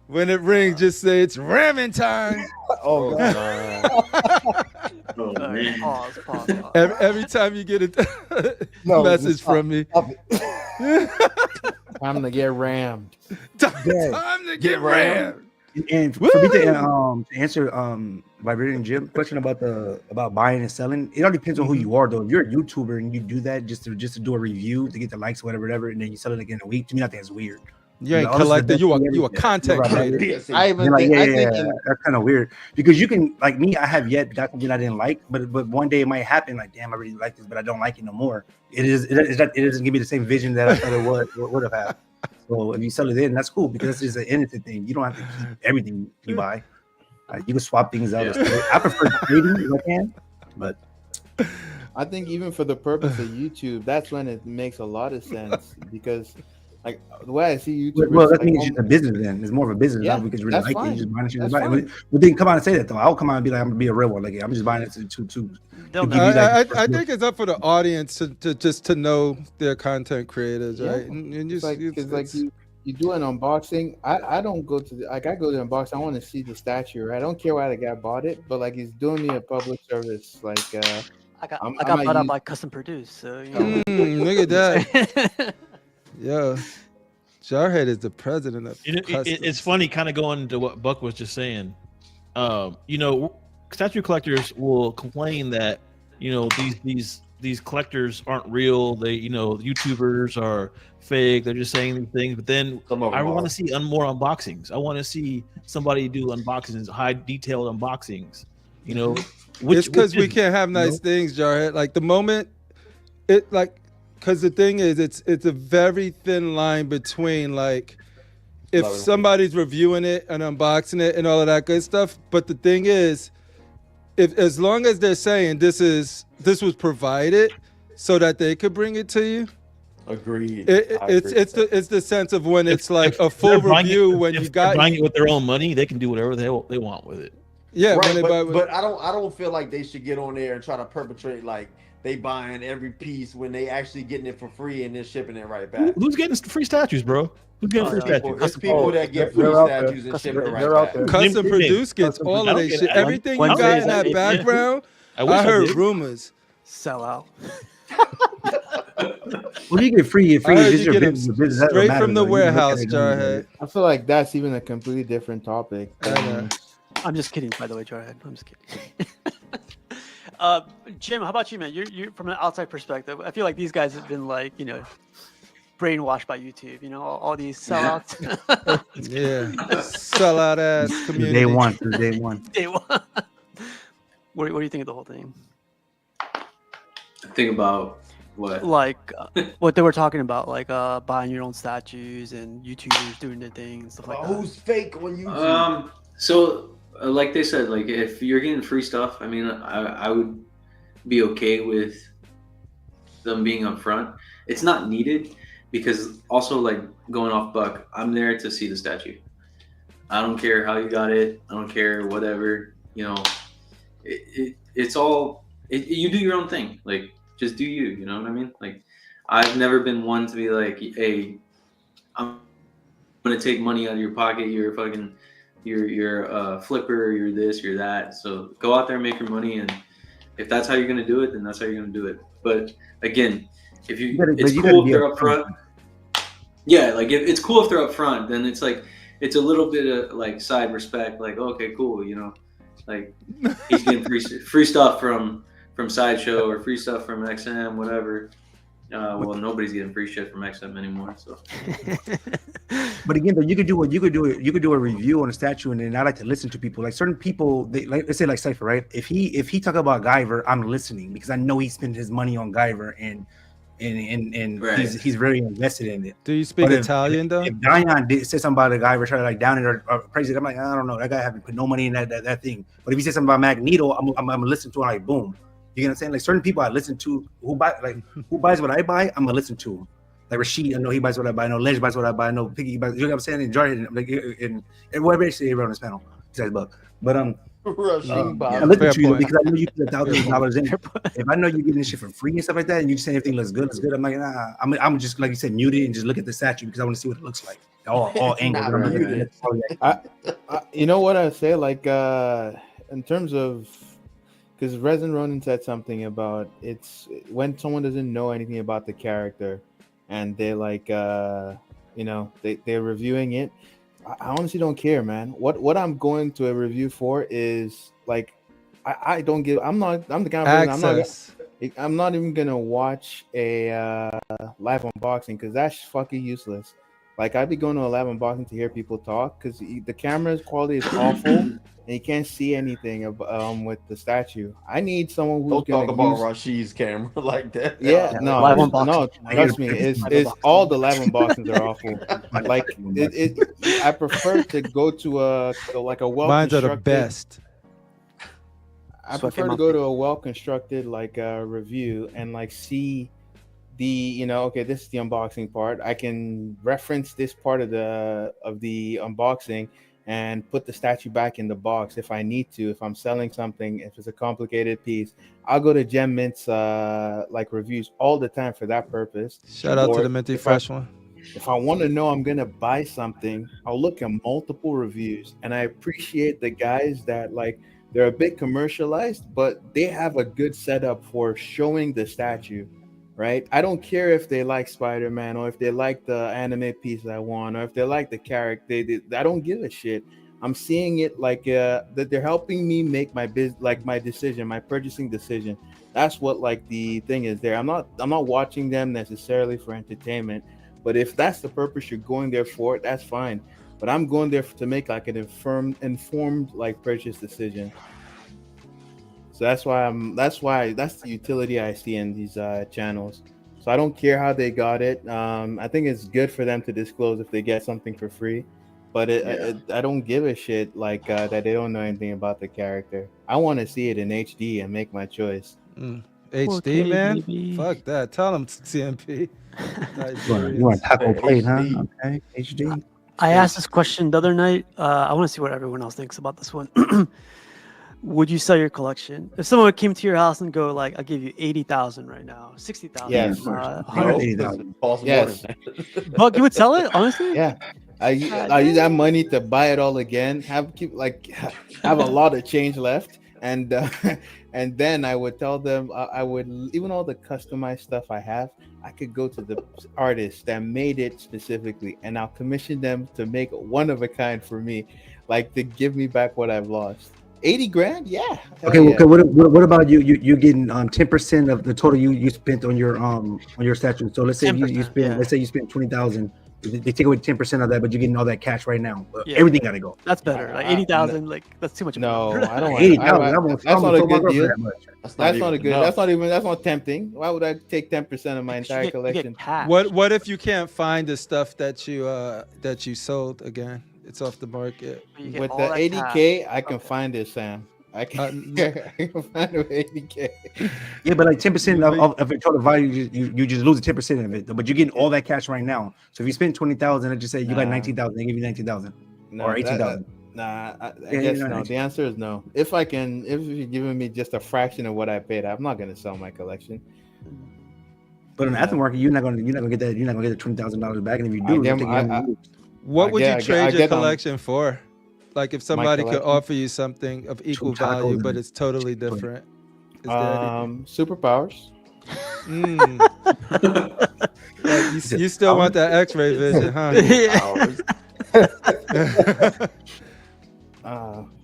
Speaker 1: When it rings, just say it's ramming time.
Speaker 7: Oh God.
Speaker 5: Oh,
Speaker 2: All right,
Speaker 5: man.
Speaker 2: pause.
Speaker 1: Every time you get a
Speaker 7: No,
Speaker 1: message
Speaker 7: stop,
Speaker 1: from me.
Speaker 7: stop it.
Speaker 12: Time to get rammed.
Speaker 1: Time to get rammed.
Speaker 4: And for me to answer Vibrating Jim question about buying and selling, it all depends on who you are though. If you're a YouTuber and you do that just to do a review to get the likes, whatever, and then you sell it again in a week, to me, I think it's weird.
Speaker 1: You ain't collector. You a content creator.
Speaker 12: I even
Speaker 4: Like,
Speaker 12: think,
Speaker 4: that's kind of weird because you can, like me, I have yet got something I didn't like, but one day it might happen. Like, damn, I really like this, but I don't like it no more. It doesn't give me the same vision that I thought it would have had. So if you sell it in, that's cool because it's just an innocent thing. You don't have to keep everything you buy. You can swap things out. I prefer trading if I can, but
Speaker 12: I think even for the purpose of YouTube, that's when it makes a lot of sense because, like, the way I see YouTube,
Speaker 4: well, that means it's a business. Then it's more of a business, not because you really like it. You just buying it. But then come out and say that though. I'll come out and be like, I'm gonna be a real one. Like, I'm just buying it to give you like.
Speaker 1: I think it's up for the audience to just to know their content creators, right? And just
Speaker 12: you do an unboxing. I don't go to I go to unbox. I want to see the statue, right? I don't care why the guy bought it, but like he's doing me a public service. Like
Speaker 2: I got bought out by Custom Produce, so you know.
Speaker 1: Look at that. Yeah. Jarhead is the president of
Speaker 10: it's funny kind of going into what Buck was just saying. Statue collectors will complain that these collectors aren't real. They YouTubers are fake. They're just saying these things. But then I want to see more unboxings. I want to see somebody do unboxings, high detailed unboxings.
Speaker 1: It's because we can't have nice things, Jarhead. Like the moment because the thing is, it's a very thin line between like if somebody's reviewing it and unboxing it and all of that good stuff. But the thing is, as long as they're saying this was provided so that they could bring it to you.
Speaker 3: Agreed.
Speaker 1: It's the sense of when it's like a full review when you got
Speaker 10: buying it with their own money, they can do whatever they want with it.
Speaker 3: Yeah, right, but I don't feel like they should get on there and try to perpetrate like they buying every piece when they actually getting it for free and then shipping it right back.
Speaker 10: Who's getting free statues, bro? Who's getting free statues?
Speaker 3: It's people that get free statues and ship it right back.
Speaker 1: Custom Produce gets all of their shit. Everything you got in that background, I heard rumors.
Speaker 2: Sell out.
Speaker 4: Well, you get free.
Speaker 1: You get them straight from the warehouse, Jarhead.
Speaker 12: I feel like that's even a completely different topic.
Speaker 2: I'm just kidding, by the way, Jarhead. I'm just kidding. Jim, how about you, man? You're from an outside perspective. I feel like these guys have been like, brainwashed by YouTube. All these sellouts.
Speaker 1: Yeah, sellout ass community.
Speaker 4: Day one.
Speaker 2: Day one. What do you think of the whole thing?
Speaker 5: Think about what?
Speaker 2: Like what they were talking about, like buying your own statues and YouTubers doing their thing and stuff like that.
Speaker 3: Who's fake on YouTube?
Speaker 5: So like they said, like if you're getting free stuff, I mean, I would be okay with them being upfront. It's not needed because also like going off Buck, I'm there to see the statue. I don't care how you got it. I don't care whatever. It's all you do your own thing. Like just do you. You know what I mean? Like I've never been one to be like, hey, I'm gonna take money out of your pocket. You're fucking. You're a flipper, you're this, you're that. So go out there and make your money, and if that's how you're gonna do it, then that's how you're gonna do it. But again, it's cool if they're up front. Yeah, like if it's cool if they're up front, then it's like it's a little bit of like side respect, like okay, cool, like he's getting free stuff from Sideshow or free stuff from XM, whatever. Well, nobody's getting free shit from XM anymore. So,
Speaker 4: but again, though, you could do a review on a statue, and then I like to listen to people. Like certain people, let's say like Cypher, right? If he talk about Guyver, I'm listening because I know he spent his money on Guyver, and right. he's very invested in it.
Speaker 1: Do you speak Italian though? If
Speaker 4: Dion say something about a Guyver, try to like down it or praise it, I'm like, I don't know, that guy haven't put no money in that thing. But if he says something about Magneto, I'm gonna listen to it like boom. You know what I'm saying? Like certain people I listen to who buys what I buy, I'm gonna listen to. Like Rashid, I know he buys what I buy. I know Ledge buys what I buy. I know Piggy buys. You know what I'm saying? And Jordan, like, and whatever they say around this panel, besides Buck. But I listen to you because I know you put $1,000 in. If I know you're getting this shit for free and stuff like that, and you say everything looks good, I'm like, nah. I'm just like you said, mute it and just look at the statue because I want to see what it looks like. All angles.
Speaker 12: You know what I say? Like in terms of because Resin Ronin said something about it's when someone doesn't know anything about the character, and they're like, they're reviewing it. I honestly don't care, man. What I'm going to a review for is like, I don't give. I'm the kind of person.
Speaker 1: Access.
Speaker 12: I'm not even gonna watch a live unboxing because that's fucking useless. Like I'd be going to a live unboxing to hear people talk because the camera's quality is awful and you can't see anything with the statue. I need someone who's
Speaker 3: Don't
Speaker 12: gonna
Speaker 3: talk about
Speaker 12: use.
Speaker 3: Rashi's camera like that.
Speaker 12: Yeah, no,
Speaker 2: live unboxing.
Speaker 12: no. Trust me, it's all the live unboxings are awful. Like I prefer to go to a well
Speaker 1: Mine's are the
Speaker 12: constructed.
Speaker 1: best.
Speaker 12: I prefer to go to a well-constructed review and like see the okay, this is the unboxing part. I can reference this part of the unboxing and put the statue back in the box if I need to. If I'm selling something, if it's a complicated piece, I'll go to Gem Mint's reviews all the time for that purpose.
Speaker 1: Shout out to the Minty Fresh one.
Speaker 12: If I want to know I'm gonna buy something, I'll look at multiple reviews, and I appreciate the guys that they're a bit commercialized, but they have a good setup for showing the statue, right? I don't care if they like Spider-Man or if they like the anime piece I want or if they like the character. I don't give a shit. I'm seeing it that they're helping me make my my decision, my purchasing decision. That's what the thing is there. I'm not watching them necessarily for entertainment, but if that's the purpose you're going there for, that's fine. But I'm going there to make an informed purchase decision. So that's the utility I see in these channels. So I don't care how they got it. I think it's good for them to disclose if they get something for free, but I don't give a shit that they don't know anything about the character. I want to see it in HD and make my choice.
Speaker 1: HD,
Speaker 2: 4K,
Speaker 1: man.
Speaker 2: baby.
Speaker 1: Fuck that. Tell them CMP.
Speaker 4: You want taco plate, huh? Okay, HD.
Speaker 2: I asked this question the other night. I want to see what everyone else thinks about this one. Would you sell your collection if someone came to your house and go I'll give you 80,000 right now, 60,000?
Speaker 12: Yes.
Speaker 2: 180,000.
Speaker 12: Yes.
Speaker 2: But you would sell it, honestly?
Speaker 12: Yeah. I use that money to buy it all again. Have a lot of change left, and then I would tell them I would even all the customized stuff I have. I could go to the artist that made it specifically, and I'll commission them to make one of a kind for me, to give me back what I've lost. 80 grand, yeah.
Speaker 4: Okay, what about you getting 10% of the total you spent on your statue? So let's say you spend let's say you spent 20,000. They take away 10% of that, but you're getting all that cash right now. Everything gotta go.
Speaker 2: That's better. 80,000, that's too much.
Speaker 12: No, I don't want
Speaker 4: 80,000.
Speaker 12: That's not a good deal.
Speaker 3: That's
Speaker 12: not a good. That's not tempting. Why would I take 10% of my entire collection?
Speaker 1: What if you can't find the stuff that you sold again? It's off the market.
Speaker 12: With the 80K, I can find it, Sam. I can, I can find it with 80K.
Speaker 4: Yeah, but 10% of your total value, you just lose 10% of it. But you're getting all that cash right now. So if you spend 20,000, let's just say you got 19,000, they give you 19,000 or 18,000.
Speaker 12: I guess no. The answer is no. If you're giving me just a fraction of what I paid, I'm not gonna sell my collection.
Speaker 4: But in the aftermarket, you're not gonna get that. You're not gonna get the $20,000 back, and if you do,
Speaker 1: what would you trade your collection for? If somebody could offer you something of equal value, but it's totally different.
Speaker 12: Superpowers.
Speaker 1: You still want that X-ray vision, huh?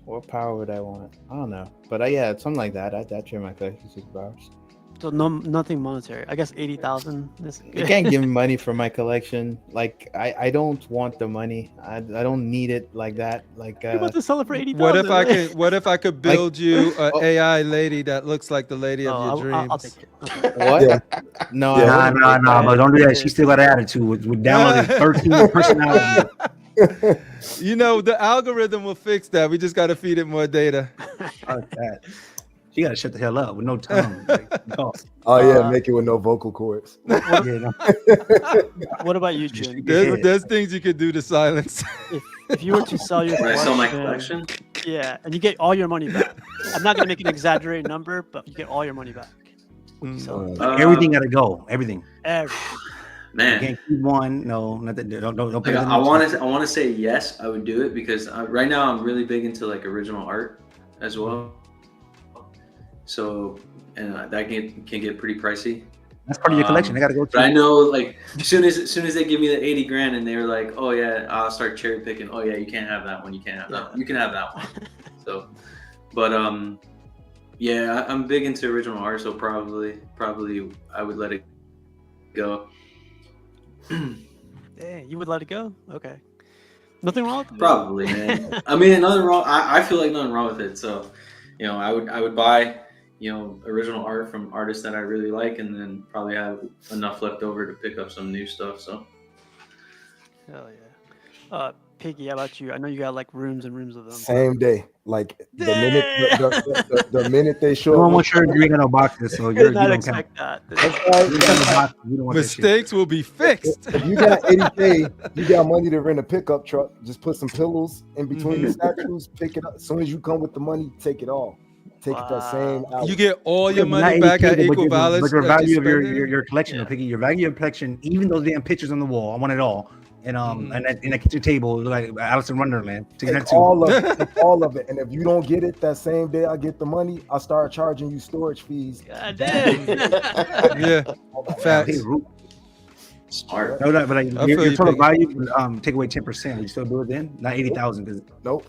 Speaker 12: What power would I want? I don't know, but yeah, something like that. I'd trade my collection superpowers.
Speaker 2: So nothing monetary. I guess 80,000.
Speaker 12: You can't give me money for my collection. I don't want the money. I don't need it like that.
Speaker 2: You're about to sell it for 80,000.
Speaker 1: What if I could build you an AI lady that looks like the lady of your dreams?
Speaker 2: I'll take it.
Speaker 12: What?
Speaker 4: Yeah.
Speaker 12: No,
Speaker 4: but don't do that. She still got an attitude. With downloading 13 personalities.
Speaker 1: The algorithm will fix that. We just got to feed it more data.
Speaker 4: Okay. You gotta shut the hell up with no tongue.
Speaker 7: Make it with no vocal cords.
Speaker 2: What about you, Jim?
Speaker 1: There's things you could do to silence.
Speaker 2: If you were to sell your collection,
Speaker 5: sell my collection,
Speaker 2: and you get all your money back. I'm not gonna make an exaggerated number, but you get all your money back. So
Speaker 4: everything gotta go. Everything.
Speaker 2: Man,
Speaker 4: you can't keep one. No, nothing. Don't pay.
Speaker 5: I want to say yes, I would do it because right now I'm really big into original art as well. So and that can get pretty pricey.
Speaker 4: That's part of your collection. I gotta go.
Speaker 5: But I know, like, as soon as they give me the 80 grand and they were like, oh yeah, I'll start cherry picking. Oh yeah, you can't have that one. You can't have that one. You can have that one. So, but yeah, I'm big into original art, so probably I would let it go.
Speaker 2: Dang, you would let it go? Okay. Nothing wrong with it?
Speaker 5: Probably, man. I mean, nothing wrong. I feel like nothing wrong with it. So, I would buy, original art from artists that I really like, and then probably have enough left over to pick up some new stuff. So,
Speaker 2: hell yeah. Piggy, how about you? I know you got like rooms and rooms of them.
Speaker 7: Same day, like the minute they show.
Speaker 4: No one sure you ain't got no boxes, so you don't
Speaker 2: expect
Speaker 4: count.
Speaker 2: that.
Speaker 1: Mistakes will be fixed.
Speaker 7: If you got 80K, you got money to rent a pickup truck. Just put some pillows in between the statues. Pick it up. As soon as you come with the money, take it all. Take it that same hour.
Speaker 1: You get all your money back at equal balance.
Speaker 4: But your value of your collection, Piggy, your value of collection, even those damn pictures on the wall, I want it all. And in a kitchen table, like Alice in Wonderland.
Speaker 7: Take all of it. And if you don't get it that same day I get the money, I start charging you storage fees.
Speaker 2: God damn.
Speaker 1: Yeah. Facts.
Speaker 5: Smart.
Speaker 4: No, but like, your total value, take away 10%. You still do it then? Not 80,000.
Speaker 7: Nope.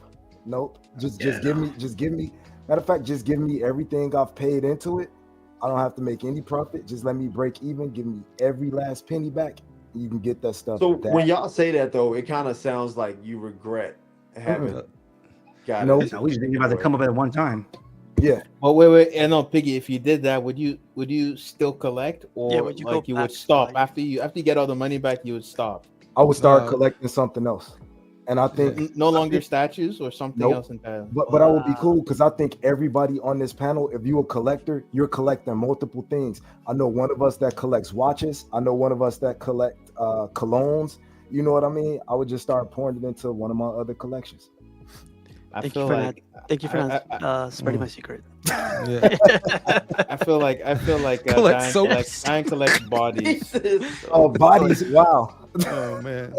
Speaker 7: Just give me. Matter of fact, just give me everything I've paid into it. I don't have to make any profit. Just let me break even. Give me every last penny back. You can get that stuff.
Speaker 3: So when y'all say that though, it kind of sounds like you regret having got
Speaker 4: no. We just think about to come up at one time.
Speaker 7: Yeah.
Speaker 12: Well, wait. And no, Piggy, if you did that, would you still collect, or
Speaker 2: would you
Speaker 12: would stop after you get all the money back? You would stop.
Speaker 7: I would start collecting something else, and I think
Speaker 12: no longer statues or something else entirely.
Speaker 7: But I would be cool because I think everybody on this panel, if you're a collector, you're collecting multiple things. I know one of us that collects watches. I know one of us that collect colognes. You know what I mean? I would just start pouring it into one of my other collections.
Speaker 2: Thank you for not spreading my secret.
Speaker 7: Yeah.
Speaker 12: I feel like Diane collects bodies.
Speaker 7: Oh, bodies! Wow.
Speaker 1: Oh man.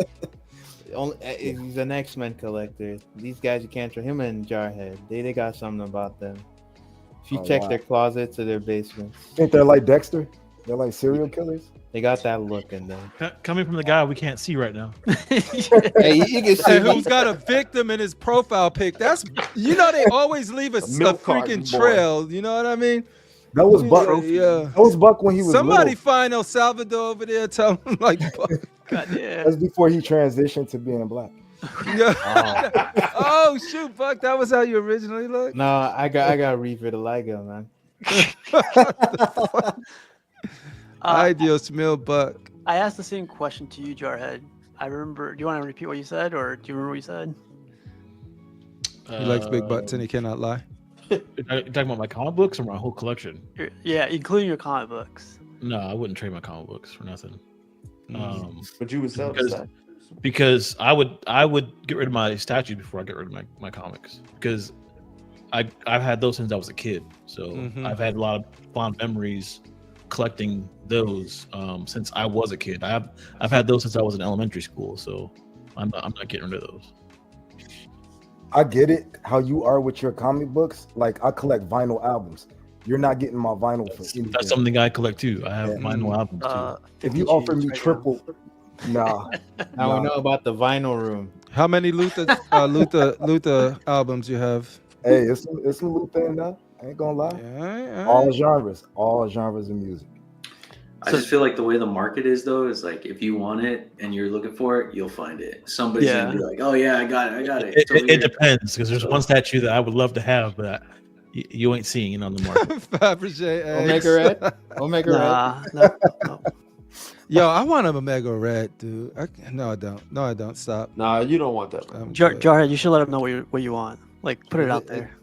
Speaker 12: He's an X-Men collector. These guys, you can't trust him and Jarhead. They got something about them. If you check their closets or their basements,
Speaker 7: Think they're like Dexter? They're like serial killers.
Speaker 12: They got that look in them.
Speaker 10: Coming from the guy we can't see right now.
Speaker 12: Hey, you can see
Speaker 1: who's got a victim in his profile pic. That's they always leave a freaking trail. You know what I mean?
Speaker 7: That was Buck.
Speaker 1: Yeah.
Speaker 7: That was Buck when he was
Speaker 1: Somebody
Speaker 7: little.
Speaker 1: find El Salvador over there. Tell him like Buck.
Speaker 2: God damn.
Speaker 7: That's before he transitioned to being black.
Speaker 1: Oh shoot, Buck! That was how you originally looked.
Speaker 12: No, I got revitiligo, man.
Speaker 1: Ideal smell, Buck.
Speaker 2: I asked the same question to you, Jarhead. I remember. Do you want to repeat what you said, or do you remember what you said?
Speaker 1: He likes big butts and he cannot lie.
Speaker 10: You're talking about my comic books or my whole collection?
Speaker 2: Yeah, including your comic books.
Speaker 10: No, I wouldn't trade my comic books for nothing.
Speaker 3: But you would sell
Speaker 10: because I would get rid of my statues before I get rid of my comics, because I've had those since I was a kid. So I've had a lot of fond memories collecting those since I was a kid. I've had those since I was in elementary school. So I'm not getting rid of those.
Speaker 7: I get it how you are with your comic books. Like I collect vinyl albums. You're not getting my vinyl for anything.
Speaker 10: That's something I collect too. I have vinyl albums too.
Speaker 7: If you offer me triple, nah.
Speaker 12: Now we know about the vinyl room.
Speaker 1: How many Luther albums you have?
Speaker 7: Hey, it's some Luther in there. I ain't gonna lie.
Speaker 1: Yeah,
Speaker 7: all genres of music.
Speaker 5: I just feel like the way the market is though is like if you want it and you're looking for it, you'll find it. Somebody's gonna be like, "Oh yeah, I got it."
Speaker 10: It depends, because there's one statue that I would love to have, but you ain't seeing it on the market.
Speaker 1: Fabergé
Speaker 12: Omega Red. Omega
Speaker 2: Red. No.
Speaker 1: Yo, I want an Omega Red, dude. No, I don't. Stop.
Speaker 3: Nah, you don't want that.
Speaker 2: Jarhead, you should let him know what you want. Like, put it out there.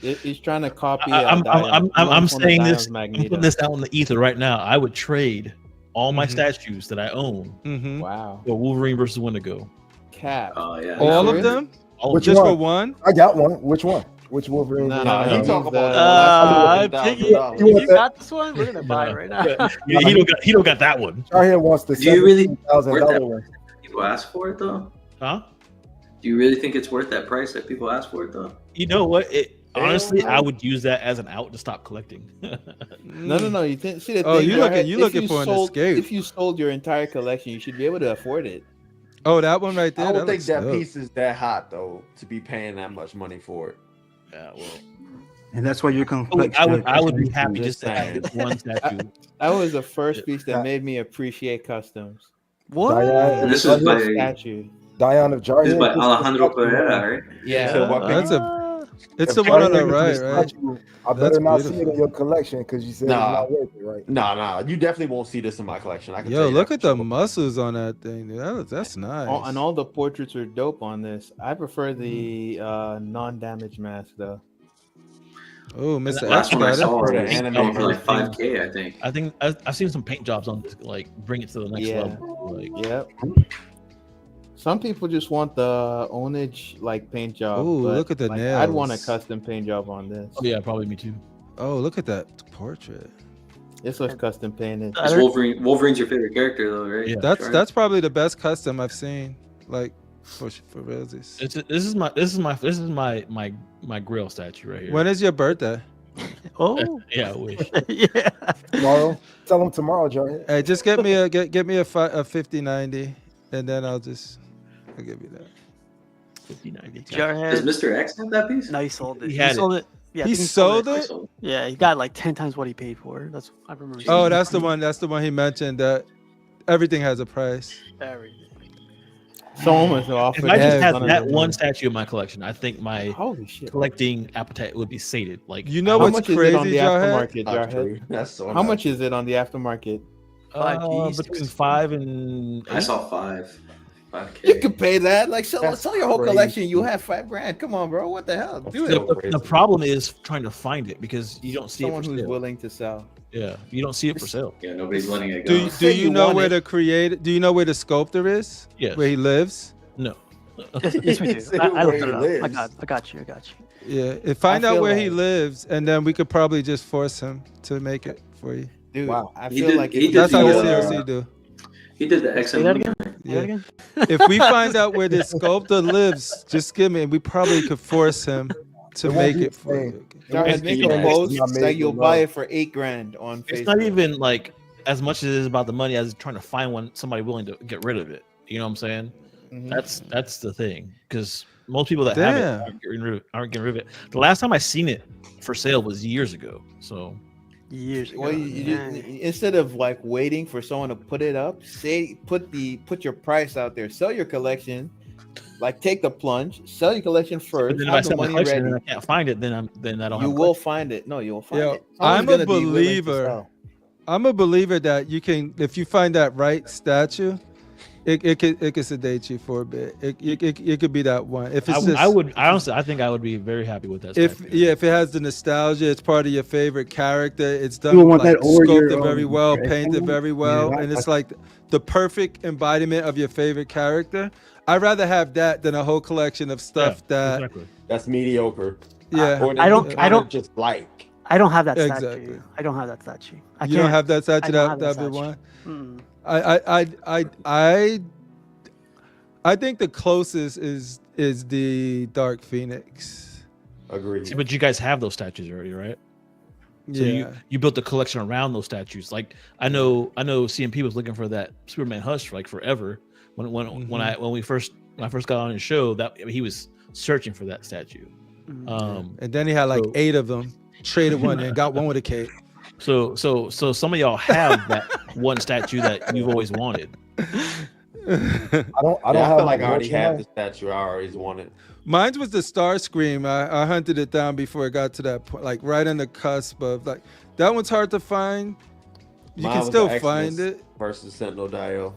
Speaker 12: He's trying to copy.
Speaker 10: I'm saying this. I'm putting this out in the ether right now. I would trade all my statues that I own.
Speaker 12: Wow.
Speaker 10: For Wolverine versus Wendigo.
Speaker 12: Cap.
Speaker 5: Oh yeah.
Speaker 1: All of them? Just for one?
Speaker 7: I got one. Which one? Which Wolverine?
Speaker 12: No,
Speaker 3: he talking about
Speaker 2: Piggy, you got this one? We're gonna buy it right now.
Speaker 10: He don't got that one.
Speaker 7: Jarhead wants the $17,000 one.
Speaker 5: People ask for it though?
Speaker 10: Huh?
Speaker 5: Do you really think it's worth that price that people ask for it though?
Speaker 10: You know what? Honestly, I would use that as an out to stop collecting.
Speaker 12: No. You think? See the
Speaker 1: Oh,
Speaker 12: thing.
Speaker 1: you looking for an escape?
Speaker 12: If you sold your entire collection, you should be able to afford it.
Speaker 1: Oh, that one right there.
Speaker 3: I don't think
Speaker 1: looks
Speaker 3: that
Speaker 1: dope.
Speaker 3: piece is that hot though to be paying that much money for it.
Speaker 10: Yeah, well,
Speaker 4: And that's why you're
Speaker 10: I would be happy just to have this one statue.
Speaker 12: That was the first piece that made me appreciate customs.
Speaker 2: What?
Speaker 7: Diane,
Speaker 5: This is by
Speaker 12: statue.
Speaker 7: Diane of Jarhead.
Speaker 5: This is by Alejandro Pereira, right?
Speaker 12: Yeah.
Speaker 3: So what
Speaker 1: That's
Speaker 3: piece?
Speaker 1: it's the one on the right, right?
Speaker 7: I better
Speaker 1: That's
Speaker 7: not see it
Speaker 1: beautiful.
Speaker 7: in your collection because you said
Speaker 3: Nah.
Speaker 7: it's not worth it, right?
Speaker 3: Nah. You definitely won't see this in my collection. I can tell
Speaker 1: Yo,
Speaker 3: you
Speaker 1: look
Speaker 3: that
Speaker 1: at
Speaker 3: for
Speaker 1: the
Speaker 3: sure.
Speaker 1: muscles on that thing. Dude. That's nice.
Speaker 12: And all the portraits are dope on this. I prefer the non-damage mask though.
Speaker 1: Oh,
Speaker 5: The
Speaker 1: Mr.
Speaker 5: last
Speaker 1: X
Speaker 5: one I
Speaker 1: got
Speaker 5: saw
Speaker 1: it.
Speaker 5: was
Speaker 3: anime
Speaker 5: going for like
Speaker 3: version.
Speaker 5: 5K, I think.
Speaker 10: I think I've seen some paint jobs on to, like bring it to the next level. Like,
Speaker 12: Yep. Some people just want the ownage like paint job.
Speaker 1: Ooh,
Speaker 12: but,
Speaker 1: look at the
Speaker 12: like, I'd want a
Speaker 1: nails.
Speaker 12: custom paint job on this.
Speaker 10: oh yeah, probably me too.
Speaker 1: Oh, look at that portrait.
Speaker 12: This was custom painted.
Speaker 5: It's Wolverine. Wolverine's your favorite character, though, right?
Speaker 10: Yeah.
Speaker 1: That's probably the best custom I've seen. Like for realsies.
Speaker 10: This is my Grail statue right here.
Speaker 1: When is your birthday?
Speaker 2: Oh,
Speaker 10: yeah, I wish.
Speaker 2: yeah.
Speaker 7: Tomorrow. Tell them tomorrow, Jarhead.
Speaker 1: Hey, just get me a 5090, and then I'll give you that.
Speaker 10: 5090.
Speaker 5: Does
Speaker 2: Jarhead.
Speaker 5: Mr. X have that piece?
Speaker 2: No, he sold it.
Speaker 10: He had
Speaker 2: sold it. Yeah, I
Speaker 1: He
Speaker 2: think
Speaker 1: sold
Speaker 5: I
Speaker 1: it.
Speaker 5: sold
Speaker 2: Yeah, he got like 10 times what he paid for it. That's I remember. seeing
Speaker 1: Oh,
Speaker 2: it.
Speaker 1: that's the one. That's the one he mentioned that everything has a price.
Speaker 2: Everything.
Speaker 12: Someone was offered.
Speaker 10: If I just had
Speaker 12: $100.
Speaker 10: that one statue in my collection, I think my
Speaker 12: Holy shit!
Speaker 10: collecting appetite would be sated. Like,
Speaker 1: You know
Speaker 12: How
Speaker 1: what's
Speaker 12: much is it
Speaker 1: crazy,
Speaker 12: on the
Speaker 1: Jarhead?
Speaker 12: aftermarket,
Speaker 3: Not
Speaker 12: Jarhead?
Speaker 3: true. That's so
Speaker 12: How
Speaker 3: not
Speaker 12: much
Speaker 3: true.
Speaker 12: is it on the aftermarket?
Speaker 2: 5G,
Speaker 10: between 5 and
Speaker 5: I
Speaker 10: 8.
Speaker 5: saw 5K.
Speaker 12: You could pay that. Like sell
Speaker 3: That's
Speaker 12: your whole
Speaker 3: crazy.
Speaker 12: collection. You have $5,000. Come on, bro. What the hell? Do
Speaker 3: So
Speaker 12: it.
Speaker 10: The problem is trying to find it because you don't see
Speaker 12: Someone
Speaker 10: it for
Speaker 12: who's
Speaker 10: sale.
Speaker 12: willing to sell.
Speaker 10: Yeah, you don't see it for sale.
Speaker 5: Yeah, nobody's letting it
Speaker 1: Do
Speaker 5: go.
Speaker 1: you,
Speaker 12: Say
Speaker 1: do you
Speaker 12: you
Speaker 1: know
Speaker 12: want
Speaker 1: where
Speaker 12: it.
Speaker 1: the creator? Do you know where the sculptor is?
Speaker 10: Yes.
Speaker 1: Where he lives?
Speaker 10: No.
Speaker 2: Yes, we do.
Speaker 3: Say
Speaker 2: I
Speaker 3: where
Speaker 2: looked
Speaker 3: he
Speaker 2: it up.
Speaker 3: lives.
Speaker 2: I got you.
Speaker 1: Yeah. Find
Speaker 12: I
Speaker 1: out
Speaker 12: feel
Speaker 1: where he
Speaker 12: like-
Speaker 1: lives, and then we could probably just force him to make it for you.
Speaker 12: Dude,
Speaker 7: Wow.
Speaker 12: I
Speaker 5: He
Speaker 12: feel
Speaker 5: did-
Speaker 12: like
Speaker 5: he did
Speaker 1: That's how the
Speaker 5: the,
Speaker 1: CLC do.
Speaker 5: He did the
Speaker 2: Say that
Speaker 5: XM.
Speaker 2: again. Say
Speaker 1: Yeah.
Speaker 2: that again.
Speaker 1: If we find out where this sculptor lives, just give me, and we probably could force him to
Speaker 7: It won't
Speaker 1: make
Speaker 7: be
Speaker 1: it
Speaker 7: the
Speaker 1: for
Speaker 7: same.
Speaker 1: you.
Speaker 12: Jarhead, make
Speaker 5: Yeah.
Speaker 12: a post
Speaker 7: It's not made
Speaker 12: that you'll
Speaker 7: with
Speaker 12: buy
Speaker 7: love.
Speaker 12: it for $8,000 on Facebook.
Speaker 10: It's not even like as much as it is about the money as trying to find somebody willing to get rid of it. You know what I'm saying?
Speaker 12: Mhm.
Speaker 10: That's the thing. Because most people that have it
Speaker 1: Damn.
Speaker 10: aren't getting rid of it. The last time I seen it for sale was years ago. So
Speaker 2: Years ago.
Speaker 12: Well, instead of like waiting for someone to put it up, put your price out there, sell your collection, like take the plunge, sell your collection first,
Speaker 10: but then if I
Speaker 12: have the
Speaker 10: sell my
Speaker 12: money
Speaker 10: collection
Speaker 12: ready.
Speaker 10: and I can't find it, then I don't
Speaker 12: You
Speaker 10: have a
Speaker 12: will
Speaker 10: collection.
Speaker 12: find it. No, you'll find
Speaker 1: Yo,
Speaker 12: it. Someone's
Speaker 1: I'm a
Speaker 12: gonna be willing to
Speaker 1: believer.
Speaker 12: sell.
Speaker 1: I'm a believer that you can, if you find that right statue, it could sedate you for a bit. It could be that one. If it's just,
Speaker 10: I think I would be very happy with that.
Speaker 1: if
Speaker 10: statue.
Speaker 1: if it has the nostalgia, it's part of your favorite character. It's
Speaker 4: You
Speaker 1: done
Speaker 4: would want
Speaker 1: like
Speaker 4: that over your,
Speaker 1: sculpted very well,
Speaker 4: dress
Speaker 1: painted
Speaker 4: code?
Speaker 1: very well,
Speaker 4: Yeah,
Speaker 1: and it's
Speaker 4: I-
Speaker 1: like the perfect embodiment of your favorite character. I'd rather have that than a whole collection of stuff that
Speaker 10: exactly.
Speaker 3: That's mediocre.
Speaker 1: yeah.
Speaker 3: Or that
Speaker 2: I don't-
Speaker 3: you
Speaker 2: I
Speaker 3: kinda
Speaker 2: don't-
Speaker 3: just like.
Speaker 2: I don't have that statue.
Speaker 1: Exactly.
Speaker 2: I don't have that statue. I
Speaker 1: You don't
Speaker 2: can't-
Speaker 1: have that statue.
Speaker 2: I don't have
Speaker 1: That'd be
Speaker 2: statue.
Speaker 1: one.
Speaker 2: Mm.
Speaker 1: I think the closest is the Dark Phoenix.
Speaker 3: Agreed.
Speaker 10: See, but you guys have those statues already, right? So
Speaker 1: Yeah.
Speaker 10: you built a collection around those statues. Like I know CMP was looking for that Superman hush for like forever. When I first got on his show, that he was searching for that statue.
Speaker 1: And then he had like 8 of them. Traded one and got one with a cape.
Speaker 10: So some of y'all have that one statue that you've always wanted.
Speaker 7: I don't
Speaker 3: I
Speaker 7: have
Speaker 3: feel like I already
Speaker 7: Voltron.
Speaker 3: have the statue. I always wanted.
Speaker 1: Mine was the Starscream. I hunted it down before it got to that point, like right on the cusp of like that one's hard to find. You
Speaker 3: Mine
Speaker 1: can
Speaker 3: was
Speaker 1: still
Speaker 3: the
Speaker 1: find
Speaker 3: Xmas
Speaker 1: it.
Speaker 3: versus Sentinel Dio.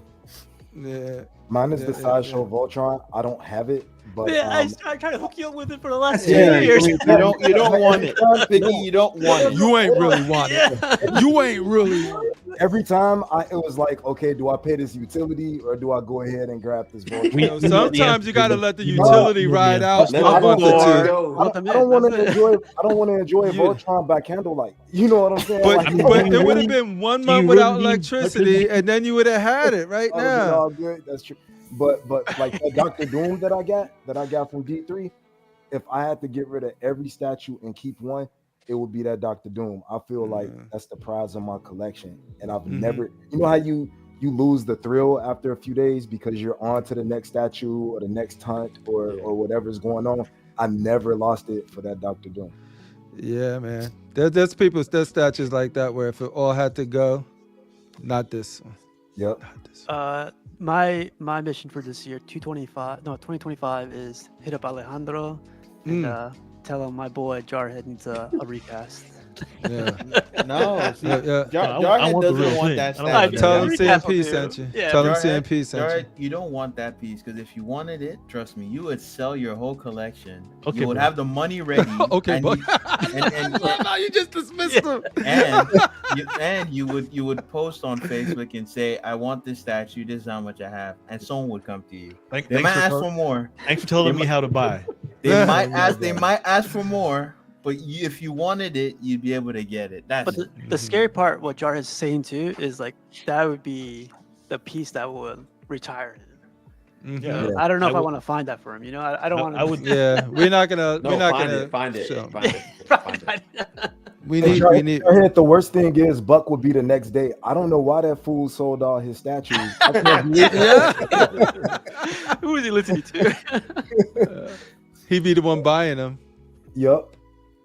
Speaker 1: Yeah.
Speaker 7: Mine is the
Speaker 1: Yeah,
Speaker 7: sideshow Voltron. I don't have it, but
Speaker 2: Yeah, I tried to hook you up with it for the last 2
Speaker 7: Yeah,
Speaker 2: years.
Speaker 12: You don't want it, Vicky. You don't want it.
Speaker 1: You ain't really want it. You ain't really.
Speaker 7: every time it was like, okay, do I pay this utility or do I go ahead and grab this Voltron?
Speaker 1: Sometimes you gotta let the utility ride out
Speaker 3: Let
Speaker 1: a
Speaker 3: it
Speaker 1: month
Speaker 3: go.
Speaker 1: or two.
Speaker 3: Go.
Speaker 7: I don't want to enjoy. I don't want to enjoy Voltron by candlelight. You know what I'm saying?
Speaker 1: But,
Speaker 7: Like,
Speaker 1: but it would have been 1 month
Speaker 10: really
Speaker 1: without
Speaker 10: need
Speaker 1: electricity, and then you would have had it right
Speaker 7: that would've been all
Speaker 1: now.
Speaker 7: good. That's true. But like that Doctor Doom that I got from D3, if I had to get rid of every statue and keep one, it would be that Doctor Doom. I feel like that's the prize of my collection, and I've never. You know how you lose the thrill after a few days because you're on to the next statue or the next hunt or whatever's going on. I never lost it for that Doctor Doom.
Speaker 1: Yeah, man. There's statues like that where if it all had to go, not this one.
Speaker 7: Yep.
Speaker 2: My mission for this year, 2025, is hit up Alejandro and tell him my boy Jarhead needs a recast.
Speaker 1: Yeah.
Speaker 12: No, see,
Speaker 1: Yeah.
Speaker 12: Jarhead doesn't want that statue.
Speaker 1: Tell him CMP sent you. Tell him CMP sent
Speaker 12: Jarhead,
Speaker 1: you.
Speaker 12: you don't want that piece because if you wanted it, trust me, you would sell your whole collection.
Speaker 10: Okay,
Speaker 12: you would
Speaker 10: bro.
Speaker 12: have the money ready.
Speaker 1: Okay,
Speaker 12: and
Speaker 1: boy.
Speaker 12: no,
Speaker 1: you just dismissed him.
Speaker 12: And you would post on Facebook and say, "I want this statue. This is how much I have," and someone would come to you. They might ask for more.
Speaker 10: Thanks for telling me how to buy.
Speaker 12: They might ask. They might ask for more. But if you wanted it, you'd be able to get it. That's
Speaker 2: But the scary part, what Jar is saying too, is like that would be the piece that would retire him. You know? I don't know if I want to find that for him. You know, I don't want to.
Speaker 1: I would. Yeah, we're not gonna.
Speaker 3: No,
Speaker 1: we're not
Speaker 3: find
Speaker 1: gonna
Speaker 3: it. Find it.
Speaker 1: show.
Speaker 3: Find it.
Speaker 1: We
Speaker 7: Hey,
Speaker 1: need.
Speaker 7: Jarhead,
Speaker 1: We need.
Speaker 7: Jarhead, the worst thing is Buck would be the next day. I don't know why that fool sold all his statues. I can't believe it.
Speaker 2: Who is he listening to?
Speaker 1: He'd be the one buying them.
Speaker 7: Yup.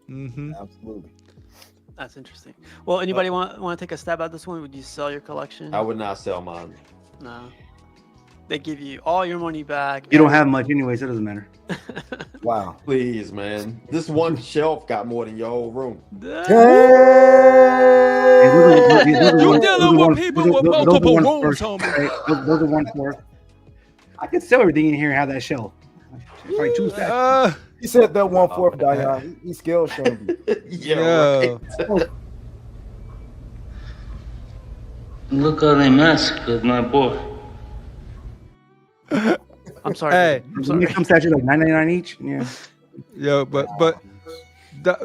Speaker 1: Absolutely.
Speaker 2: That's interesting. Well, anybody want to take a stab at this one? Would you sell your collection?
Speaker 3: I would not sell mine.
Speaker 2: No. They give you all your money back.
Speaker 4: You don't have much anyway, so it doesn't matter.
Speaker 7: Wow.
Speaker 3: Please, man. This one shelf got more than your whole room.
Speaker 1: You dealing with people with multiple rooms, homie.
Speaker 4: Those are 1/4. I could sell everything in here and have that shelf. Like 2 stacks.
Speaker 7: He said that 1/4, Dion. He scale shamed you.
Speaker 3: Yeah. Right.
Speaker 14: Look how they massacred my boy.
Speaker 2: I'm sorry.
Speaker 1: Hey,
Speaker 4: Some statues like $9.99 each. Yeah.
Speaker 1: Yo, but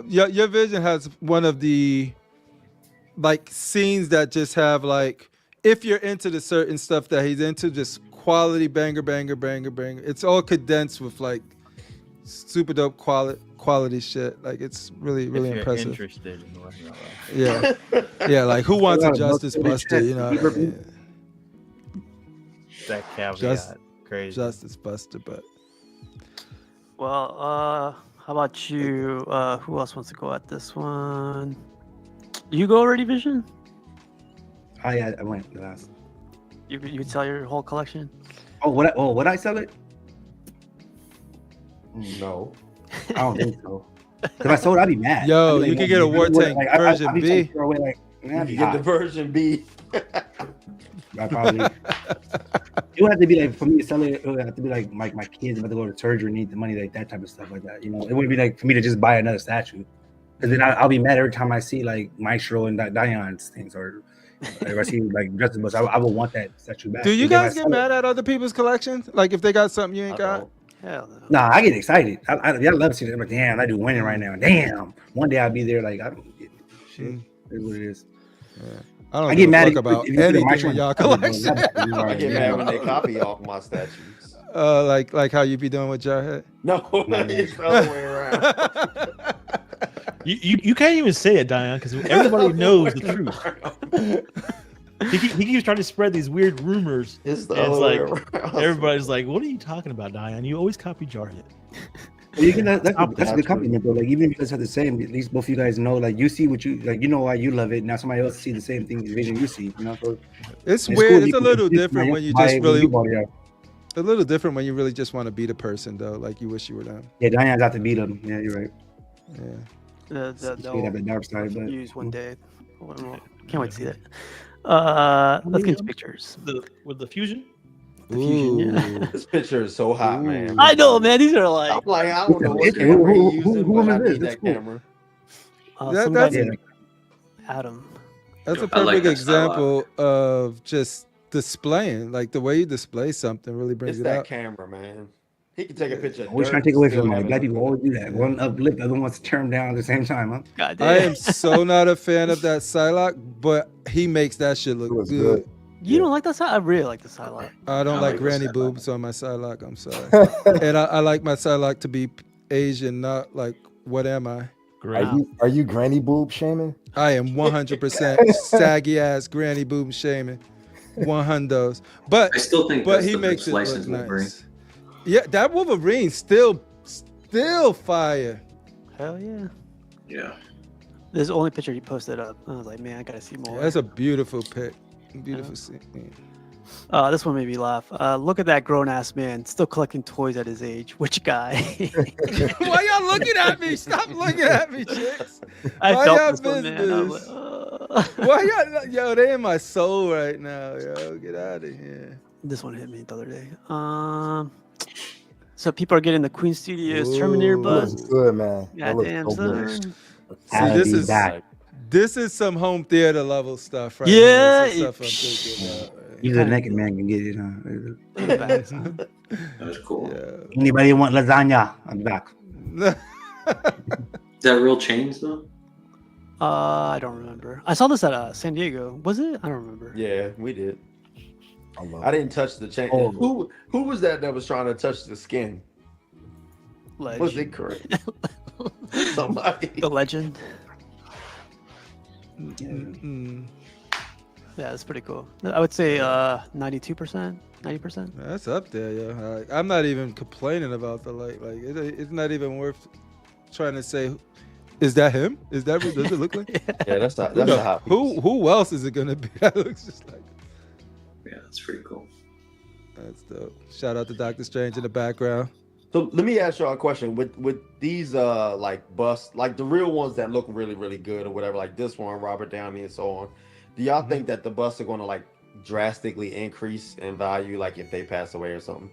Speaker 1: your vision has one of the like scenes that just have like if you're into the certain stuff that he's into, just quality banger. It's all condensed with like super dope quality shit. Like it's really impressive.
Speaker 12: Interested in what
Speaker 1: Yeah, like who wants a Justice Buster? You know what I mean?
Speaker 12: That caveat. Crazy.
Speaker 1: Justice Buster, but
Speaker 2: Well, how about you? Who else wants to go at this one? You go already, Vision?
Speaker 4: I went the last.
Speaker 2: You'd sell your whole collection?
Speaker 4: Would I sell it?
Speaker 3: No.
Speaker 4: I don't think so. Because if I sold it, I'd be mad.
Speaker 1: Yo,
Speaker 4: I'd be
Speaker 1: you
Speaker 4: like,
Speaker 1: could get a War Tank version
Speaker 4: I'd be
Speaker 1: B.
Speaker 4: throw away, like,
Speaker 3: You can get the version B.
Speaker 4: I probably. It would have to be like for me to sell it. It would have to be like my kids about to go to surgery, need the money, like that type of stuff like that. You know, it wouldn't be like for me to just buy another statue, because then I'll be mad every time I see like Maestro and Dion's things, or if I see like Justice Bus, I would want that statue back.
Speaker 1: Do you
Speaker 4: And then
Speaker 1: guys get mad at other people's collections? Like if they got something you ain't got?
Speaker 2: Hell no.
Speaker 4: Nah, I get excited. I love seeing it. I'm like, damn, I do winning right now. Damn, one day I'll be there. Like I don't get shit. It's what it is.
Speaker 1: Yeah. I don't
Speaker 4: I
Speaker 1: give
Speaker 4: get mad
Speaker 1: a
Speaker 4: if
Speaker 1: fuck about
Speaker 4: you put
Speaker 1: anything
Speaker 4: Maestro
Speaker 1: in y'all
Speaker 4: on-
Speaker 1: collection.
Speaker 3: I get mad when they copy off my statues.
Speaker 1: Like how you be doing with Jarhead?
Speaker 3: No, it's the other way around.
Speaker 10: You can't even say it, Dion, because everybody knows the truth. He keeps trying to spread these weird rumors.
Speaker 3: It's the
Speaker 10: and
Speaker 3: other way
Speaker 10: like
Speaker 3: around.
Speaker 10: everybody's like, "What are you talking about, Dion? You always copy Jarhead."
Speaker 4: You can, that's a good compliment, though. Like even if you guys have the same, at least both of you guys know, like you see what you like. You know why you love it. Now somebody else see the same thing, vision you see. You know, so
Speaker 1: It's
Speaker 4: cool
Speaker 1: weird.
Speaker 4: if
Speaker 1: It's a
Speaker 4: you-
Speaker 1: little
Speaker 4: if you
Speaker 1: different
Speaker 4: buy
Speaker 1: when you
Speaker 4: it
Speaker 1: just
Speaker 4: when
Speaker 1: really.
Speaker 4: you bought it out.
Speaker 1: A little different when you really just want to be the person though. Like you wish you were them.
Speaker 4: Yeah, Dion's out to beat him. Yeah, you're right.
Speaker 1: Yeah.
Speaker 4: Straight up the dark side, but
Speaker 2: use one day. Can't wait to see that. Let's get into pictures.
Speaker 10: With the fusion.
Speaker 3: This picture is so hot, man.
Speaker 2: I know, man. These are like.
Speaker 3: I'm like, I don't know what camera he's using,
Speaker 4: who
Speaker 3: but I
Speaker 4: is this?
Speaker 3: need
Speaker 4: That's
Speaker 3: that
Speaker 4: cool.
Speaker 3: camera.
Speaker 2: Some
Speaker 1: that's
Speaker 2: guy named Adam.
Speaker 1: That's a
Speaker 5: I like
Speaker 1: perfect
Speaker 5: that style.
Speaker 1: example of just displaying. Like the way you display something really brings
Speaker 3: It's
Speaker 1: it
Speaker 3: that
Speaker 1: out.
Speaker 3: camera, man. He can take a picture. Of
Speaker 4: always
Speaker 3: dirt
Speaker 4: trying to take away
Speaker 3: and still
Speaker 4: from
Speaker 3: have
Speaker 4: like
Speaker 3: it
Speaker 4: black
Speaker 3: look
Speaker 4: people always do that. One uplift, the other one wants to turn down at the same time, huh?
Speaker 2: God
Speaker 1: I
Speaker 2: damn.
Speaker 1: am so not a fan of that Psylocke, but he makes that shit look
Speaker 7: was
Speaker 1: good.
Speaker 7: good.
Speaker 2: You don't like that side? I really like the Psylocke.
Speaker 1: I don't
Speaker 5: I
Speaker 1: like
Speaker 5: like
Speaker 1: granny
Speaker 5: the Psylocke.
Speaker 1: boobs on my Psylocke. I'm sorry. And I like my Psylocke to be Asian, not like what am I?
Speaker 7: Are you granny boob shaming?
Speaker 1: I am 100% saggy ass granny boob shaming. 100s. But
Speaker 5: I still think
Speaker 1: but
Speaker 5: that's
Speaker 1: he
Speaker 5: the
Speaker 1: makes
Speaker 5: first
Speaker 1: it look
Speaker 5: licensed Wolverine.
Speaker 1: nice. Yeah, that Wolverine still fire.
Speaker 2: Hell yeah.
Speaker 5: Yeah.
Speaker 2: This is the only picture he posted up. I was like, man, I gotta see more.
Speaker 1: That's a beautiful pic. Beautiful scene.
Speaker 2: This one made me laugh. Look at that grown ass man still collecting toys at his age. Which guy?
Speaker 1: Why y'all looking at me? Stop looking at me, chicks.
Speaker 2: I
Speaker 1: Why
Speaker 2: felt
Speaker 1: y'all
Speaker 2: this one, man. I was
Speaker 1: business?
Speaker 2: like,
Speaker 1: Why y'all? Yo, they in my soul right now. Yo, get out of here.
Speaker 2: This one hit me the other day. So people are getting the Queen Studios Terminator bus.
Speaker 7: Looks good, man. That looks
Speaker 2: Goddamn,
Speaker 7: so good.
Speaker 2: son.
Speaker 1: See, this is some home theater level stuff, right?
Speaker 2: Yeah,
Speaker 1: This is stuff I'm thinking about.
Speaker 4: Even a naked man can get it.
Speaker 5: That was cool.
Speaker 4: Anybody want lasagna? I'm back.
Speaker 5: Is that real chains though?
Speaker 2: I don't remember. I saw this at San Diego. Was it? I don't remember.
Speaker 3: Yeah, we did.
Speaker 7: I
Speaker 3: didn't touch the chain.
Speaker 2: Oh.
Speaker 3: Who was that was trying to touch the skin?
Speaker 2: Legend.
Speaker 3: Was it correct? Somebody.
Speaker 2: The legend.
Speaker 1: Mm-mm.
Speaker 2: Yeah, it's pretty cool. I would say 92%, 90%.
Speaker 1: That's up there, yo. I'm not even complaining about the light. Like, it's not even worth trying to say. Is that him? Is that what does it look like?
Speaker 3: Yeah, that's a hot piece.
Speaker 1: Who else is it gonna be? That looks just like.
Speaker 5: Yeah, that's pretty cool.
Speaker 1: That's dope. Shout out to Doctor Strange in the background.
Speaker 3: So let me ask y'all a question. With these like busts, like the real ones that look really, really good or whatever, like this one, Robert Downey and so on, do y'all think that the busts are gonna like drastically increase in value, like if they pass away or something?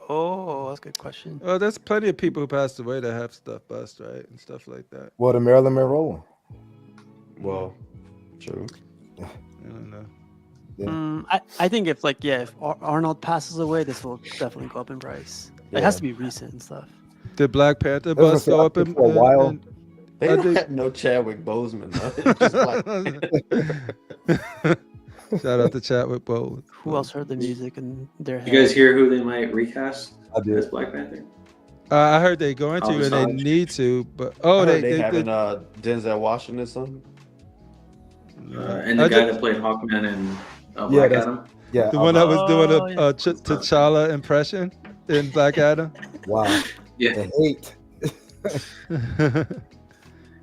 Speaker 2: Oh, that's a good question.
Speaker 1: Oh, there's plenty of people who passed away that have stuff bust, right? And stuff like that.
Speaker 7: Well, the Marilyn Monroe one.
Speaker 3: Well, true.
Speaker 1: I don't know.
Speaker 2: I think if Arnold passes away, this will definitely go up in price. It has to be recent and stuff.
Speaker 1: Did Black Panther bust go up in
Speaker 7: for a while?
Speaker 3: They don't have no Chadwick Boseman.
Speaker 1: Shout out to Chadwick Boseman.
Speaker 2: Who else heard the music in their head?
Speaker 5: You guys hear who they might recast as Black Panther?
Speaker 1: I heard they going to and they need to, but
Speaker 3: they having Denzel Washington or something.
Speaker 5: And the guy that played Hawkman and Black Adam.
Speaker 7: Yeah,
Speaker 1: the one that was doing a T'Challa impression in Black Adam.
Speaker 7: Wow.
Speaker 5: Yeah.
Speaker 7: The hate.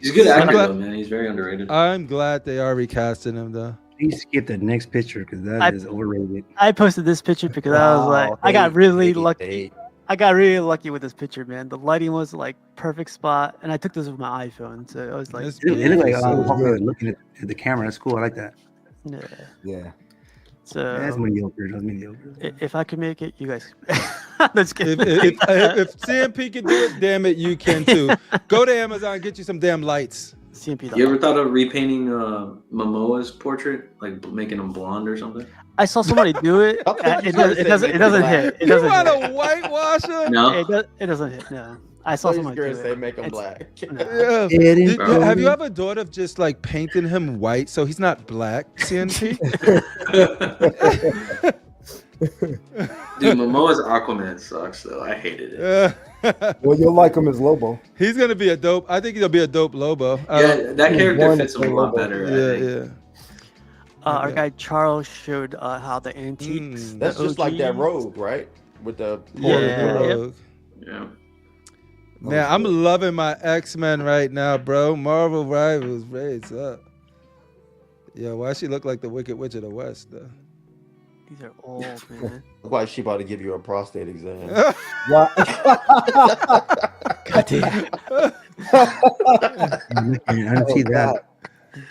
Speaker 5: He's a good actor, though, man. He's very underrated.
Speaker 1: I'm glad they are recasting him, though.
Speaker 4: Please skip the next picture because that is overrated.
Speaker 2: I posted this picture because I was like, I got really lucky. I got really lucky with this picture, man. The lighting was like perfect spot, and I took this with my iPhone, so I was like,
Speaker 4: it looked like looking at the camera. That's cool. I like that.
Speaker 7: Yeah.
Speaker 2: So
Speaker 4: that's mediocre. That's mediocre.
Speaker 2: If I could make it, you guys. Let's get
Speaker 1: if CMP can do it, damn it, you can too. Go to Amazon and get you some damn lights.
Speaker 2: CMP.
Speaker 5: You ever thought of repainting Momoa's portrait, like making him blonde or something?
Speaker 2: I saw somebody do it. It doesn't hit. It
Speaker 1: You
Speaker 2: doesn't
Speaker 1: want
Speaker 2: hit.
Speaker 1: a whitewasher?
Speaker 5: No.
Speaker 2: It doesn't hit. No. I saw somebody do
Speaker 3: Say
Speaker 2: it.
Speaker 3: make him black.
Speaker 1: Yeah. Have you ever thought of just like painting him white so he's not black, CNP?
Speaker 5: Dude, Momoa's Aquaman sucks though. I hated it.
Speaker 7: Well, you'll like him as Lobo.
Speaker 1: He's gonna be a dope. I think he'll be a dope Lobo.
Speaker 5: Yeah, that character fits him a lot better.
Speaker 1: Yeah.
Speaker 2: Our guy Charles showed how the antiques.
Speaker 3: That's just like that rogue, right? With the
Speaker 1: Rogue.
Speaker 5: Yeah.
Speaker 1: Man, I'm loving my X-Men right now, bro. Marvel Rivals, raise up. Yeah, why she look like the Wicked Witch of the West, though?
Speaker 2: These are old, man.
Speaker 3: Look like she about to give you a prostate exam.
Speaker 2: God damn.
Speaker 4: I didn't see that.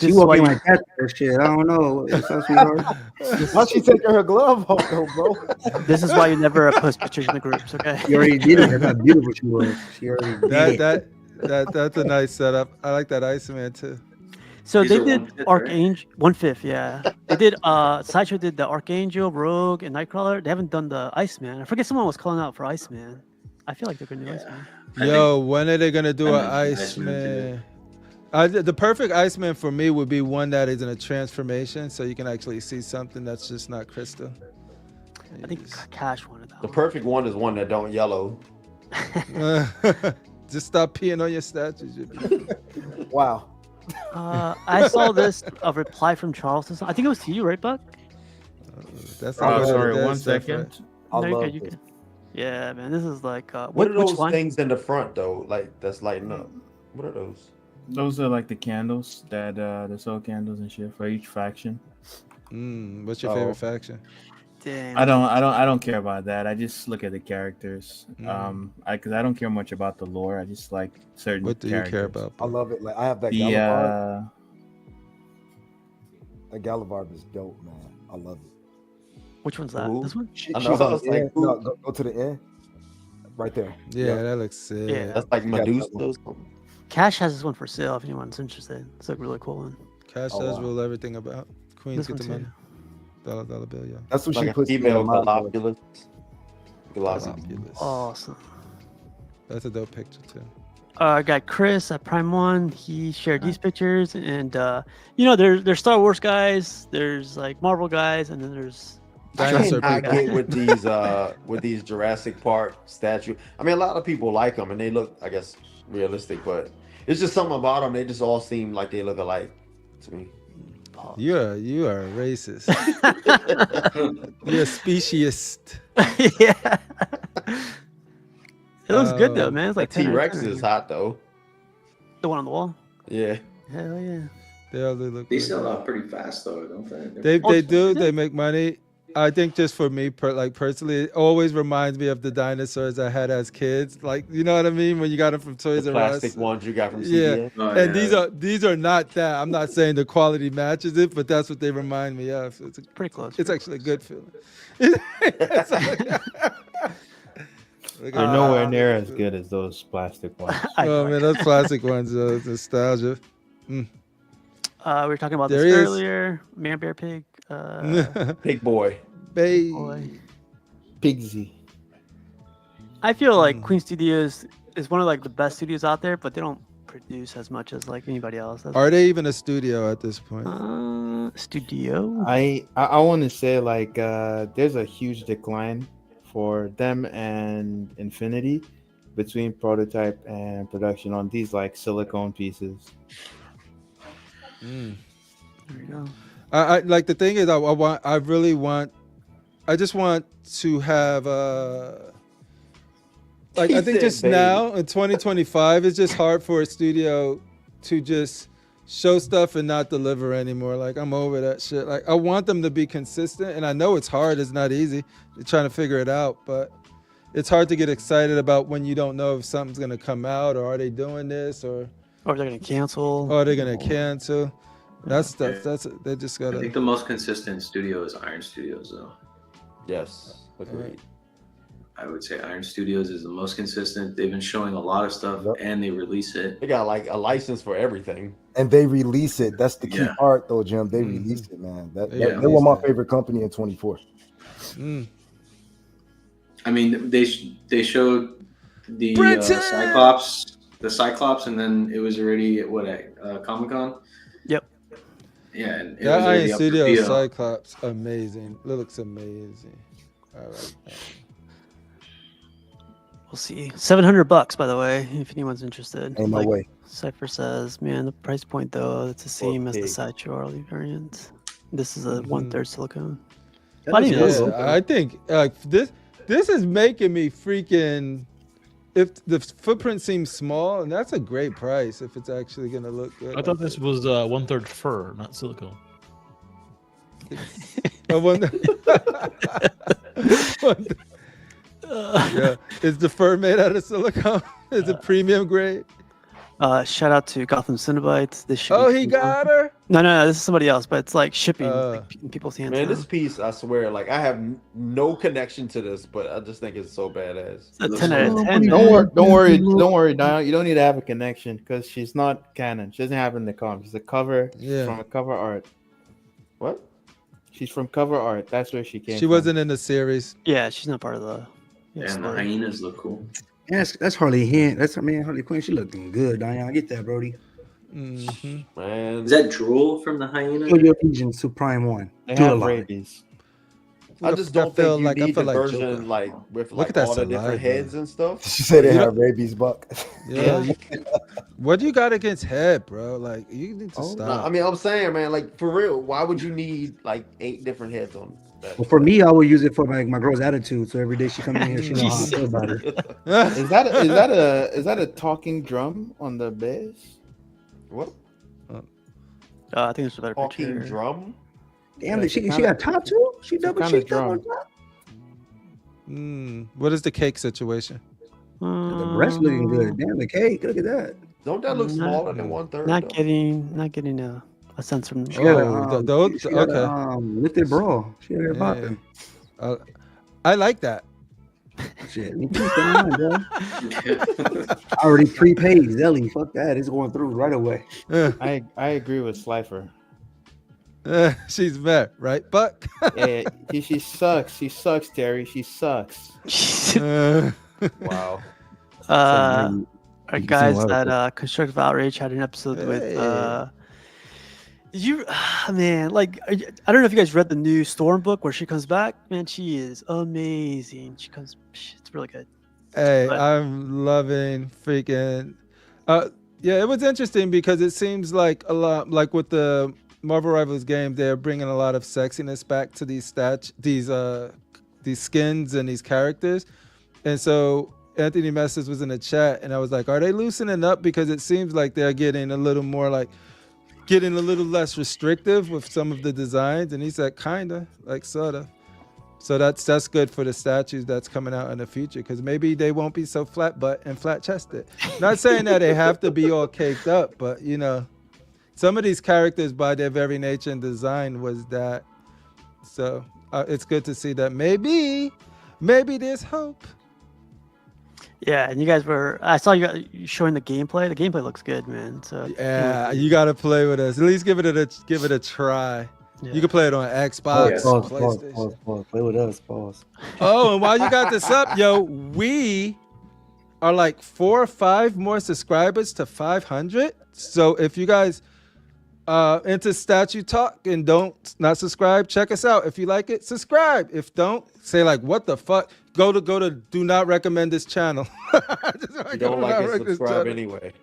Speaker 4: She walking like that or shit. I don't know.
Speaker 7: Why she taking her glove off, though, bro?
Speaker 2: This is why you never post pictures in the groups, okay?
Speaker 4: You already did it. That's how beautiful she was. She already did it.
Speaker 1: That's a nice setup. I like that Iceman too.
Speaker 2: So
Speaker 5: These
Speaker 2: they
Speaker 5: are
Speaker 2: did
Speaker 5: 1/5, right?
Speaker 2: Archangel 1/5, yeah. They did Sideshow did the Archangel, Rogue, and Nightcrawler. They haven't done the Iceman. I forget someone was calling out for Iceman. I feel like they're gonna do Iceman.
Speaker 1: Yo, when are they gonna do an
Speaker 5: Iceman
Speaker 1: Iceman? The perfect Iceman for me would be one that is in a transformation, so you can actually see something that's just not crystal.
Speaker 2: I think Cash wanted that.
Speaker 3: The perfect one is one that don't yellow.
Speaker 1: Just stop peeing on your statues.
Speaker 7: Wow.
Speaker 2: I saw this a reply from Charles. I think it was to you, right, Buck?
Speaker 1: That's
Speaker 12: sorry,
Speaker 1: that
Speaker 12: 1
Speaker 1: stuff,
Speaker 12: second.
Speaker 1: right?
Speaker 7: I
Speaker 2: No,
Speaker 7: love
Speaker 2: you
Speaker 7: this.
Speaker 2: can. Yeah, man, this is like
Speaker 3: What are
Speaker 2: which
Speaker 3: those
Speaker 2: one?
Speaker 3: things in the front though? Like that's lighting up. What are those?
Speaker 9: Those are like the candles that the soul candles and shit for each faction.
Speaker 1: What's your favorite faction?
Speaker 2: Damn.
Speaker 9: I don't care about that. I just look at the characters. Because I don't care much about the lore. I just like certain.
Speaker 1: What do
Speaker 9: characters.
Speaker 1: you care about?
Speaker 7: I love it. Like I have that
Speaker 9: The
Speaker 7: Gallivar. That Gallivar is dope, man. I love it.
Speaker 2: Which one's that?
Speaker 3: Ooh.
Speaker 2: This one?
Speaker 3: I know.
Speaker 7: She's
Speaker 3: I
Speaker 7: on
Speaker 3: was
Speaker 7: the
Speaker 3: like,
Speaker 7: end. No, go to the end. Right there.
Speaker 1: Yeah, that looks sick.
Speaker 2: Yeah.
Speaker 3: that's like
Speaker 7: You got
Speaker 3: Medusa.
Speaker 7: that one.
Speaker 3: Or something.
Speaker 2: Cash has this one for sale if anyone's interested. It's like a really cool one.
Speaker 1: Cash
Speaker 7: Oh,
Speaker 1: does
Speaker 7: wow.
Speaker 1: rule everything about. Queens
Speaker 2: This
Speaker 1: get
Speaker 2: one
Speaker 1: the
Speaker 2: too.
Speaker 1: money. Dollar bill, yeah.
Speaker 7: That's what
Speaker 3: Like
Speaker 7: she
Speaker 3: a
Speaker 7: puts me in
Speaker 3: female
Speaker 7: my
Speaker 3: Galopulus. Galopulus.
Speaker 1: Fabulous.
Speaker 2: Awesome.
Speaker 1: That's a dope picture too.
Speaker 2: I got Chris at Prime One. He shared these pictures, and there's Star Wars guys, there's like Marvel guys, and then there's
Speaker 3: I
Speaker 1: Dinosaur
Speaker 3: cannot
Speaker 1: people.
Speaker 3: get with these Jurassic Park statues. I mean, a lot of people like them, and they look, I guess, realistic. But it's just something about them. They just all seem like they look alike to me.
Speaker 1: You are a racist. You're a speciesist.
Speaker 2: yeah. It looks good though, man. It's like
Speaker 3: T
Speaker 2: 10 out of
Speaker 3: Rex
Speaker 2: 10.
Speaker 3: is hot though.
Speaker 2: The one on the wall.
Speaker 3: Yeah.
Speaker 2: Hell yeah.
Speaker 1: They all look.
Speaker 5: They
Speaker 1: good.
Speaker 5: sell out pretty fast though, don't they?
Speaker 1: They do. They make money. I think just for me, personally, it always reminds me of the dinosaurs I had as kids. Like, you know what I mean? When you got them from Toys
Speaker 3: The
Speaker 1: R Us.
Speaker 3: plastic ones you got from
Speaker 1: Yeah.
Speaker 3: CVS.
Speaker 5: Oh,
Speaker 1: And
Speaker 5: yeah.
Speaker 1: these are not that. I'm not saying the quality matches it, but that's what they remind me of. It's
Speaker 2: Pretty close.
Speaker 1: It's actually a good feeling.
Speaker 12: They're nowhere near as good as those plastic ones.
Speaker 1: Oh man, those plastic ones, nostalgia.
Speaker 2: We were talking about
Speaker 1: There
Speaker 2: this
Speaker 1: he is.
Speaker 2: earlier. Man, Bear, Pig.
Speaker 3: Pig boy.
Speaker 1: Babe.
Speaker 2: Boy.
Speaker 12: Pigsy.
Speaker 2: I feel like Queen Studios is one of like the best studios out there, but they don't produce as much as like anybody else.
Speaker 1: Are they even a studio at this point?
Speaker 2: Studio?
Speaker 12: I want to say like there's a huge decline for them and Infinity between prototype and production on these like silicone pieces.
Speaker 2: There you go.
Speaker 1: I like the thing is I just want to have like I think
Speaker 3: said,
Speaker 1: just
Speaker 3: babe.
Speaker 1: now in 2025 it's just hard for a studio to just show stuff and not deliver anymore. Like I'm over that shit. Like I want them to be consistent, and I know it's hard, it's not easy. They're trying to figure it out, but it's hard to get excited about when you don't know if something's gonna come out, or are they doing this, or
Speaker 2: they're gonna cancel.
Speaker 1: Or they're gonna cancel. That's they just
Speaker 5: I
Speaker 1: gotta.
Speaker 5: think the most consistent studio is Iron Studios, though.
Speaker 3: Yes, agreed.
Speaker 5: I would say Iron Studios is the most consistent. They've been showing a lot of stuff, and they release it.
Speaker 3: They got like a license for everything.
Speaker 7: And they release it. That's the key
Speaker 5: Yeah.
Speaker 7: part, though, Jim. They release it, man.
Speaker 1: Yeah,
Speaker 7: They were my favorite company in 24.
Speaker 5: I mean, they showed the Cyclops, and then it was already at Comic Con.
Speaker 2: Yep.
Speaker 5: Yeah, and it
Speaker 1: That
Speaker 5: was
Speaker 1: Iron
Speaker 5: already up for
Speaker 1: Studio
Speaker 5: PO.
Speaker 1: Cyclops, amazing. It looks amazing. I like that.
Speaker 2: We'll see. $700, by the way, if anyone's interested.
Speaker 7: Ain't no way.
Speaker 2: Cypher says, man, the price point though, it's the same as the
Speaker 3: pig.
Speaker 2: Sideshow Harley variant. This is a 1/3 silicone.
Speaker 4: That
Speaker 2: I didn't
Speaker 4: looks
Speaker 2: know.
Speaker 4: good.
Speaker 1: I think this is making me freaking. If the footprint seems small, and that's a great price if it's actually gonna look good.
Speaker 10: I thought this was 1/3 fur, not silicone.
Speaker 1: Yeah, is the fur made out of silicone? Is it premium grade?
Speaker 2: Shout out to Gotham Cenobites. This should
Speaker 1: Oh,
Speaker 2: be
Speaker 1: he
Speaker 2: cool.
Speaker 1: got her.
Speaker 2: No, this is somebody else, but it's like shipping in people's hands.
Speaker 3: Man,
Speaker 2: now.
Speaker 3: this piece, I swear, like I have no connection to this, but I just think it's so badass.
Speaker 2: It's a 10 out of 10.
Speaker 12: Don't worry,
Speaker 2: man.
Speaker 12: don't worry, Diana. You don't need to have a connection because she's not canon. She doesn't have it in the comics. She's a cover.
Speaker 1: Yeah.
Speaker 12: From a cover art.
Speaker 3: What?
Speaker 12: She's from cover art. That's where she came.
Speaker 1: She wasn't in the series.
Speaker 2: Yeah, she's not part of the.
Speaker 5: And the hyenas look cool.
Speaker 4: Yeah, that's Harley Hint. That's Harley Quinn. She looking good, Diane. Get that, Brody.
Speaker 3: Man,
Speaker 5: Is that drool from the hyena?
Speaker 4: Show your Ephesians to Prime 1.
Speaker 12: They
Speaker 4: Do a
Speaker 12: have
Speaker 4: lot.
Speaker 12: rabies.
Speaker 3: I just don't think you need the version like with
Speaker 1: Look at
Speaker 3: like
Speaker 1: that
Speaker 3: all the different
Speaker 1: saliva.
Speaker 3: heads and stuff.
Speaker 7: She said they have rabies, Buck.
Speaker 1: Yeah. What do you got against head, bro? Like you need to
Speaker 3: No,
Speaker 1: stop.
Speaker 3: I mean, I'm saying, man, like for real, why would you need like 8 different heads on that?
Speaker 4: Well, for me, I would use it for like my girl's attitude. So every day she come in here, she know how I feel about her.
Speaker 12: Is that a talking drum on the bass?
Speaker 3: What?
Speaker 2: I think it's a better
Speaker 3: Talking
Speaker 2: picture.
Speaker 3: drum?
Speaker 4: Damn, she got top too. She double
Speaker 12: kinda
Speaker 4: cheeked up on
Speaker 12: drum.
Speaker 4: top.
Speaker 1: What is the cake situation?
Speaker 4: The breast looking good. Damn, the cake. Look at that.
Speaker 3: Don't that look smaller than 1/3?
Speaker 2: Not getting a sense from.
Speaker 4: She got
Speaker 1: okay.
Speaker 4: a lifted bra. She had her popping.
Speaker 1: I like that.
Speaker 4: Shit, me too. I already prepaid Zelly. Fuck that. It's going through right away.
Speaker 12: I agree with Slifer.
Speaker 1: She's mad, right? Buck?
Speaker 12: Yeah, she sucks. She sucks, Terry. She sucks.
Speaker 3: Wow.
Speaker 2: Our guys at Constructive Outrage had an episode with man, like I don't know if you guys read the new Storm book where she comes back. Man, she is amazing. It's really good.
Speaker 1: Hey, I'm loving freaking yeah, it was interesting because it seems like a lot like with the Marvel Rivals game, they're bringing a lot of sexiness back to these skins and these characters. And so Anthony Messers was in the chat and I was like, are they loosening up? Because it seems like they're getting a little more like getting a little less restrictive with some of the designs. And he said, kinda, like sorta. So that's good for the statues that's coming out in the future because maybe they won't be so flat butt and flat chested. Not saying that they have to be all caked up, but you know, some of these characters by their very nature and design was that. So it's good to see that maybe there's hope.
Speaker 2: Yeah, and you guys I saw you showing the gameplay. The gameplay looks good, man. So
Speaker 1: yeah, you got to play with us. At least give it a try. Yeah. You can play it on Xbox, PlayStation.
Speaker 4: Pause. Play with us, pause.
Speaker 1: Oh, and while you got this up, yo, we are like 4 or 5 more subscribers to 500. So if you guys into statue talk and not subscribe, check us out. If you like it, subscribe. If don't, say like, what the fuck? Go to do not recommend this channel.
Speaker 3: You don't like it, subscribe anyway.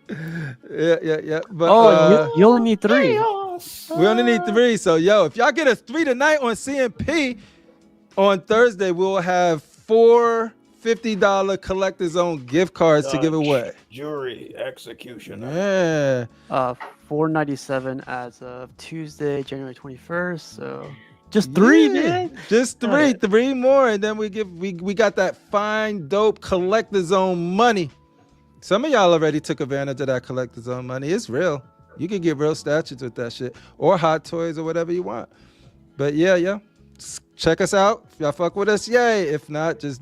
Speaker 1: Yeah. But
Speaker 2: you only need 3.
Speaker 1: We only need 3. So yo, if y'all get a 3 tonight on CMP, on Thursday we'll have 4 $50 collector's own gift cards to give away.
Speaker 12: Jury execution.
Speaker 1: Yeah.
Speaker 2: $4.97 as of Tuesday, January 21st. So just 3, man.
Speaker 1: Just 3, 3 more, and then we got that fine, dope collector's own money. Some of y'all already took advantage of that collector's own money. It's real. You can get real statues with that shit, or hot toys, or whatever you want. But yeah. Check us out. If y'all fuck with us, yay. If not, just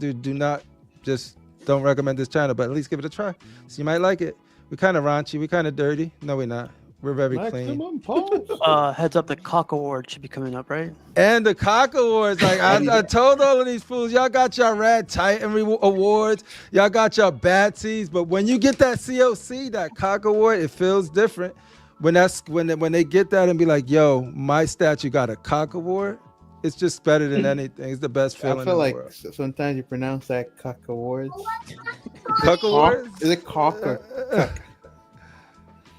Speaker 1: don't recommend this channel, but at least give it a try. So you might like it. We're kind of raunchy. We're kind of dirty. No, we're not. We're very clean.
Speaker 2: Heads up, the Cock Award should be coming up, right?
Speaker 1: And the Cock Awards, like I told all of these fools, y'all got your Rad Titan awards, y'all got your Batsies, but when you get that COC, that Cock Award, it feels different. When they get that and be like, yo, my statue got a Cock Award, it's just better than anything. It's the best feeling.
Speaker 12: I feel
Speaker 1: in
Speaker 12: like
Speaker 1: the world.
Speaker 12: sometimes you pronounce that Cock Awards.
Speaker 1: Cock Awards?
Speaker 12: Is it cock or cuck?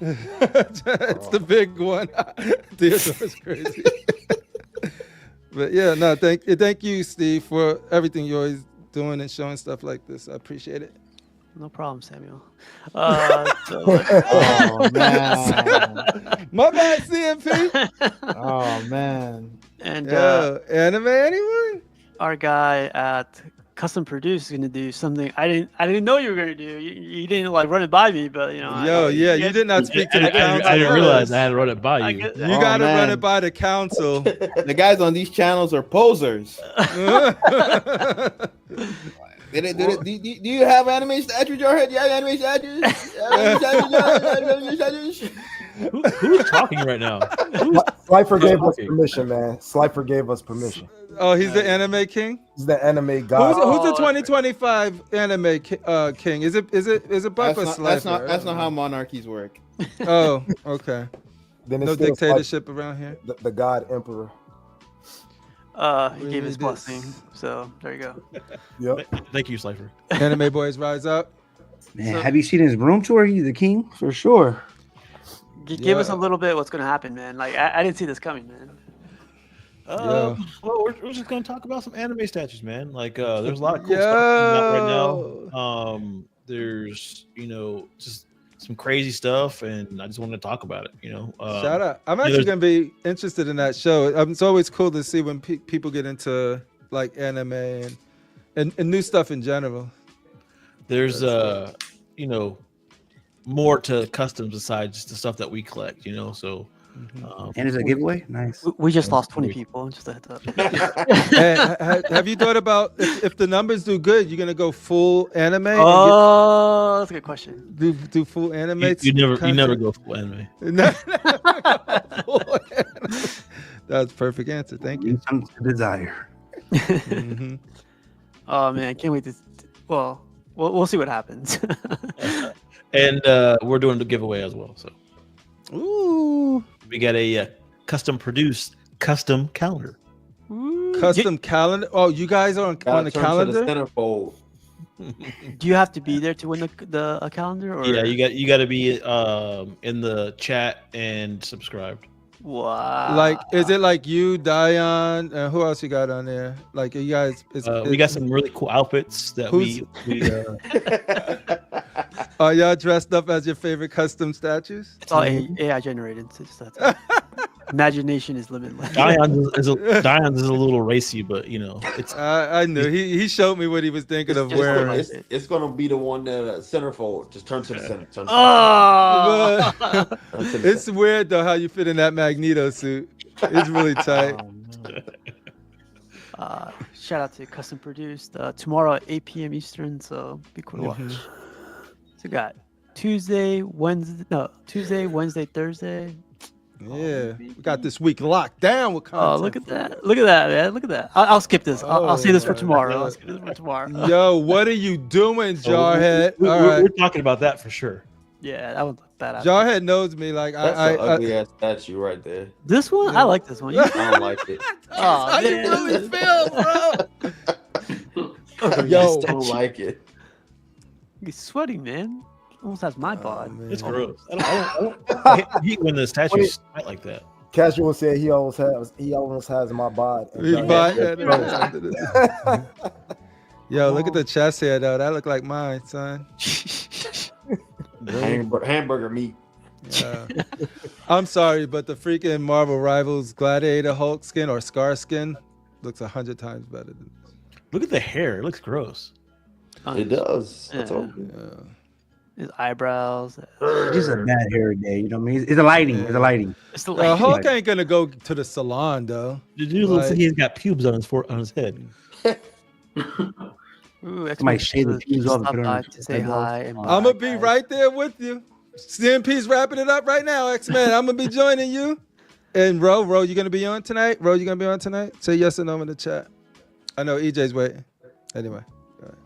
Speaker 1: It's the big one. Theodore's crazy. But yeah, no, thank you, Steve, for everything you're always doing and showing stuff like this. I appreciate it.
Speaker 2: No problem, Samuel.
Speaker 12: Oh man,
Speaker 1: my bad, CMP.
Speaker 12: Oh man.
Speaker 2: And
Speaker 1: anime anyone?
Speaker 2: Our guy at Custom Produce is gonna do something I didn't know you were gonna do. You didn't like run it by me, but you know.
Speaker 1: You did not speak to the council.
Speaker 10: I didn't realize I had to run it by you.
Speaker 1: You gotta run it by the council.
Speaker 12: The guys on these channels are posers. Do you have anime statues, Jarhead? Do you have anime statues?
Speaker 10: Who's talking right now?
Speaker 7: Slifer gave us permission, man. Slifer gave us permission.
Speaker 1: Oh, he's the anime king?
Speaker 7: He's the anime god.
Speaker 1: Who's the 2025 anime king? Is it Buck or Slifer?
Speaker 12: That's not how monarchies work.
Speaker 1: Oh, okay.
Speaker 7: Then
Speaker 1: no dictatorship around here.
Speaker 7: The god emperor.
Speaker 2: He gave his blessing. So there you go.
Speaker 7: Yep.
Speaker 10: Thank you, Cypher.
Speaker 1: Anime boys rise up.
Speaker 4: Man, have you seen his room tour? He's the king for sure.
Speaker 2: Give us a little bit what's gonna happen, man. Like I didn't see this coming, man.
Speaker 10: Well, we're just gonna talk about some anime statues, man. Like, there's a lot of cool stuff coming out right now. There's, just some crazy stuff, and I just wanted to talk about it.
Speaker 1: Shout out! I'm actually gonna be interested in that show. It's always cool to see when people get into like anime and new stuff in general.
Speaker 10: There's more to customs besides just the stuff that we collect. So.
Speaker 4: And it's a giveaway. Nice.
Speaker 2: We just lost 20 people. Just a heads up.
Speaker 1: Hey, have you thought about if the numbers do good, you're gonna go full anime?
Speaker 2: Oh, that's a good question.
Speaker 1: Do full anime?
Speaker 10: You never go full anime.
Speaker 1: That's perfect answer. Thank you.
Speaker 4: Some desire.
Speaker 2: Oh man, I can't wait to. Well, we'll see what happens.
Speaker 10: And we're doing the giveaway as well. So.
Speaker 1: Ooh.
Speaker 10: We got a custom-produced custom calendar.
Speaker 1: Custom calendar? Oh, you guys are on the calendar?
Speaker 3: Centerfold.
Speaker 2: Do you have to be there to win the calendar? Or?
Speaker 10: Yeah, you got to be in the chat and subscribed.
Speaker 2: Wow.
Speaker 1: Like, is it like you, Dion, and who else you got on there? Like, you guys?
Speaker 10: We got some really cool outfits that we
Speaker 1: Are y'all dressed up as your favorite custom statues?
Speaker 2: It's all AI generated. So that's imagination is limitless.
Speaker 10: Dion's is a little racy, but it's.
Speaker 1: I knew he showed me what he was thinking of wearing.
Speaker 3: It's gonna be the one that centerfold. Just turn to the center.
Speaker 1: It's weird though how you fit in that Magneto suit. It's really tight.
Speaker 2: Shout out to custom produced tomorrow at 8 p.m. Eastern. So be cool to watch. So we got Tuesday, Wednesday, Thursday.
Speaker 1: Yeah, we got this week locked down with content.
Speaker 2: Oh, look at that! Look at that, man! Look at that! I'll skip this. I'll save this for tomorrow.
Speaker 1: Yo, what are you doing, Jarhead?
Speaker 10: We're talking about that for sure.
Speaker 2: Yeah, that would look bad.
Speaker 1: Jarhead knows me. Like
Speaker 3: that's an ugly ass statue right there.
Speaker 2: This one, yeah. I like this one.
Speaker 3: I don't like it.
Speaker 2: Oh,
Speaker 1: how you really feel, bro?
Speaker 3: Yo, don't like it.
Speaker 2: He's sweating, man. Almost has my bod.
Speaker 10: It's gross. I hate when the statues fight like that.
Speaker 7: Casual said he almost has my bod.
Speaker 1: Yo, look at the chest hair though. That look like mine, son.
Speaker 3: Hamburger meat.
Speaker 1: Yeah. I'm sorry, but the freaking Marvel Rivals Gladiator Hulk skin or Scar skin looks 100 times better than this.
Speaker 10: Look at the hair. It looks gross.
Speaker 3: It does.
Speaker 2: Yeah.
Speaker 3: That's all.
Speaker 1: Yeah.
Speaker 2: His eyebrows.
Speaker 4: Just a bad hair day. You know what I mean? It's the lighting. It's the lighting.
Speaker 2: It's the lighting.
Speaker 1: Hulk ain't gonna go to the salon though.
Speaker 10: The dude looks like he's got pubes on his head.
Speaker 2: Ooh,
Speaker 4: might shave the pubes off.
Speaker 2: To say hi.
Speaker 1: I'm gonna be right there with you. CMP's wrapping it up right now, X-Men. I'm gonna be joining you. And Ro, you gonna be on tonight? You gonna be on tonight? Say yes or no in the chat. I know EJ's waiting. Anyway.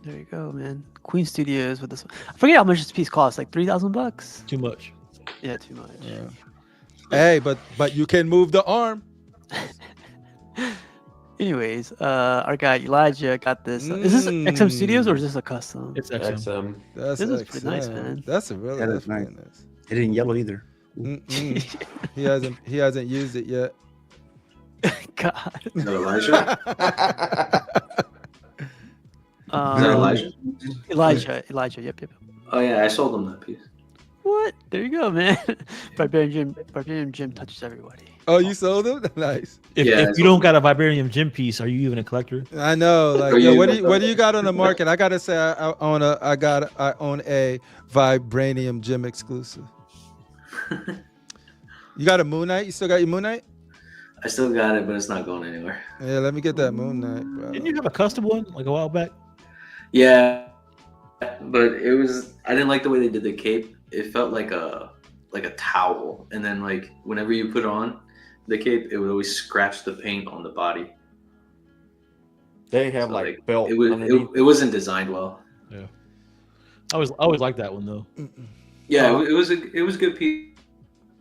Speaker 2: There you go, man. Queen Studios with this one. I forget how much this piece costs. Like $3,000.
Speaker 10: Too much.
Speaker 2: Yeah, too much.
Speaker 1: Yeah. Hey, but you can move the arm.
Speaker 2: Anyways, our guy Elijah got this. Is this XM Studios or is this a custom?
Speaker 10: It's XM.
Speaker 1: That's
Speaker 2: this is pretty nice, man.
Speaker 1: That's a really
Speaker 4: nice. It didn't yellow either.
Speaker 1: He hasn't used it yet.
Speaker 2: God.
Speaker 5: Is that Elijah?
Speaker 2: Elijah. Yep.
Speaker 5: Oh yeah, I sold him that piece.
Speaker 2: What? There you go, man. Barbarian Jim touches everybody.
Speaker 1: Oh, you sold him? Nice.
Speaker 10: If you don't got a Vibranium gym piece, are you even a collector?
Speaker 1: I know. Like, yo, what do you got on the market? I gotta say, I own a Vibranium gym exclusive. You got a Moon Knight? You still got your Moon Knight?
Speaker 5: I still got it, but it's not going anywhere.
Speaker 1: Yeah, let me get that Moon Knight, bro.
Speaker 10: Didn't you have a custom one like a while back?
Speaker 5: Yeah, but I didn't like the way they did the cape. It felt like a towel, and then like whenever you put on the cape, it would always scratch the paint on the body.
Speaker 3: They have belt.
Speaker 5: It wasn't designed well.
Speaker 10: Yeah, I always liked that one though.
Speaker 5: Yeah, it was a good piece.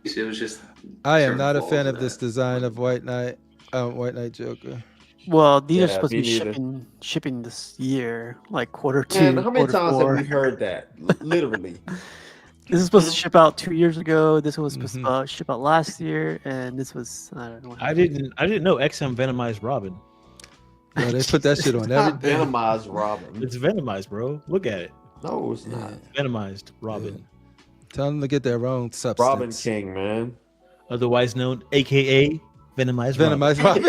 Speaker 5: It was just.
Speaker 1: I am not a fan of this design of White Knight Joker.
Speaker 2: Well, these are
Speaker 3: Yeah,
Speaker 2: supposed to
Speaker 3: me
Speaker 2: be
Speaker 3: neither.
Speaker 2: shipping this year, like quarter two,
Speaker 3: Man, how many
Speaker 2: quarter
Speaker 3: times have
Speaker 2: four.
Speaker 3: we heard that? Literally.
Speaker 2: This is supposed to ship out 2 years ago. This one was supposed
Speaker 1: Mhm.
Speaker 2: to ship out last year, and this was I don't know. What
Speaker 10: I didn't know XM venomized Robin.
Speaker 1: Yo, they put that shit on
Speaker 3: Not
Speaker 1: everything.
Speaker 3: Venomized Robin.
Speaker 10: It's venomized, bro. Look at it.
Speaker 3: No, it's not.
Speaker 10: Venomized Robin.
Speaker 1: Tell them to get their own substance.
Speaker 3: Robin King, man.
Speaker 10: Otherwise known, AKA venomized
Speaker 1: Venomized Robin.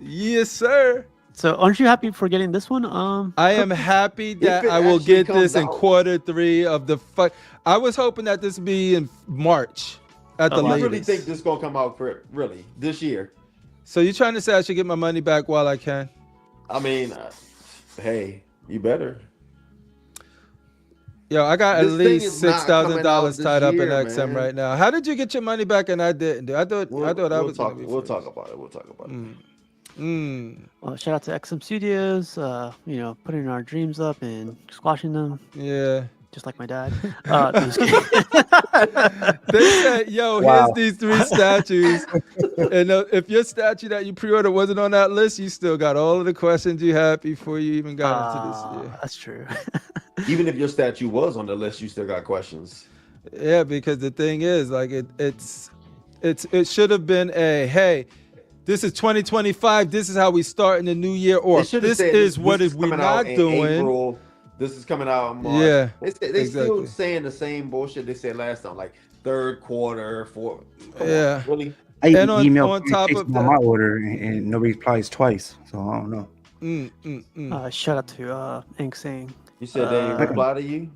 Speaker 1: Yes, sir.
Speaker 2: So, aren't you happy for getting this one?
Speaker 1: I am happy that
Speaker 3: it
Speaker 1: I will
Speaker 3: actually
Speaker 1: get this
Speaker 3: comes
Speaker 1: in
Speaker 3: out.
Speaker 1: quarter 3 of the fight. I was hoping that this would be in March at the
Speaker 3: You
Speaker 1: latest.
Speaker 3: really think this gonna come out for really this year?
Speaker 1: So you're trying to say I should get my money back while I can?
Speaker 3: I mean, hey, you better.
Speaker 1: Yo, I got at
Speaker 3: This thing
Speaker 1: least
Speaker 3: is not coming out
Speaker 1: $6,000
Speaker 3: this
Speaker 1: tied up in
Speaker 3: year,
Speaker 1: XM
Speaker 3: man.
Speaker 1: right now. How did you get your money back and I didn't? I thought I was
Speaker 3: talk.
Speaker 1: gonna be
Speaker 3: We'll
Speaker 1: first.
Speaker 3: talk about it. We'll talk about it.
Speaker 2: Well, shout out to XM Studios. You know, putting our dreams up and squashing them.
Speaker 1: Yeah.
Speaker 2: Just like my dad. No, just kidding.
Speaker 1: They said, yo,
Speaker 7: Wow.
Speaker 1: here's these 3 statues. And if your statue that you pre-ordered wasn't on that list, you still got all of the questions you had before you even got into this year.
Speaker 2: That's true.
Speaker 3: Even if your statue was on the list, you still got questions.
Speaker 1: Yeah, because the thing is, like, it should have been a, hey, this is 2025. This is how we start in the new year. Or
Speaker 3: They should've
Speaker 1: this
Speaker 3: said
Speaker 1: is what
Speaker 3: this
Speaker 1: is we
Speaker 3: coming out
Speaker 1: not
Speaker 3: in
Speaker 1: doing.
Speaker 3: April. This is coming out in March.
Speaker 1: Yeah,
Speaker 3: they still
Speaker 1: exactly.
Speaker 3: saying the same bullshit they said last time, like third quarter, fourth.
Speaker 1: Yeah.
Speaker 3: Really?
Speaker 4: I
Speaker 1: And on
Speaker 4: emailed
Speaker 1: top of
Speaker 4: on
Speaker 1: that-
Speaker 4: my order and nobody replies twice, so I don't know.
Speaker 2: Shout out to Ink Sang.
Speaker 3: You said they didn't reply to you?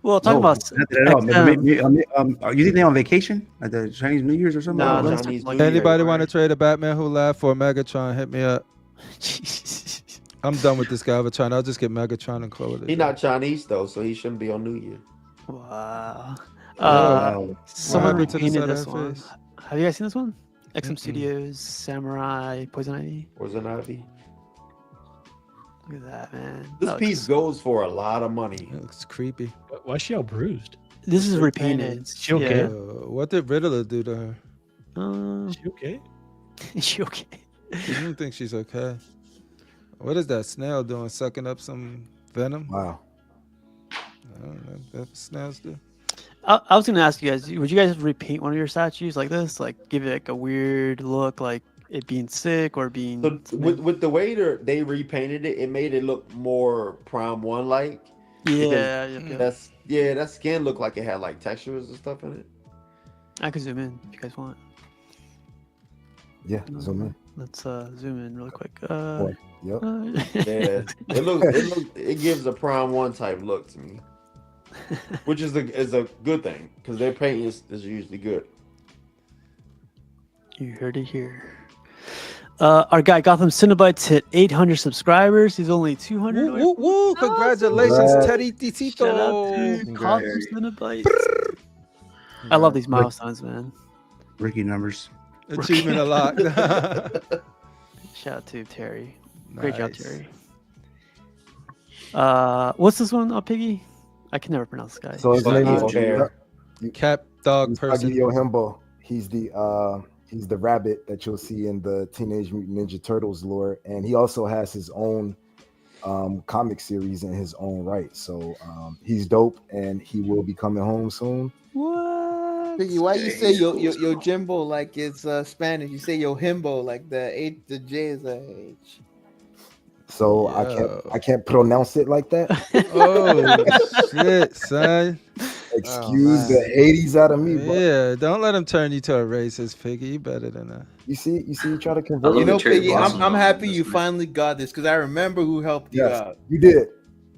Speaker 2: Well, talking
Speaker 4: No,
Speaker 2: about
Speaker 4: not at all.
Speaker 2: XM.
Speaker 4: You think they on vacation at the Chinese New Year's or something?
Speaker 2: No,
Speaker 3: No,
Speaker 2: that's
Speaker 3: Chinese
Speaker 2: like
Speaker 3: New Year,
Speaker 1: Anybody want to
Speaker 3: right?
Speaker 1: trade a Batman Who Laughed for Megatron? Hit me up. I'm done with this guy Galvatron. I'll just get Megatron and close it.
Speaker 3: He's not Chinese though, so he shouldn't be on New Year.
Speaker 2: Wow.
Speaker 1: What
Speaker 2: Someone
Speaker 1: happened to the
Speaker 2: repainted
Speaker 1: side of
Speaker 2: this
Speaker 1: her
Speaker 2: one.
Speaker 1: face?
Speaker 2: Have you guys seen this one? XM Studios, Samurai, Poison Ivy.
Speaker 3: Poison Ivy.
Speaker 2: Look at that, man.
Speaker 3: This
Speaker 2: That
Speaker 3: piece goes for a lot of money.
Speaker 1: It looks creepy.
Speaker 10: Why is she all bruised?
Speaker 2: This is repainted.
Speaker 10: She okay?
Speaker 1: What did Riddler do to her?
Speaker 2: Yeah.
Speaker 10: Is she okay?
Speaker 2: Is she okay?
Speaker 1: I don't think she's okay. What is that snail doing? Sucking up some venom?
Speaker 7: Wow.
Speaker 1: I don't know. That's what snails do.
Speaker 2: I was gonna ask you guys, would you guys repaint one of your statues like this? Like give it like a weird look, like it being sick or being
Speaker 3: So with the way they repainted it, it made it look more Prime 1 like.
Speaker 2: Yeah,
Speaker 3: That skin looked like it had like textures and stuff in it.
Speaker 2: I could zoom in if you guys want.
Speaker 7: Yeah, zoom in.
Speaker 2: Let's zoom in really quick.
Speaker 7: Boy, yep.
Speaker 3: Yeah, it gives a Prime 1 type look to me, which is a good thing because their paint is usually good.
Speaker 2: You heard it here. Our guy Gotham Cinnabites hit 800 subscribers. He's only 200.
Speaker 1: Woo, woo, woo. Congratulations,
Speaker 7: Congrats.
Speaker 1: Teddy
Speaker 2: Shout out
Speaker 1: Ticito.
Speaker 2: to Gotham Cinnabites. I love these milestones, man.
Speaker 4: Ricky numbers.
Speaker 1: Achievement unlocked.
Speaker 2: Shout out to Terry. Great job,
Speaker 1: Nice.
Speaker 2: Terry. What's this one, Piggy? I can never pronounce this guy.
Speaker 7: So his name is
Speaker 3: Bear.
Speaker 1: Cap dog
Speaker 7: Usagi
Speaker 1: person.
Speaker 7: Yohimbo. He's the rabbit that you'll see in the Teenage Mutant Ninja Turtles lore, and he also has his own comic series in his own right. So he's dope, and he will be coming home soon.
Speaker 2: What?
Speaker 12: Piggy, why you say yo Jimbo like it's Spanish? You say yo himbo like the J is a H.
Speaker 7: So
Speaker 1: Yo.
Speaker 7: I can't pronounce it like that.
Speaker 1: Oh shit, son.
Speaker 7: Excuse the 80s out of me, but
Speaker 1: Yeah, don't let him turn you to a racist, Piggy. You better than that.
Speaker 7: you see, you try to convert.
Speaker 5: love
Speaker 12: You know,
Speaker 5: the cherry
Speaker 12: Piggy,
Speaker 5: blossom
Speaker 12: I'm
Speaker 5: on
Speaker 12: happy
Speaker 5: this
Speaker 12: you
Speaker 5: one.
Speaker 12: finally got this because I remember who helped you
Speaker 7: Yes,
Speaker 12: out.
Speaker 7: you did.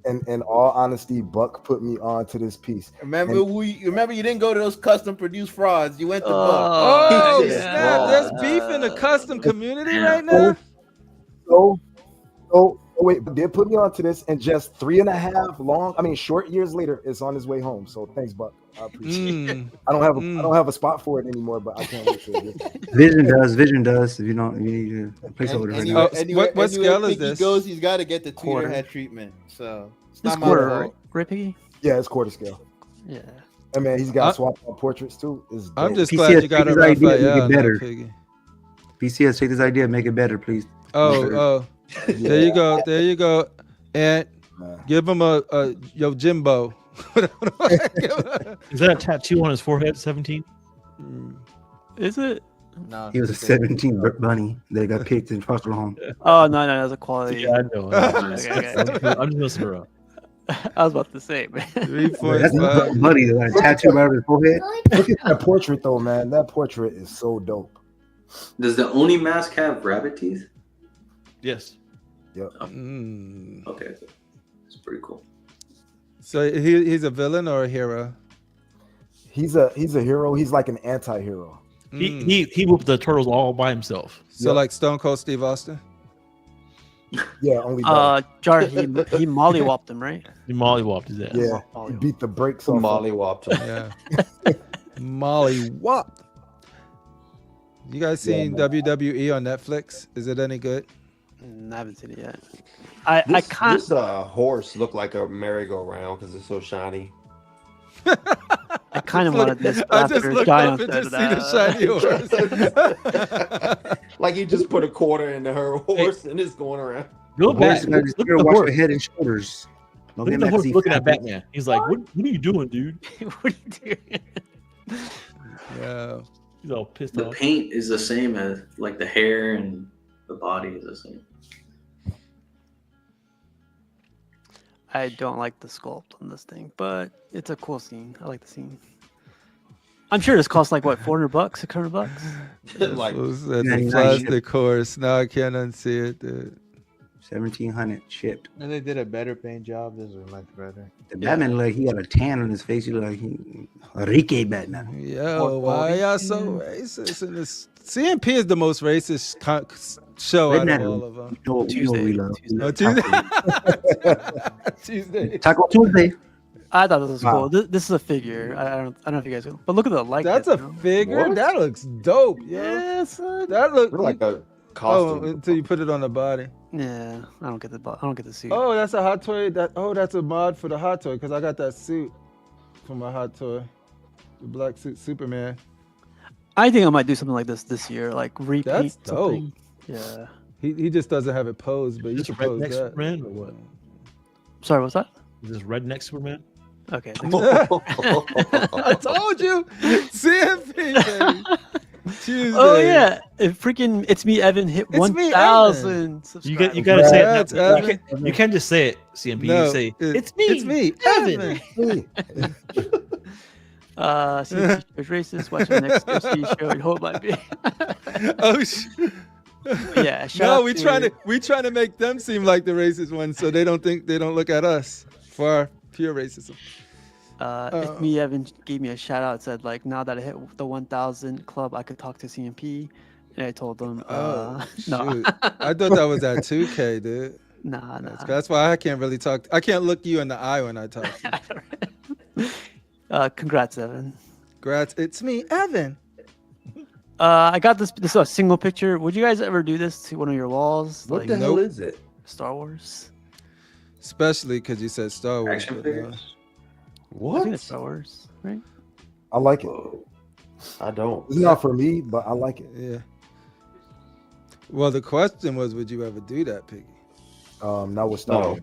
Speaker 7: And in all honesty, Buck put me on to this piece.
Speaker 12: Remember
Speaker 7: And-
Speaker 12: remember you didn't go to those custom produced frauds. You went to Buck.
Speaker 1: Oh,
Speaker 2: yeah.
Speaker 1: snap. There's beef in the custom community right now.
Speaker 7: So wait, but did put me onto this, and just 3.5 short years later, it's on his way home. So thanks, Buck. I appreciate it. I don't have a spot for it anymore, but I can't wait to get
Speaker 4: Vision does. If you need a placeholder right now.
Speaker 1: What scale is
Speaker 12: Piggy
Speaker 1: this?
Speaker 12: goes, he's got to get the
Speaker 2: Quarter.
Speaker 12: Tweeter head treatment. So it's
Speaker 2: This
Speaker 12: not my
Speaker 2: quarter,
Speaker 12: fault.
Speaker 2: right? Right, Piggy?
Speaker 7: Yeah, it's quarter scale.
Speaker 2: Yeah.
Speaker 7: And man, he's got swapped out portraits too. It's
Speaker 1: I'm
Speaker 7: dope.
Speaker 1: just
Speaker 4: If he
Speaker 1: glad
Speaker 4: says
Speaker 1: you got a
Speaker 4: Piggy's idea, make it
Speaker 1: Raphael,
Speaker 4: better.
Speaker 1: not Piggy.
Speaker 4: PCS, take this idea, make it better, please.
Speaker 1: Oh, there you go, there you go, and give him a yo Jimbo.
Speaker 10: Is that a tattoo on his forehead? 17.
Speaker 2: Is it?
Speaker 12: No,
Speaker 4: He was a 17 bunny that got picked in foster home.
Speaker 2: Oh no, that's a quality.
Speaker 10: Yeah, I know.
Speaker 2: Okay.
Speaker 10: I'm just messing around.
Speaker 2: I was about to say, man.
Speaker 1: 3.5.
Speaker 4: That's a buddy that got a tattoo right over his forehead.
Speaker 7: Look at that portrait though, man. That portrait is so dope.
Speaker 5: Does the Oni mask have rabbit teeth?
Speaker 10: Yes.
Speaker 7: Yep.
Speaker 5: Okay, it's pretty cool.
Speaker 1: So he's a villain or a hero?
Speaker 7: He's a hero. He's like an anti-hero.
Speaker 10: He whooped the turtles all by himself.
Speaker 1: So like Stone Cold Steve Austin.
Speaker 7: Yeah, only
Speaker 2: Jar, he mollywopped him, right?
Speaker 10: He mollywopped his ass.
Speaker 7: Yeah, he beat the brakes off.
Speaker 3: Mollywopped him.
Speaker 1: Yeah. Mollywop. You guys seen WWE on Netflix? Is it any good?
Speaker 2: I haven't seen it yet. I can't.
Speaker 3: This horse looked like a merry-go-round because it's so shiny.
Speaker 2: I kind of wanted this.
Speaker 1: I just looked up and just see the shiny horse.
Speaker 3: Like you just put a quarter into her horse and it's going around.
Speaker 10: Go back.
Speaker 4: Look at the
Speaker 10: horse.
Speaker 4: the head and shoulders.
Speaker 10: Look at the horse looking at Batman. He's like, what are you doing, dude?
Speaker 2: What are you doing?
Speaker 1: Yeah.
Speaker 10: He's all pissed
Speaker 5: The
Speaker 10: off.
Speaker 5: paint is the same as like the hair and the body is the same.
Speaker 2: I don't like the sculpt on this thing, but it's a cool scene. I like the scene. I'm sure this costs like what, $400, $600?
Speaker 3: Like
Speaker 1: That's a plastic horse. Now I can't unsee it, dude.
Speaker 4: 1,700 shipped.
Speaker 12: And they did a better paint job. This was much better.
Speaker 4: The Batman, like he got a tan on his face. He look like Enrique Batman.
Speaker 1: Yo, why y'all so racist in this? CMP is the most racist show out of all of them.
Speaker 4: Tuesday.
Speaker 1: Tuesday.
Speaker 4: Taco Tuesday.
Speaker 2: I thought this was cool. This is a figure. I don't know if you guys know, but look at the likeness.
Speaker 1: That's a figure.
Speaker 3: What?
Speaker 1: That looks dope.
Speaker 2: Yeah, son.
Speaker 1: That looks
Speaker 3: like a costume.
Speaker 1: Oh, until you put it on the body.
Speaker 2: Yeah, I don't get the suit.
Speaker 1: Oh, that's a hot toy. That's a mod for the hot toy because I got that suit for my hot toy, the black suit Superman.
Speaker 2: I think I might do something like this year, like repaint.
Speaker 1: That's dope.
Speaker 2: Something. Yeah.
Speaker 1: He just doesn't have it posed, but you
Speaker 10: Is
Speaker 1: can
Speaker 10: this
Speaker 1: pose
Speaker 10: redneck
Speaker 1: that.
Speaker 10: Superman or what?
Speaker 2: Sorry, what's that?
Speaker 10: Is this redneck Superman?
Speaker 2: Okay.
Speaker 1: I told you, CMP, baby. Tuesday.
Speaker 2: Oh yeah, it's me, Evan hit 1,000 subscribers.
Speaker 10: You gotta say it.
Speaker 1: Evan.
Speaker 10: You can't just say it, CMP.
Speaker 1: No,
Speaker 10: you say
Speaker 1: it's me, Evan.
Speaker 2: CMP is racist. Watch the next FC show and hope might be.
Speaker 1: Oh
Speaker 2: yeah.
Speaker 1: No, we trying to make them seem like the racist ones, so they don't look at us for our pure racism.
Speaker 2: It's me, Evan gave me a shout out. Said like, now that I hit the 1,000 club, I could talk to CMP, and I told them, no.
Speaker 1: Shoot. I thought that was at 2K, dude.
Speaker 2: Nah.
Speaker 1: That's why I can't really talk. I can't look you in the eye when I talk to you.
Speaker 2: Congrats, Evan.
Speaker 1: Congrats. It's me, Evan.
Speaker 2: I got this. This is a single picture. Would you guys ever do this to one of your walls?
Speaker 3: What the hell is it?
Speaker 2: Star Wars.
Speaker 1: Especially because you said Star Wars.
Speaker 5: Action figures.
Speaker 2: I
Speaker 3: What?
Speaker 2: think it's Star Wars, right?
Speaker 7: I like it.
Speaker 3: I don't.
Speaker 7: It's not for me, but I like it.
Speaker 1: Yeah. Well, the question was, would you ever do that, Piggy?
Speaker 7: Not with Star Wars.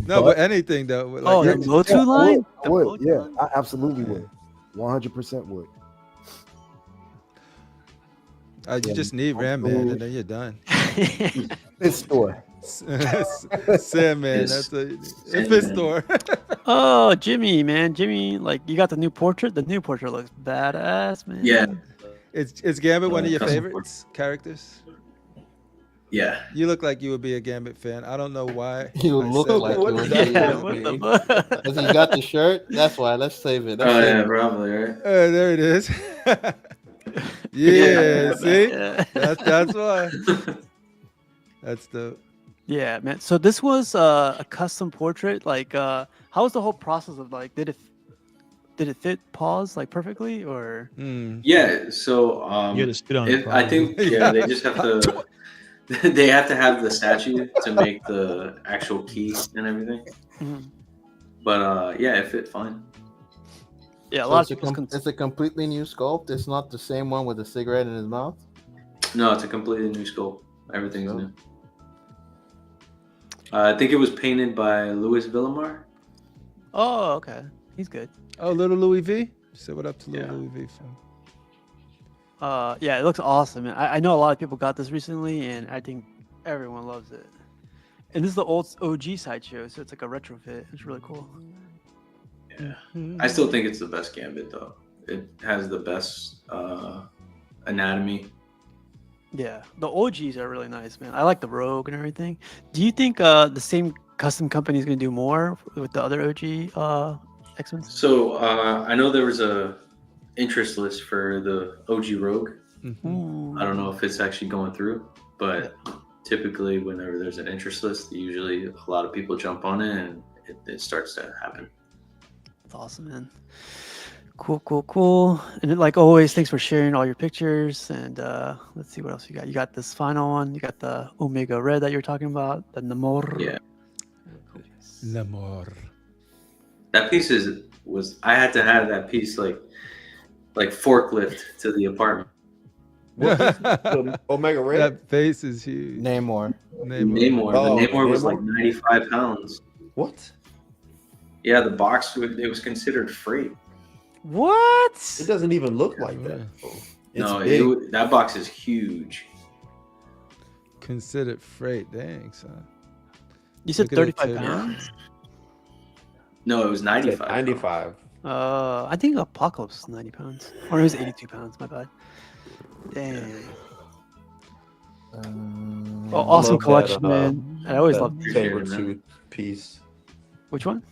Speaker 1: No, but anything though. Like,
Speaker 2: the Motu line?
Speaker 7: I would. Yeah, I absolutely would. 100% would.
Speaker 1: You just need Ram Man, and then you're done.
Speaker 7: This store.
Speaker 1: Sandman, that's a fit store.
Speaker 2: Oh, Jimmy, man, Jimmy, like you got the new portrait. The new portrait looks badass, man.
Speaker 5: Yeah.
Speaker 1: Is Gambit one of your favorites characters?
Speaker 5: Yeah.
Speaker 1: You look like you would be a Gambit fan. I don't know why.
Speaker 12: You look like you would be. Because you got the shirt. That's why. Let's save it.
Speaker 5: Probably, right?
Speaker 1: There it is. Yeah, see? That's why. That's dope.
Speaker 2: Yeah, man. So this was a custom portrait. Like, how was the whole process of like, did it fit pause like perfectly or?
Speaker 5: Yeah. So
Speaker 10: You had to spit on it,
Speaker 5: I think they just have to. They have to have the statue to make the actual key and everything.
Speaker 2: Mhm.
Speaker 5: But yeah, it fit fine.
Speaker 2: Yeah, a
Speaker 12: So
Speaker 2: lot
Speaker 12: it's
Speaker 2: of people.
Speaker 12: it's a completely new sculpt. It's not the same one with a cigarette in his mouth.
Speaker 5: No, it's a completely new sculpt. Everything's new. I think it was painted by Louis Villamar.
Speaker 2: Oh, okay. He's good.
Speaker 1: Oh, little Louis V. Say what up to little Louis V. Fam.
Speaker 2: Yeah, it looks awesome. I know a lot of people got this recently, and I think everyone loves it. And this is the old OG sideshow, so it's like a retrofit. It's really cool.
Speaker 5: Yeah, I still think it's the best Gambit though. It has the best anatomy.
Speaker 2: Yeah, the OGs are really nice, man. I like the Rogue and everything. Do you think the same custom company is going to do more with the other OG X-Men?
Speaker 5: So I know there was a interest list for the OG Rogue.
Speaker 2: Mm-hmm.
Speaker 5: I don't know if it's actually going through, but typically whenever there's an interest list, usually a lot of people jump on it and it starts to happen.
Speaker 2: That's awesome, man. Cool. And like always, thanks for sharing all your pictures. And let's see what else you got. You got this final one. You got the Omega Red that you're talking about, the Namor.
Speaker 5: Yeah.
Speaker 1: Namor.
Speaker 5: That piece was I had to have that piece like forklift to the apartment.
Speaker 3: The Omega Red?
Speaker 1: That face is huge.
Speaker 12: Namor.
Speaker 5: Namor.
Speaker 3: Oh,
Speaker 5: the Namor was
Speaker 3: Namor?
Speaker 5: like 95 pounds.
Speaker 3: What?
Speaker 5: Yeah, the box, it was considered freight.
Speaker 2: What?
Speaker 3: It doesn't even look like that.
Speaker 5: No, that box is huge.
Speaker 1: Considered freight. Dang, son.
Speaker 2: You said
Speaker 1: Look at it
Speaker 2: 35
Speaker 1: today.
Speaker 2: pounds?
Speaker 5: No, it was 95.
Speaker 3: 95.
Speaker 2: I think Apocalypse is 90 pounds. Or it was 82 pounds, my bad. Dang. Awesome collection, man. I always love
Speaker 3: Sabertooth piece.
Speaker 2: Which one?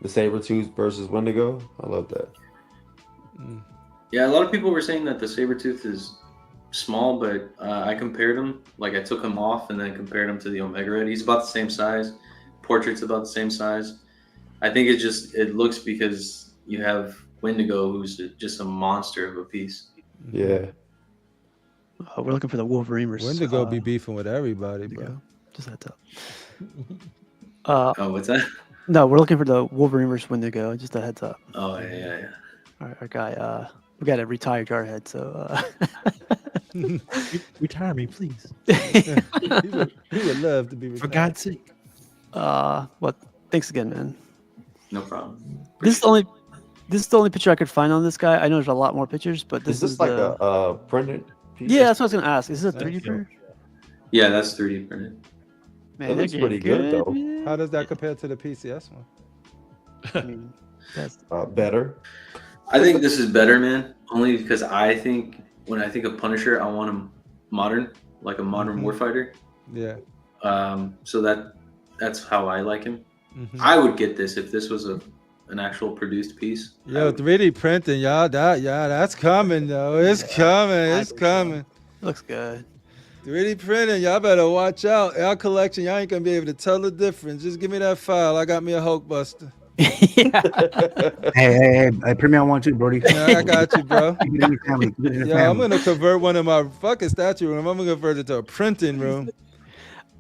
Speaker 3: The Sabertooth versus Wendigo. I love that.
Speaker 5: Yeah, a lot of people were saying that the Sabertooth is small, but I compared him. Like I took him off and then compared him to the Omega Red. He's about the same size. Portrait's about the same size. I think it looks because you have Wendigo, who's just a monster of a piece.
Speaker 3: Yeah.
Speaker 2: We're looking for the Wolverine versus
Speaker 1: Wendigo be beefing with everybody, bro.
Speaker 2: Just heads up.
Speaker 5: Oh, what's that?
Speaker 2: No, we're looking for the Wolverine versus Wendigo. Just a heads up.
Speaker 5: Oh yeah.
Speaker 2: Our guy, we got a retired jarhead, so
Speaker 10: retire me, please.
Speaker 1: he would love to be retired.
Speaker 10: For God's sake.
Speaker 2: What? Thanks again, man.
Speaker 5: No problem.
Speaker 2: This is the only picture I could find on this guy. I know there's a lot more pictures, but this
Speaker 3: is like a printed piece?
Speaker 2: Yeah, that's what I was gonna ask. Is this a 3D printer?
Speaker 5: Yeah, that's 3D printed.
Speaker 2: Man,
Speaker 3: That looks pretty good though.
Speaker 2: man.
Speaker 1: How does that compare to the PCS one?
Speaker 2: I mean, that's
Speaker 3: Better.
Speaker 5: I think this is better, man. Only because I think when I think of Punisher, I want him modern, like a modern warfighter.
Speaker 1: Yeah.
Speaker 5: So that's how I like him.
Speaker 1: Mhm.
Speaker 5: I would get this if this was an actual produced piece.
Speaker 1: Yo, 3D printing, y'all. That's coming though. It's coming.
Speaker 2: looks good.
Speaker 1: 3D printing, y'all better watch out. Our collection, y'all ain't gonna be able to tell the difference. Just give me that file. I got me a Hulkbuster.
Speaker 4: Hey, put me on one too, Brody.
Speaker 1: Yeah, I got you, bro.
Speaker 4: Keep it in the family. Keep it in the
Speaker 1: Yeah, I'm
Speaker 4: family.
Speaker 1: gonna convert one of my fucking statue room. I'm gonna convert it to a printing room.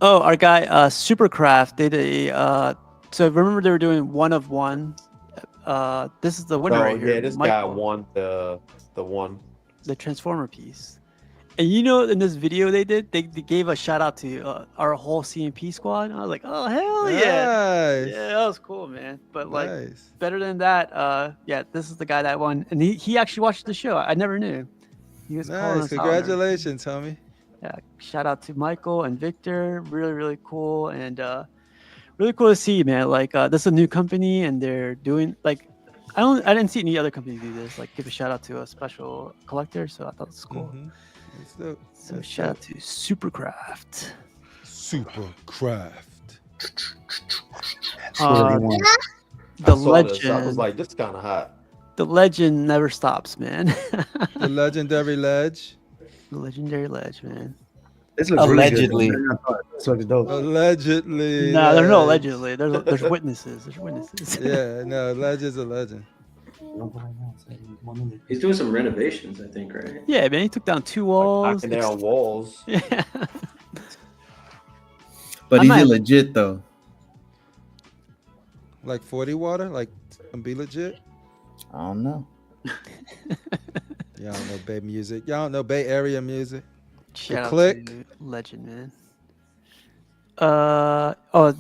Speaker 2: Oh, our guy, Supercraft did a. So remember they were doing one of one. This is the winner right here.
Speaker 3: Yeah, this guy
Speaker 2: Michael,
Speaker 3: won the one.
Speaker 2: the Transformer piece. And in this video they did, they gave a shout out to our whole CMP squad. And I was like, oh hell yeah,
Speaker 1: Nice.
Speaker 2: yeah, that was cool, man. But like
Speaker 1: Nice.
Speaker 2: better than that, yeah, this is the guy that won, and he actually watched the show. I never knew. He was calling
Speaker 1: Nice.
Speaker 2: us out and everything.
Speaker 1: Congratulations, homie.
Speaker 2: Yeah, shout out to Michael and Victor. Really cool, and really cool to see, man. Like this is a new company, and they're doing like I didn't see any other companies do this. Like give a shout out to a special collector, so I thought it was cool.
Speaker 1: Mhm. That's dope.
Speaker 2: So
Speaker 1: That's
Speaker 2: shout
Speaker 1: dope.
Speaker 2: out to Supercraft.
Speaker 1: Supercraft.
Speaker 2: The
Speaker 3: I saw this. I was
Speaker 2: legend.
Speaker 3: like, this is kind of hot.
Speaker 2: The legend never stops, man.
Speaker 1: The legendary ledge.
Speaker 2: The legendary ledge, man.
Speaker 4: This looks
Speaker 12: Allegedly.
Speaker 4: Really good. This looks dope.
Speaker 1: Allegedly.
Speaker 2: No, there's no
Speaker 1: ledge.
Speaker 2: allegedly. There's witnesses. There's witnesses.
Speaker 1: Yeah, no, ledge is a legend.
Speaker 5: He's doing some renovations, I think, right?
Speaker 2: Yeah, man. He took down 2 walls.
Speaker 3: Knocking down walls.
Speaker 2: Yeah.
Speaker 12: But
Speaker 2: I
Speaker 12: is
Speaker 2: might-
Speaker 12: he legit though?
Speaker 1: Like 40 water? Like, be legit?
Speaker 12: I don't know.
Speaker 1: Y'all don't know Bay music. Y'all don't know Bay Area music.
Speaker 2: Shout out
Speaker 1: Click.
Speaker 2: to Legend, man.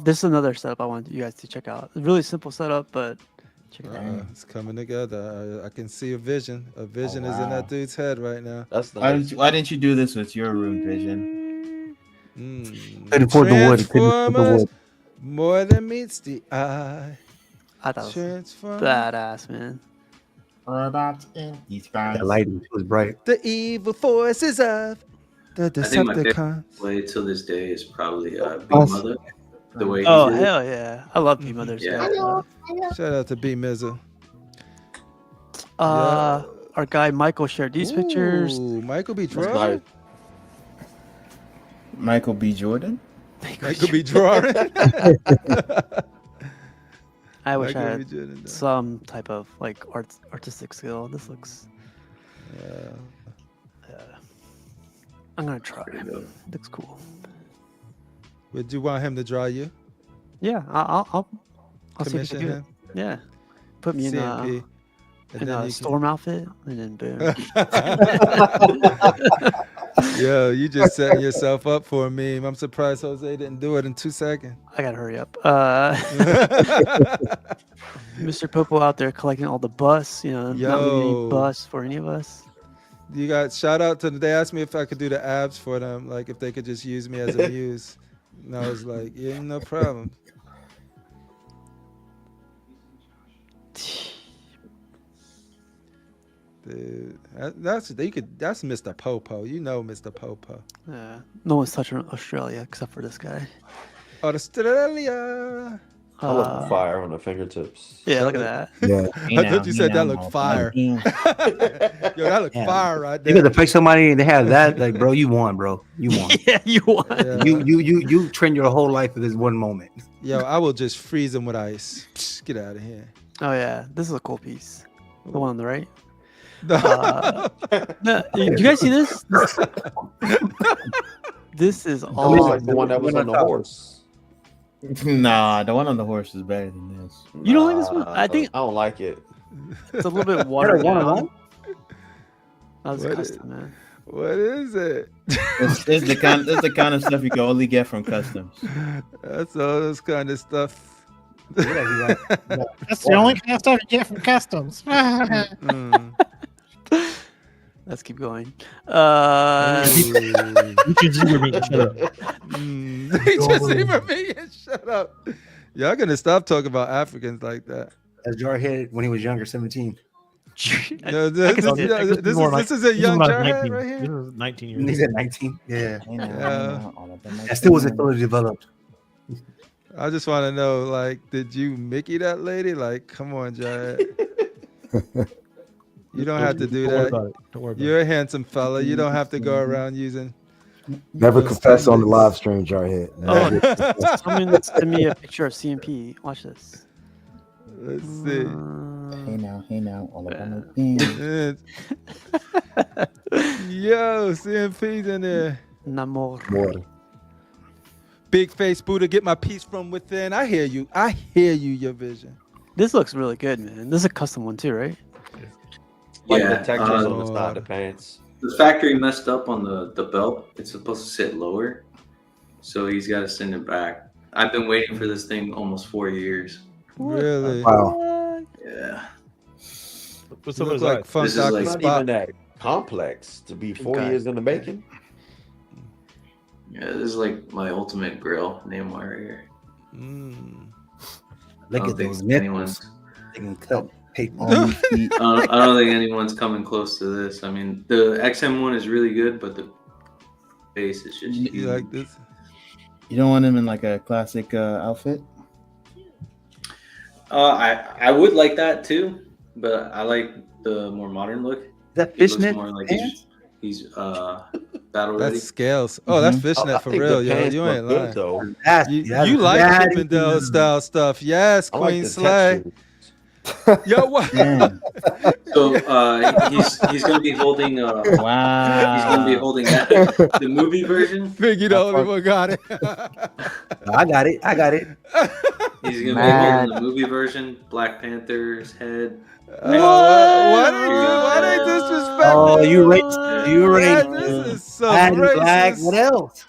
Speaker 2: This is another setup I want you guys to check out. Really simple setup, but check it out.
Speaker 1: It's coming together. I can see a vision. A vision is in that dude's head right now.
Speaker 3: That's
Speaker 12: Why didn't you do this with your room, Vision?
Speaker 4: Couldn't afford the wood. Couldn't afford the
Speaker 1: Transformers,
Speaker 4: wood.
Speaker 1: more than meets the eye.
Speaker 2: I thought it was
Speaker 1: Transformers.
Speaker 2: badass, man.
Speaker 12: Robots in disguise.
Speaker 4: That lighting was bright.
Speaker 1: The evil forces of the
Speaker 5: I think my favorite
Speaker 1: Decepticons.
Speaker 5: play till this day is probably Big
Speaker 1: Us.
Speaker 5: Mother. The way
Speaker 2: Oh
Speaker 5: he did it.
Speaker 2: hell yeah! I love B Mother's.
Speaker 5: Yeah.
Speaker 1: Shout out to B Mizzle.
Speaker 2: Our guy Michael shared these pictures.
Speaker 1: Ooh, Michael B.
Speaker 3: That's
Speaker 1: Jordan.
Speaker 3: nice.
Speaker 12: Michael B. Jordan.
Speaker 1: Michael B. Jordan.
Speaker 2: I wish I
Speaker 1: Michael B.
Speaker 2: had
Speaker 1: Jordan, though.
Speaker 2: some type of like artistic skill. This looks. I'm gonna try. Looks cool.
Speaker 1: Would you want him to draw you?
Speaker 2: Yeah, I'll see if I
Speaker 1: Commission
Speaker 2: can do it.
Speaker 1: him?
Speaker 2: Yeah, put me in
Speaker 1: CMP. And
Speaker 2: a
Speaker 1: then you
Speaker 2: storm outfit, and then boom.
Speaker 1: Yo, you just setting yourself up for a meme. I'm surprised Jose didn't do it in 2 seconds.
Speaker 2: I gotta hurry up. Mr. Popo out there collecting all the busts. You know, not leaving any
Speaker 1: Yo.
Speaker 2: busts for any of us.
Speaker 1: You got shout out to they asked me if I could do the abs for them, like if they could just use me as a muse. And I was like, yeah, no problem. Dude, that's Mr. Popo. You know Mr. Popo.
Speaker 2: Yeah, no one's touching Australia except for this guy.
Speaker 1: Australia.
Speaker 3: I love fire on the fingertips.
Speaker 2: Yeah, look at that.
Speaker 7: Yeah.
Speaker 1: I thought you said that looked fire. Yo, that looked fire right
Speaker 4: You
Speaker 1: there.
Speaker 4: got to pick somebody and they have that, like, bro, you won, bro. You won.
Speaker 2: Yeah, you won.
Speaker 1: Yeah.
Speaker 4: You train your whole life for this one moment.
Speaker 1: Yo, I will just freeze them with ice. Psh, get out of here.
Speaker 2: Oh yeah, this is a cool piece. The one on the right.
Speaker 1: No.
Speaker 2: No, you guys see this? This is
Speaker 3: It looks
Speaker 2: all.
Speaker 3: like the one that was on the horse.
Speaker 12: Nah, the one on the horse is better than this.
Speaker 2: You don't like this one? I think
Speaker 3: I don't like it.
Speaker 2: it's a little bit watered
Speaker 4: one-on-one?
Speaker 2: down. That was
Speaker 1: What
Speaker 2: custom, man.
Speaker 1: What is it?
Speaker 12: It's the kind of stuff you can only get from customs.
Speaker 1: That's all this kind of stuff.
Speaker 15: That's the only kind of stuff you get from customs.
Speaker 1: Mm.
Speaker 2: Let's keep going.
Speaker 10: You should see me. Shut up.
Speaker 1: They just see for me and shut up. Y'all gonna stop talking about Africans like that.
Speaker 4: As Jarhead when he was younger, 17.
Speaker 1: No, this is a young Jarhead right
Speaker 10: This
Speaker 1: here.
Speaker 10: is 19 years
Speaker 4: He's
Speaker 10: old.
Speaker 4: at 19. Yeah.
Speaker 1: Yeah.
Speaker 4: That still wasn't fully developed.
Speaker 1: I just want to know, like, did you Mickey that lady? Like, come on, Jarhead. You don't have to do
Speaker 10: Don't worry
Speaker 1: that.
Speaker 10: about it. Don't worry about
Speaker 1: You're a handsome fella. You don't have to go around using.
Speaker 7: Never
Speaker 1: those
Speaker 7: confess on the
Speaker 1: techniques.
Speaker 7: live stream, Jarhead.
Speaker 2: Oh,
Speaker 7: Never.
Speaker 2: someone send me a picture of CMP. Watch this.
Speaker 1: Let's see.
Speaker 12: Hey now, all up on the
Speaker 1: Yo, CMP's in there.
Speaker 2: Namor.
Speaker 7: More.
Speaker 1: Big face Buddha, get my piece from within. I hear you. I hear you, your vision.
Speaker 2: This looks really good, man. This is a custom one too, right?
Speaker 3: Like
Speaker 5: Yeah,
Speaker 3: the textures on the side of the pants.
Speaker 5: The factory messed up on the belt. It's supposed to sit lower, so he's got to send it back. I've been waiting for this thing almost 4 years.
Speaker 1: Really?
Speaker 7: Wow.
Speaker 5: Yeah.
Speaker 10: What's
Speaker 1: You
Speaker 10: up
Speaker 1: look
Speaker 10: with
Speaker 1: like
Speaker 10: that?
Speaker 1: Funk
Speaker 5: This is
Speaker 1: Dr.
Speaker 5: like-
Speaker 3: Not
Speaker 1: Spock.
Speaker 3: even that complex to be 4
Speaker 2: Okay.
Speaker 3: years in the making.
Speaker 5: Yeah, this is like my ultimate Grail name right here.
Speaker 1: Mm.
Speaker 4: Look
Speaker 5: I don't
Speaker 4: at those
Speaker 5: think
Speaker 4: nipples.
Speaker 5: anyone's-
Speaker 4: They can cut paper.
Speaker 5: I don't think anyone's coming close to this. I mean, the XM one is really good, but the base is just
Speaker 1: You
Speaker 5: huge.
Speaker 1: like this?
Speaker 12: You don't want him in like a classic outfit?
Speaker 5: I would like that too, but I like the more modern look.
Speaker 4: Is that
Speaker 5: It looks
Speaker 4: fishnet
Speaker 5: more like
Speaker 4: pants?
Speaker 5: he's battle ready.
Speaker 1: That's scales. Oh, that's
Speaker 3: I
Speaker 1: fishnet for
Speaker 3: think
Speaker 1: real,
Speaker 3: the
Speaker 1: yo.
Speaker 3: pants
Speaker 1: You
Speaker 3: look
Speaker 1: ain't
Speaker 3: good,
Speaker 1: lying.
Speaker 3: though.
Speaker 1: You like Chippendale style stuff. Yes,
Speaker 3: I like
Speaker 1: Queen
Speaker 3: the
Speaker 1: Slay.
Speaker 3: textures.
Speaker 1: Yo, what?
Speaker 5: So he's gonna be holding
Speaker 9: Wow.
Speaker 5: he's gonna be holding the movie version.
Speaker 1: Figgy the only one got it.
Speaker 4: I got it.
Speaker 5: He's gonna be holding the movie version, Black Panther's head.
Speaker 1: Why they disrespect?
Speaker 4: Oh, you
Speaker 1: Man, this is some racist.
Speaker 4: Black. What else?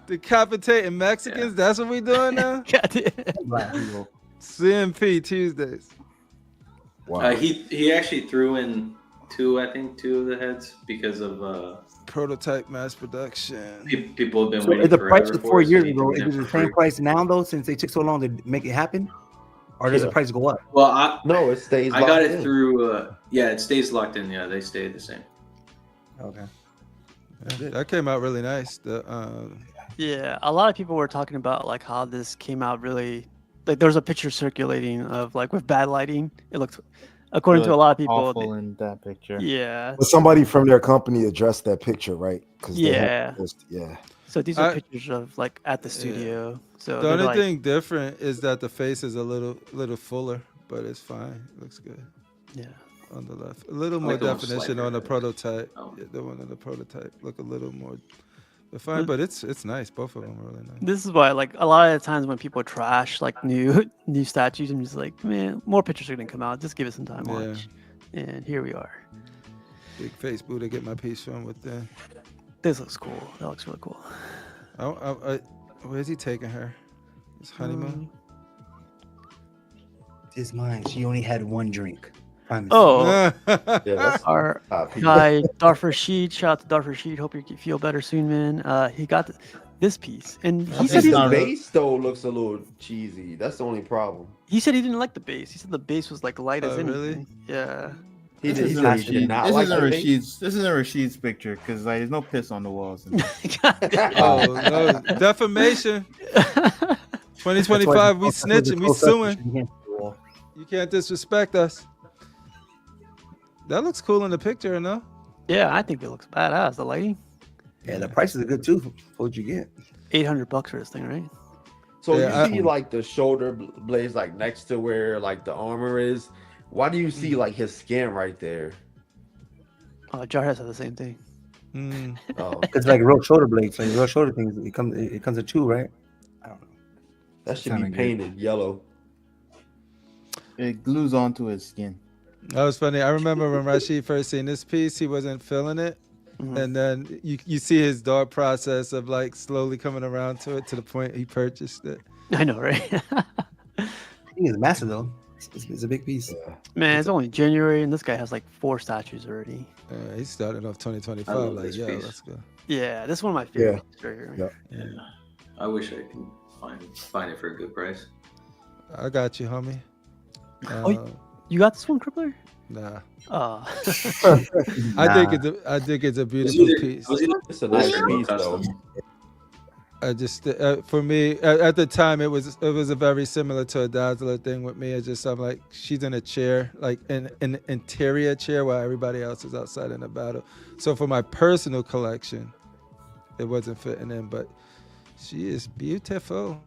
Speaker 1: Decapitating Mexicans. That's what we doing now.
Speaker 4: Black people.
Speaker 1: CMP Tuesdays.
Speaker 7: Wow.
Speaker 5: He actually threw in two of the heads because of
Speaker 1: prototype mass production.
Speaker 5: People have been
Speaker 4: So
Speaker 5: waiting
Speaker 4: the
Speaker 5: forever
Speaker 4: price was
Speaker 5: for
Speaker 4: 4
Speaker 5: it, so
Speaker 4: years
Speaker 5: he
Speaker 4: ago.
Speaker 5: threw it
Speaker 4: Is
Speaker 5: in
Speaker 4: it the
Speaker 5: for
Speaker 4: same
Speaker 5: free.
Speaker 4: price now though, since they took so long to make it happen, or does the price go up?
Speaker 5: Well,
Speaker 3: No, it stays.
Speaker 5: I got
Speaker 3: locked
Speaker 5: it
Speaker 3: in.
Speaker 5: through. Yeah, it stays locked in. Yeah, they stay the same.
Speaker 4: Okay.
Speaker 1: Yeah, that came out really nice.
Speaker 2: Yeah, a lot of people were talking about like how this came out really. Like, there's a picture circulating of like with bad lighting. It looks, according to a lot of people,
Speaker 9: awful in that picture.
Speaker 2: Yeah.
Speaker 7: But somebody from their company addressed that picture, right? Because
Speaker 2: Yeah.
Speaker 7: yeah.
Speaker 2: So these are pictures of like at the studio. So
Speaker 1: The
Speaker 2: they're
Speaker 1: only
Speaker 2: like,
Speaker 1: thing different is that the face is a little fuller, but it's fine. It looks good.
Speaker 2: Yeah.
Speaker 1: On the left, a little
Speaker 5: I
Speaker 1: more
Speaker 5: like the one
Speaker 1: definition
Speaker 5: slighter
Speaker 1: on the
Speaker 5: head.
Speaker 1: prototype.
Speaker 5: Oh.
Speaker 1: Yeah, the one on the prototype look a little more defined, but it's nice. Both of them are really nice.
Speaker 2: this is why like a lot of the times when people trash like new statues, I'm just like, man, more pictures are gonna come out. Just give it some time. Watch. And here we are.
Speaker 1: Big face Buddha, get my piece from with the.
Speaker 2: This looks cool. That looks really cool.
Speaker 1: Where's he taking her? His honeymoon.
Speaker 4: This mine. She only had one drink. Promise.
Speaker 2: Oh,
Speaker 3: that's
Speaker 2: our
Speaker 3: top piece.
Speaker 2: guy Darfur Sheed. Shout out to Darfur Sheed. Hope you feel better soon, man. He got this piece, and he said
Speaker 3: The base though looks a little cheesy. That's the only problem.
Speaker 2: he said he didn't like the bass. He said the bass was like light as
Speaker 1: Oh,
Speaker 2: anything.
Speaker 1: really?
Speaker 2: Yeah.
Speaker 3: He
Speaker 9: This
Speaker 3: did not
Speaker 9: isn't
Speaker 3: like the base.
Speaker 9: Rashid's. This isn't Rashid's picture because like there's no piss on the walls.
Speaker 1: Oh no, defamation. 2025, we snitching, we suing. You can't disrespect us. That looks cool in the picture, no?
Speaker 2: Yeah, I think it looks badass. The lighting.
Speaker 4: Yeah, the prices are good too. What'd you get?
Speaker 2: $800 for this thing, right?
Speaker 3: So
Speaker 1: Yeah,
Speaker 3: you see like the shoulder blades like next to where like the armor is. Why do you see like his skin right there?
Speaker 2: Jarhead said the same thing.
Speaker 3: Oh,
Speaker 4: It's like real shoulder blades, like real shoulder things. It comes in two, right? I don't know.
Speaker 3: that should
Speaker 9: Kinda
Speaker 3: be
Speaker 9: good.
Speaker 3: painted yellow.
Speaker 9: It glues onto his skin.
Speaker 1: That was funny. I remember when Rashid first seen this piece, he wasn't feeling it. And then you see his thought process of like slowly coming around to it to the point he purchased it.
Speaker 2: I know, right?
Speaker 4: I think it's massive though. It's a big piece.
Speaker 2: Man, it's only January, and this guy has like 4 statues already.
Speaker 1: He started off 2025
Speaker 5: I love
Speaker 1: like,
Speaker 5: this
Speaker 1: yo,
Speaker 5: piece.
Speaker 1: let's go.
Speaker 2: Yeah, this is one of my favorites. Right here.
Speaker 5: Yeah. I wish I could find it for a good price.
Speaker 1: I got you, homie.
Speaker 2: You got this one, Crippler?
Speaker 1: Nah.
Speaker 2: Oh.
Speaker 1: I think it's a beautiful piece.
Speaker 3: It's a nice piece though.
Speaker 1: I just for me at the time it was a very similar to a Dazzler thing with me. It's just I'm like she's in a chair, like in an interior chair while everybody else is outside in a battle. So for my personal collection, it wasn't fitting in, but she is beautiful.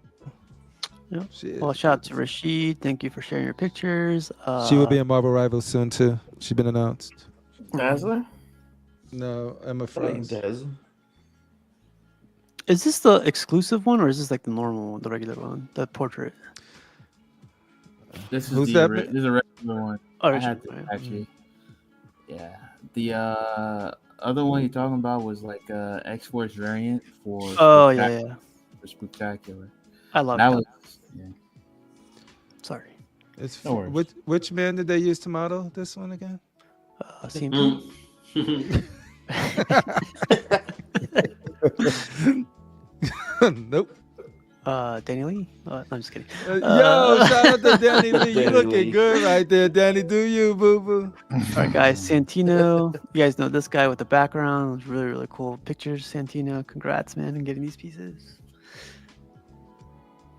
Speaker 2: Yeah.
Speaker 1: She
Speaker 2: Well, shout out to Rashid. Thank you for sharing your pictures.
Speaker 1: She will be in Marvel Rivals soon too. She's been announced.
Speaker 9: Dazzler?
Speaker 1: No, Emma
Speaker 3: That ain't
Speaker 1: Frost.
Speaker 3: Dez.
Speaker 2: Is this the exclusive one, or is this like the normal one, the regular one, the portrait?
Speaker 9: This is
Speaker 1: Who's
Speaker 9: the
Speaker 1: that?
Speaker 9: this is a regular one.
Speaker 2: Oh,
Speaker 9: I had
Speaker 2: original,
Speaker 9: to,
Speaker 2: right?
Speaker 9: actually. Yeah. The other one you're talking about was like X-Force variant for
Speaker 2: Oh
Speaker 9: Spectac-
Speaker 2: yeah.
Speaker 9: for Spectacular.
Speaker 2: I love
Speaker 9: that
Speaker 2: that.
Speaker 9: was yeah.
Speaker 2: Sorry.
Speaker 1: It's
Speaker 9: No worries.
Speaker 1: which man did they use to model this one again?
Speaker 2: CMP.
Speaker 1: Nope.
Speaker 2: Danny Lee? No, I'm just kidding.
Speaker 1: Yo, shout out to Danny Lee. You
Speaker 3: Danny
Speaker 1: looking
Speaker 3: Lee.
Speaker 1: good right there, Danny. Do you, boo boo?
Speaker 2: All right, guys. Santino. You guys know this guy with the background. It was really, really cool pictures. Santino, congrats, man, on getting these pieces.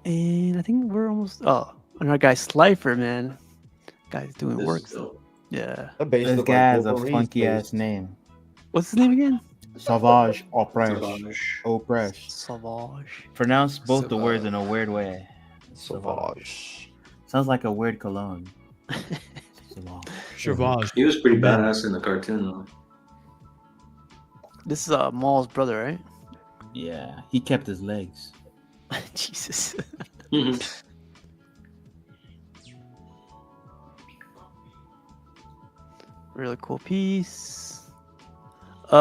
Speaker 2: And I think we're almost. Oh, and our guy Slifer, man. Guy's doing
Speaker 5: This
Speaker 2: work.
Speaker 5: is dope.
Speaker 2: Yeah.
Speaker 3: That base
Speaker 9: This
Speaker 3: look
Speaker 9: guy
Speaker 3: like
Speaker 9: has a
Speaker 3: Wolverine's
Speaker 9: funky
Speaker 3: base.
Speaker 9: ass name.
Speaker 2: What's his name again?
Speaker 9: Sauvage Opresh.
Speaker 5: Sauvage.
Speaker 9: Opresh.
Speaker 2: Sauvage.
Speaker 9: Pronounce both the words in a weird way.
Speaker 3: Sauvage.
Speaker 9: Sounds like a weird cologne.
Speaker 10: Chevage.
Speaker 5: He was pretty badass in the cartoon, though.
Speaker 2: This is Maul's brother, right?
Speaker 9: Yeah, he kept his legs.
Speaker 2: Jesus. Really cool piece. You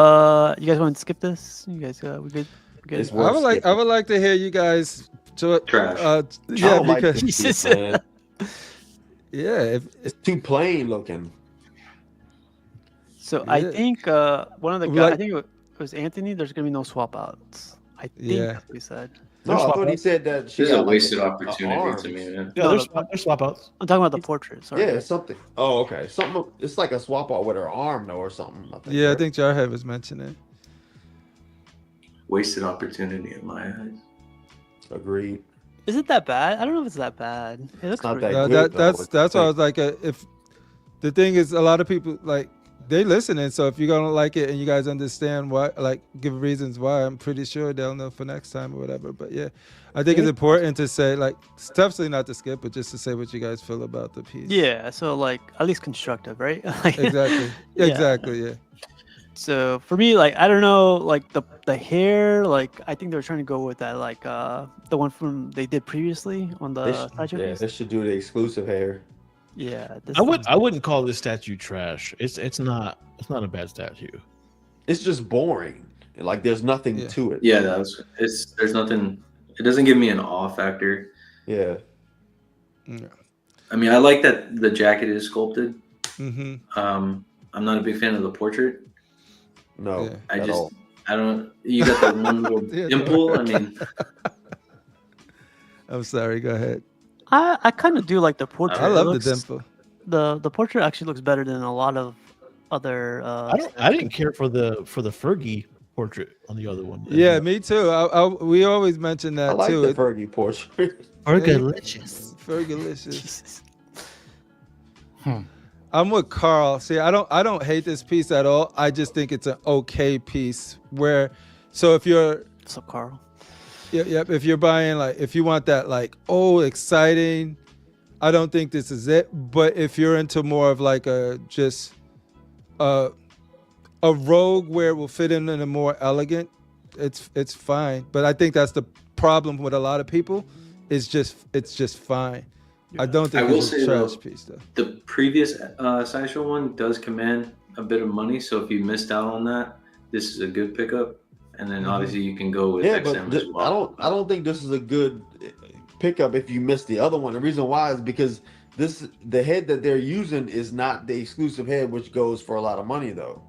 Speaker 2: guys want to skip this? You guys, we good? Good.
Speaker 1: I would like to hear you guys.
Speaker 3: Trash.
Speaker 1: Yeah,
Speaker 3: like
Speaker 1: because
Speaker 3: this piece, man.
Speaker 1: yeah,
Speaker 3: it's too plain looking.
Speaker 2: So I think one of the guys, I think it was Anthony. There's gonna be no swap outs. I think that's what he said.
Speaker 3: No, I thought he said that she
Speaker 5: This is
Speaker 3: got
Speaker 5: a wasted opportunity to me, man.
Speaker 10: Yeah, there's swap outs.
Speaker 2: I'm talking about the portrait. Sorry.
Speaker 3: Yeah, something. Oh, okay. Something. It's like a swap out with her arm, though, or something. I think,
Speaker 1: yeah,
Speaker 3: right?
Speaker 1: I think Jarhead was mentioning.
Speaker 5: Wasted opportunity in my eyes.
Speaker 3: Agreed.
Speaker 2: Is it that bad? I don't know if it's that bad. It looks
Speaker 3: not
Speaker 2: pretty
Speaker 3: that
Speaker 2: good.
Speaker 3: good.
Speaker 1: That's why I was like, if the thing is, a lot of people like they listening. So if you're gonna like it and you guys understand why, like, give reasons why, I'm pretty sure they'll know for next time or whatever. But yeah, I think it's important to say, like, it's definitely not to skip, but just to say what you guys feel about the piece.
Speaker 2: Yeah, so like at least constructive, right?
Speaker 1: Exactly.
Speaker 2: Yeah.
Speaker 1: Exactly. Yeah.
Speaker 2: So for me, like, I don't know, like the hair, like I think they were trying to go with that, like the one from they did previously on the statue.
Speaker 3: Yeah, they should do the exclusive hair.
Speaker 2: Yeah,
Speaker 10: I wouldn't call this statue trash. It's not a bad statue.
Speaker 3: It's just boring. Like there's nothing to it.
Speaker 5: Yeah, there's nothing. It doesn't give me an awe factor.
Speaker 3: Yeah.
Speaker 5: I mean, I like that the jacket is sculpted.
Speaker 1: Mm-hmm.
Speaker 5: I'm not a big fan of the portrait.
Speaker 3: No,
Speaker 5: I don't. You got that one little dimple. I mean,
Speaker 1: I'm sorry. Go ahead.
Speaker 2: I kind of do like the portrait.
Speaker 1: I love the dimple.
Speaker 2: The portrait actually looks better than a lot of other.
Speaker 10: I didn't care for the Fergie portrait on the other one.
Speaker 1: Yeah, me too. We always mention that
Speaker 3: I like
Speaker 1: too.
Speaker 3: the Fergie portrait.
Speaker 10: Fergalicious.
Speaker 1: Fergalicious. I'm with Carl. See, I don't hate this piece at all. I just think it's an okay piece. So if you're,
Speaker 2: what's up, Carl?
Speaker 1: Yep. If you're buying, like, if you want that, like, exciting, I don't think this is it. But if you're into more of like a rogue where it will fit in a more elegant, it's fine. But I think that's the problem with a lot of people. It's just fine. I don't think it's a trash piece though.
Speaker 5: The previous sideshow one does command a bit of money, so if you missed out on that, this is a good pickup. And then obviously you can go with XM as well.
Speaker 3: I don't think this is a good pickup if you missed the other one. The reason why is because the head that they're using is not the exclusive head, which goes for a lot of money though.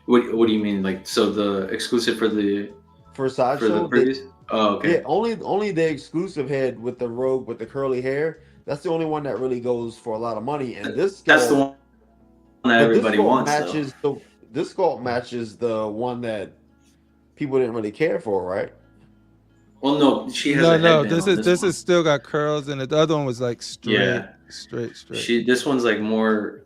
Speaker 5: What do you mean? Like, so the exclusive for
Speaker 3: sideshow?
Speaker 5: For the previous? Oh, okay.
Speaker 3: Yeah, only the exclusive head with the rogue with the curly hair. That's the only one that really goes for a lot of money. And this
Speaker 5: that's the one that everybody wants.
Speaker 3: This sculpt matches the one that people didn't really care for, right?
Speaker 5: Well, no, she has a headband.
Speaker 1: This is still got curls, and the other one was like straight.
Speaker 5: This one's like more.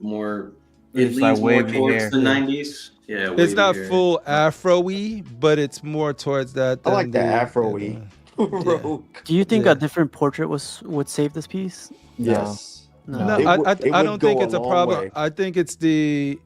Speaker 5: It
Speaker 9: It's
Speaker 5: leans
Speaker 9: like
Speaker 5: more
Speaker 9: wavy
Speaker 5: towards
Speaker 9: hair.
Speaker 5: the 90s. Yeah,
Speaker 1: It's not
Speaker 5: wavy hair.
Speaker 1: full afro-y, but it's more towards that.
Speaker 3: I like the afro-y.
Speaker 2: Do you think a different portrait would save this piece?
Speaker 3: Yes.
Speaker 2: No.
Speaker 1: I don't think it's a problem.
Speaker 3: Way.
Speaker 1: I think it's the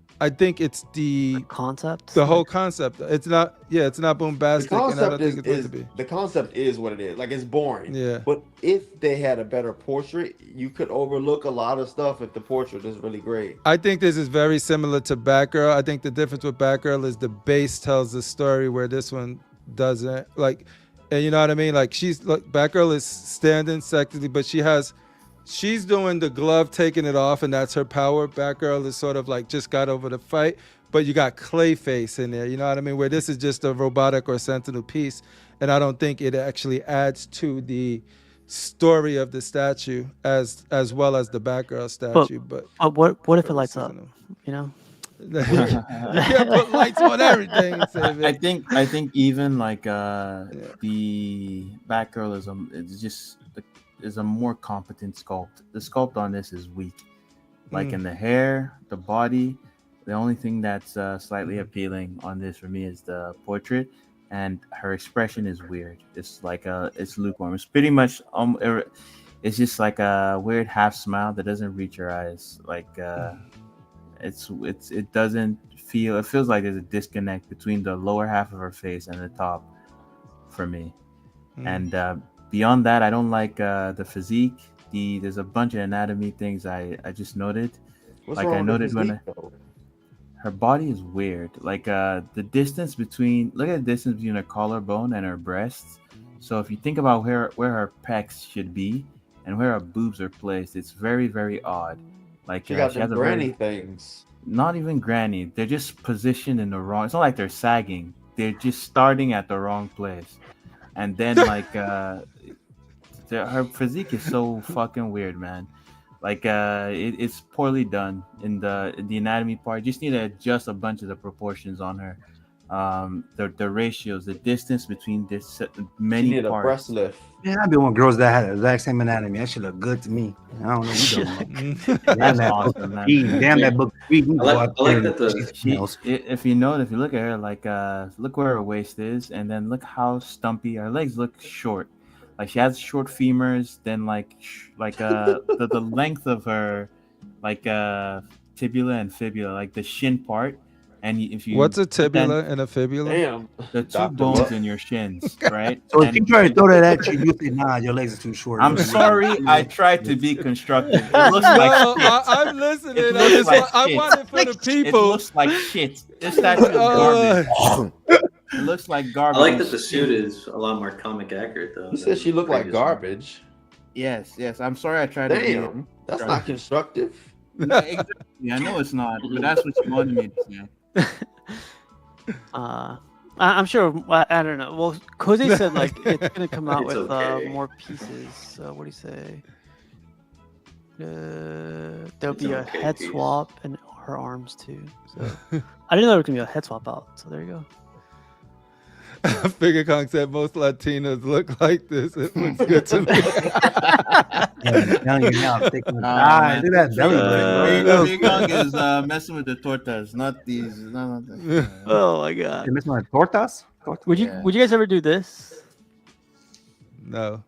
Speaker 2: concept.
Speaker 1: The whole concept. It's not. Yeah, it's not bombastic.
Speaker 3: The
Speaker 1: And I don't
Speaker 3: concept
Speaker 1: think it's meant to be.
Speaker 3: the concept is what it is. Like it's boring.
Speaker 1: Yeah.
Speaker 3: But if they had a better portrait, you could overlook a lot of stuff if the portrait is really great.
Speaker 1: I think this is very similar to Batgirl. I think the difference with Batgirl is the base tells the story where this one doesn't. Like, and you know what I mean? Like Batgirl is standing sexy, but she's doing the glove, taking it off, and that's her power. Batgirl is sort of like just got over the fight, but you got Clayface in there. You know what I mean? Where this is just a robotic or sentinel piece, and I don't think it actually adds to the story of the statue as well as the Batgirl statue. But
Speaker 2: what if it lights up? You know.
Speaker 1: You can't put lights on everything.
Speaker 9: I think even like the Batgirl is a more competent sculpt. The sculpt on this is weak. Like in the hair, the body, the only thing that's slightly appealing on this for me is the portrait, and her expression is weird. It's like it's lukewarm. It's pretty much it's just like a weird half smile that doesn't reach your eyes. Like it doesn't feel. It feels like there's a disconnect between the lower half of her face and the top, for me. And beyond that, I don't like the physique. There's a bunch of anatomy things I just noted.
Speaker 3: What's
Speaker 9: like
Speaker 3: wrong
Speaker 9: I
Speaker 3: with
Speaker 9: noted
Speaker 3: the
Speaker 9: when
Speaker 3: physique, though?
Speaker 9: her body is weird. Like the distance between look at the distance between her collarbone and her breasts. So if you think about where her pecs should be and where her boobs are placed, it's very, very odd. Like
Speaker 3: She got
Speaker 9: she
Speaker 3: them
Speaker 9: has a
Speaker 3: granny
Speaker 9: very
Speaker 3: things.
Speaker 9: not even granny. They're just positioned in the wrong. It's not like they're sagging. They're just starting at the wrong place. And then like her physique is so fucking weird, man. Like it's poorly done in the anatomy part. You just need to adjust a bunch of the proportions on her. The ratios, the distance between this
Speaker 3: She
Speaker 9: many
Speaker 3: need a breast
Speaker 9: parts.
Speaker 3: lift.
Speaker 4: Man, I've been with girls that had the exact same anatomy. That should look good to me. I don't know what you talking about.
Speaker 9: That's awesome, man.
Speaker 4: Damn that book. We can
Speaker 5: I
Speaker 4: go
Speaker 5: like,
Speaker 4: out
Speaker 5: I
Speaker 4: there
Speaker 5: like
Speaker 4: and
Speaker 5: that the
Speaker 4: chase females.
Speaker 9: If you look at her, like look where her waist is, and then look how stumpy her legs look short. Like she has short femurs, then the length of her like tibula and fibula, like the shin part. And if you
Speaker 1: What's a
Speaker 9: put that,
Speaker 1: tibula and a fibula?
Speaker 3: Damn.
Speaker 9: the two
Speaker 3: Dr.
Speaker 9: bones
Speaker 3: Buck.
Speaker 9: in your shins, right?
Speaker 4: So if
Speaker 9: And
Speaker 4: you try to throw that at you, you say, nah, your legs are too short.
Speaker 9: I'm sorry, I tried to be constructive. It looks
Speaker 1: No,
Speaker 9: like shit.
Speaker 1: I'm listening.
Speaker 9: It
Speaker 1: I
Speaker 9: looks
Speaker 1: just
Speaker 9: like
Speaker 1: I
Speaker 9: shit.
Speaker 1: want it for the
Speaker 9: It
Speaker 1: people.
Speaker 9: looks like shit. This statue is garbage. It looks like
Speaker 5: I
Speaker 9: garbage.
Speaker 5: like that the suit is a lot more comic accurate though.
Speaker 3: You said she looked like garbage.
Speaker 9: Yes. I'm sorry I tried to be.
Speaker 3: Damn. That's not constructive.
Speaker 9: Yeah, exactly. I know it's not, but that's what you wanted me to say.
Speaker 2: I'm sure. I don't know. Well, Jose said like it's gonna come out
Speaker 5: It's
Speaker 2: with
Speaker 5: okay.
Speaker 2: more pieces. What do you say? There'll
Speaker 5: It's
Speaker 2: be
Speaker 5: an
Speaker 2: a
Speaker 5: okay
Speaker 2: head
Speaker 5: piece.
Speaker 2: swap and her arms too. So I didn't know there was gonna be a head swap out. So there you go.
Speaker 1: Figure Kong said most Latinos look like this. It looks good to me.
Speaker 4: Now you're now taking
Speaker 9: Man.
Speaker 4: look at that belly button.
Speaker 9: Big Kong is messing with the tortas, not these. Not
Speaker 2: Oh my god.
Speaker 4: You're missing like tortas?
Speaker 2: Would you guys ever do this?
Speaker 1: No.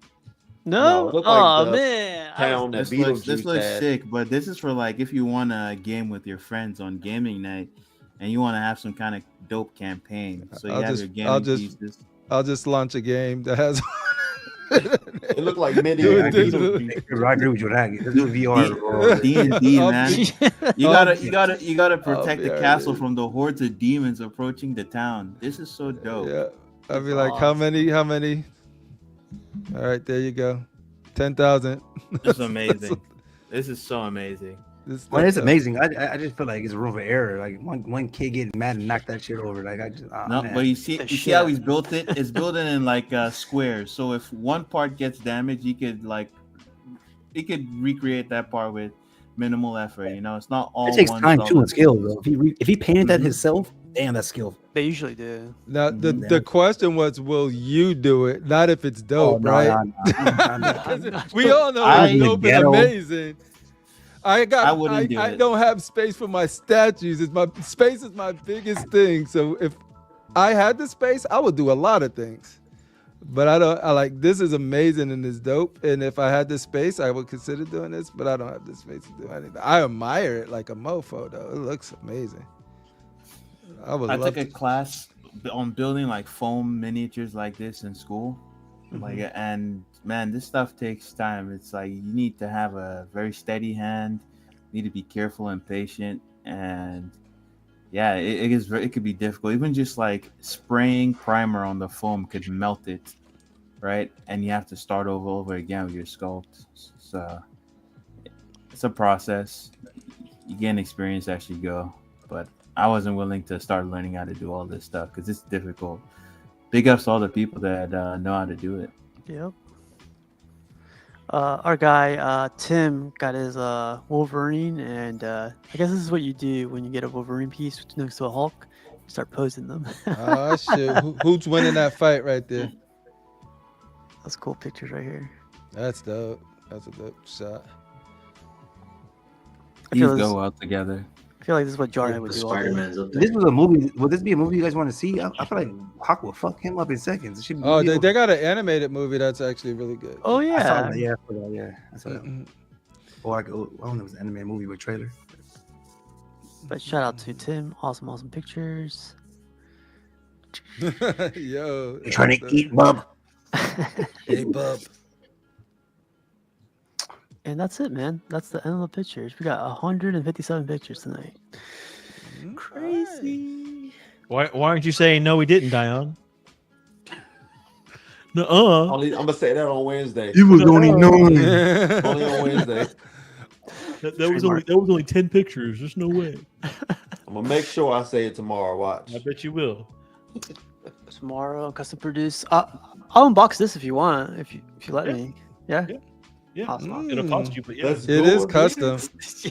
Speaker 2: No.
Speaker 3: it looked
Speaker 2: Oh
Speaker 3: like the
Speaker 2: man.
Speaker 3: town that
Speaker 9: This looks
Speaker 3: had.
Speaker 9: sick, but this is for like if you want to game with your friends on gaming night, and you want to have some kind of dope campaign. So you have your gaming pieces.
Speaker 1: I'll just launch a game that has.
Speaker 3: It looked like mini.
Speaker 4: I agree with you. Let's do VR.
Speaker 9: D&D, man. You gotta
Speaker 1: I'll
Speaker 9: protect
Speaker 1: be
Speaker 9: the castle from the hordes of demons approaching the town. This is so dope.
Speaker 1: Yeah. I'll be like, how many? All right, there you go. 10,000.
Speaker 9: It's amazing. This is so amazing.
Speaker 4: Well, it's amazing. I just feel like it's room for error. Like one kid getting mad and knock that shit over. Like I just man.
Speaker 9: But you see how he's built it? It's built it in like squares. So if one part gets damaged, he could recreate that part with minimal effort. You know, it's not all.
Speaker 4: It takes
Speaker 9: one
Speaker 4: time
Speaker 9: solid
Speaker 4: too and skill though. If he painted that himself, damn, that's skill.
Speaker 2: They usually do.
Speaker 1: Now the question was, will you do it? Not if it's dope, right? We all know it's dope and amazing. I don't have space for my statues. Space is my biggest thing. So if I had the space, I would do a lot of things. But I like this is amazing and it's dope. And if I had the space, I would consider doing this. But I don't have the space to do anything. I admire it like a mofo though. It looks amazing.
Speaker 9: I took a class on building like foam miniatures like this in school. And man, this stuff takes time. It's like you need to have a very steady hand, you need to be careful and patient, and yeah, it could be difficult. Even just like spraying primer on the foam could melt it, right? And you have to start over again with your sculpt. So it's a process. You gain experience as you go, but I wasn't willing to start learning how to do all this stuff because it's difficult. Big ups to all the people that know how to do it.
Speaker 2: Yep. Our guy Tim got his Wolverine, and I guess this is what you do when you get a Wolverine piece next to a Hulk. You start posing them.
Speaker 1: Oh shit! Who's winning that fight right there?
Speaker 2: That's cool pictures right here.
Speaker 1: That's dope. That's a dope shot.
Speaker 9: These go well together.
Speaker 2: I feel like this is what Jarhead
Speaker 5: The
Speaker 2: would do all day.
Speaker 5: Spider-Man's up
Speaker 4: If this
Speaker 5: there.
Speaker 4: was a movie, would this be a movie you guys want to see? I feel like Hawk will fuck him up in seconds. It should be
Speaker 1: Oh,
Speaker 4: movie
Speaker 1: they
Speaker 4: over.
Speaker 1: got an animated movie that's actually really good.
Speaker 2: Oh
Speaker 4: I saw
Speaker 2: yeah.
Speaker 4: that. Yeah, I saw that. Yeah, I saw that.
Speaker 1: Mm-mm.
Speaker 4: Or like, I don't know, it was an anime movie with trailer.
Speaker 2: But shout out to Tim. Awesome pictures.
Speaker 1: Yo,
Speaker 4: You're trying to eat, bub.
Speaker 1: Hey, bub.
Speaker 2: And that's it, man. That's the end of the pictures. We got 157 pictures tonight. Crazy.
Speaker 10: Why aren't you saying no? We didn't, Dion. No.
Speaker 3: I'm gonna say that on Wednesday.
Speaker 4: It was only
Speaker 3: Only on Wednesday.
Speaker 10: That was only 10 pictures. There's no way.
Speaker 3: I'm gonna make sure I say it tomorrow. Watch.
Speaker 10: I bet you will.
Speaker 2: Tomorrow, custom produce. I'll unbox this if you want. If you let me. Yeah.
Speaker 10: Yeah.
Speaker 2: Awesome.
Speaker 10: It'll cost you, but yeah.
Speaker 3: Let's
Speaker 1: It
Speaker 3: go
Speaker 1: is
Speaker 3: again.
Speaker 1: custom.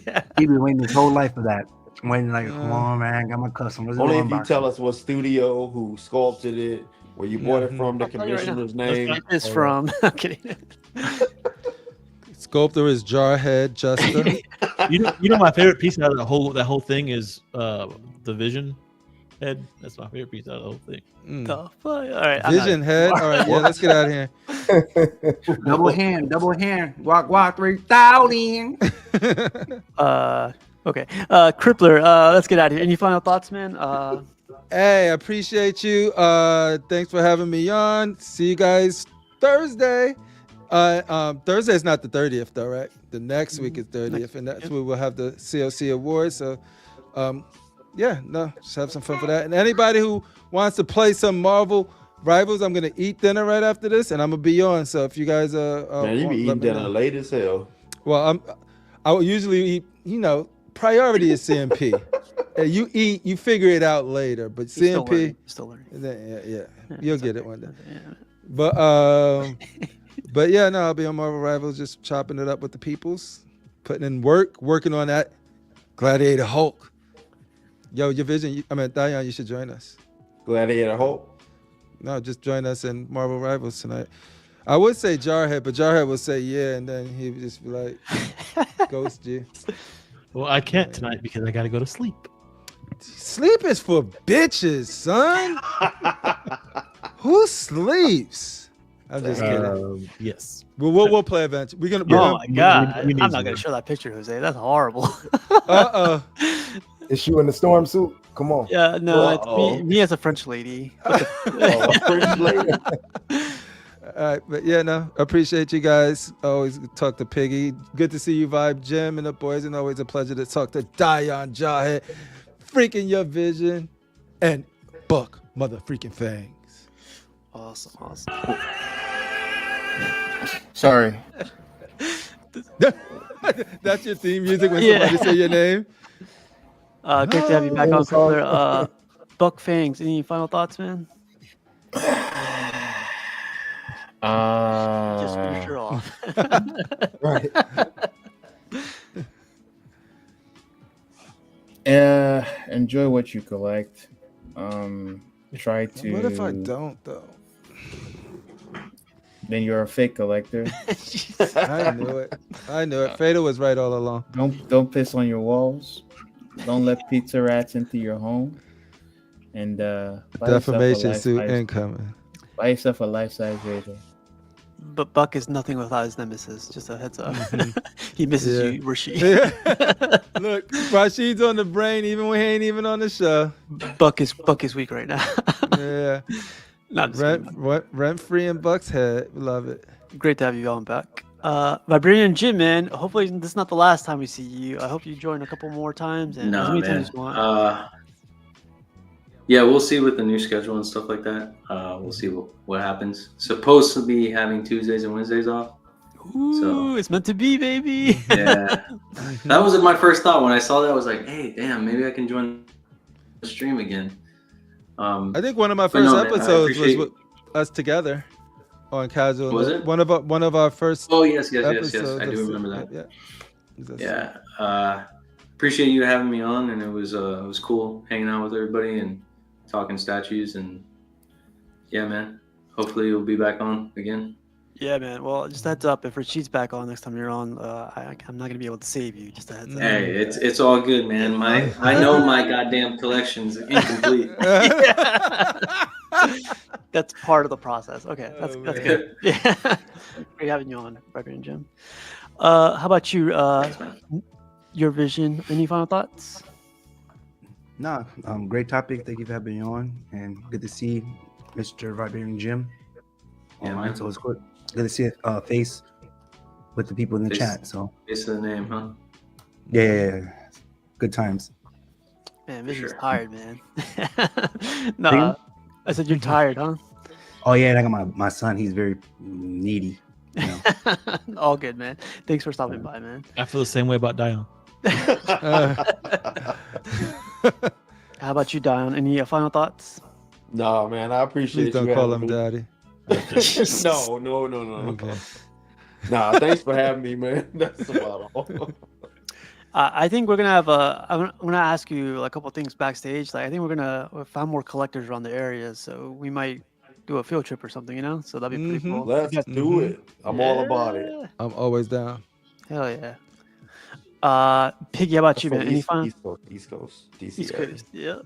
Speaker 2: Yeah.
Speaker 4: He been waiting his whole life for that. Waiting like, come on, man, got my custom. Let's do
Speaker 3: Only
Speaker 4: an
Speaker 3: if you
Speaker 4: unboxing.
Speaker 3: tell us what studio, who sculpted it, where you bought it from, the
Speaker 2: I'll tell you right now.
Speaker 3: commissioner's name.
Speaker 2: It's from. I'm kidding.
Speaker 1: Sculptor is Jarhead Juster.
Speaker 10: You know my favorite piece out of that whole thing is the Vision head. That's my favorite piece out of the whole thing.
Speaker 2: The fuck? All right. I'm
Speaker 1: Vision
Speaker 2: not-
Speaker 1: head. All right, yeah, let's get out of here.
Speaker 4: Double hand. Walk 3,000.
Speaker 2: Okay. Crippler, let's get out of here. Any final thoughts, man?
Speaker 1: Hey, I appreciate you. Thanks for having me on. See you guys Thursday. Thursday is not the 30th though, right? The next week is 30th, and that's where we'll have the COC awards. So, just have some fun for that. And anybody who wants to play some Marvel Rivals, I'm gonna eat dinner right after this, and I'm gonna be on. So if you guys
Speaker 3: Man, you be eating dinner late as hell.
Speaker 1: Well, I will usually eat. Priority is CMP. You eat, you figure it out later. But CMP,
Speaker 2: still learning.
Speaker 1: Yeah, you'll get it one day.
Speaker 2: Yeah.
Speaker 1: But yeah, no, I'll be on Marvel Rivals, just chopping it up with the peoples, putting in work, working on that Gladiator Hulk. Yo, your vision. Dion, you should join us.
Speaker 3: Gladiator Hulk.
Speaker 1: No, just join us in Marvel Rivals tonight. I would say Jarhead, but Jarhead would say yeah, and then he would just be like, ghost you.
Speaker 10: Well, I can't tonight because I got to go to sleep.
Speaker 1: Sleep is for bitches, son. Who sleeps? I'm just kidding.
Speaker 10: Yes.
Speaker 1: Well, we'll play eventually. We're gonna.
Speaker 2: Oh my god!
Speaker 10: we need
Speaker 2: I'm not
Speaker 10: to.
Speaker 2: gonna show that picture, Jose. That's horrible.
Speaker 7: Is you in the storm suit? Come on.
Speaker 2: Yeah, no, it's me as a French lady.
Speaker 3: French lady.
Speaker 1: All right, but yeah, no, appreciate you guys. Always talk to Piggy. Good to see you, Vibe, Jim, and the boys, and always a pleasure to talk to Dion Jarhead, freaking your vision, and Buck Mother Freaking Fangs.
Speaker 2: Awesome.
Speaker 12: Sorry.
Speaker 1: That's your theme music when somebody say your name.
Speaker 2: Great to have you back on, Crippler. Buck Fangs. Any final thoughts, man? Just finish her off.
Speaker 7: Right.
Speaker 12: Enjoy what you collect. Try to.
Speaker 1: What if I don't though?
Speaker 12: Then you're a fake collector.
Speaker 1: I knew it. Fado was right all along.
Speaker 12: Don't piss on your walls. Don't let pizza rats into your home. And
Speaker 1: Defamation suit incoming.
Speaker 12: Buy yourself a life-size razor.
Speaker 2: But Buck is nothing without his nemesis. Just a heads up. He misses you, Rashid.
Speaker 1: Look, Rashid's on the brain even when he ain't even on the show.
Speaker 2: Buck is weak right now.
Speaker 1: Yeah.
Speaker 2: Not
Speaker 1: rent free in Buck's head. Love it.
Speaker 2: Great to have you on back. Vibranium Jim, man. Hopefully this is not the last time we see you. I hope you join a couple more times and as many times as you want.
Speaker 5: Yeah, we'll see with the new schedule and stuff like that. We'll see what happens. Supposed to be having Tuesdays and Wednesdays off.
Speaker 2: Ooh, it's meant to be, baby.
Speaker 5: Yeah. That was my first thought when I saw that. I was like, hey, damn, maybe I can join the stream again.
Speaker 1: I think one of my first episodes was with us together on Casual.
Speaker 5: Was it?
Speaker 1: One of our first
Speaker 5: yes. I
Speaker 1: episodes
Speaker 5: do remember that.
Speaker 1: Yeah.
Speaker 5: Appreciate you having me on, and it was cool hanging out with everybody and talking statues, and yeah, man. Hopefully you'll be back on again.
Speaker 2: Yeah, man. Well, just a heads up. If Rashid's back on next time you're on, I'm not gonna be able to save you. Just a heads up.
Speaker 5: Hey, it's all good, man. I know my goddamn collection's incomplete.
Speaker 2: That's part of the process. Okay, that's good. Yeah, great having you on, Barbie and Jim. How about you? Your vision. Any final thoughts?
Speaker 4: Nah, great topic. Thank you for having me on, and good to see Mr. Viberian Jim online.
Speaker 5: Man.
Speaker 4: So it's good to see a face with the people in the chat. So
Speaker 5: Face of the name, huh?
Speaker 4: yeah. Good times.
Speaker 2: Man, Vision's tired, man. I said you're tired, huh?
Speaker 4: Oh yeah, I got my son. He's very needy. You know?
Speaker 2: All good, man. Thanks for stopping by, man.
Speaker 10: I feel the same way about Dion.
Speaker 2: How about you, Dion? Any final thoughts?
Speaker 3: No, man, I appreciate
Speaker 1: Please don't
Speaker 3: you
Speaker 1: call
Speaker 3: having
Speaker 1: him
Speaker 3: me.
Speaker 1: daddy.
Speaker 3: No.
Speaker 1: Okay.
Speaker 3: Nah, thanks for having me, man. That's about all.
Speaker 2: I think we're gonna have I'm gonna ask you a couple things backstage. Like I think we're gonna find more collectors around the area, so we might do a field trip or something, you know? So that'd be pretty cool.
Speaker 3: Let's do it. I'm all about it.
Speaker 1: I'm always down.
Speaker 2: Hell yeah. Piggy, how about you, man? Any final?
Speaker 3: East Coast, DC
Speaker 2: East
Speaker 3: area.
Speaker 2: Coast, yeah.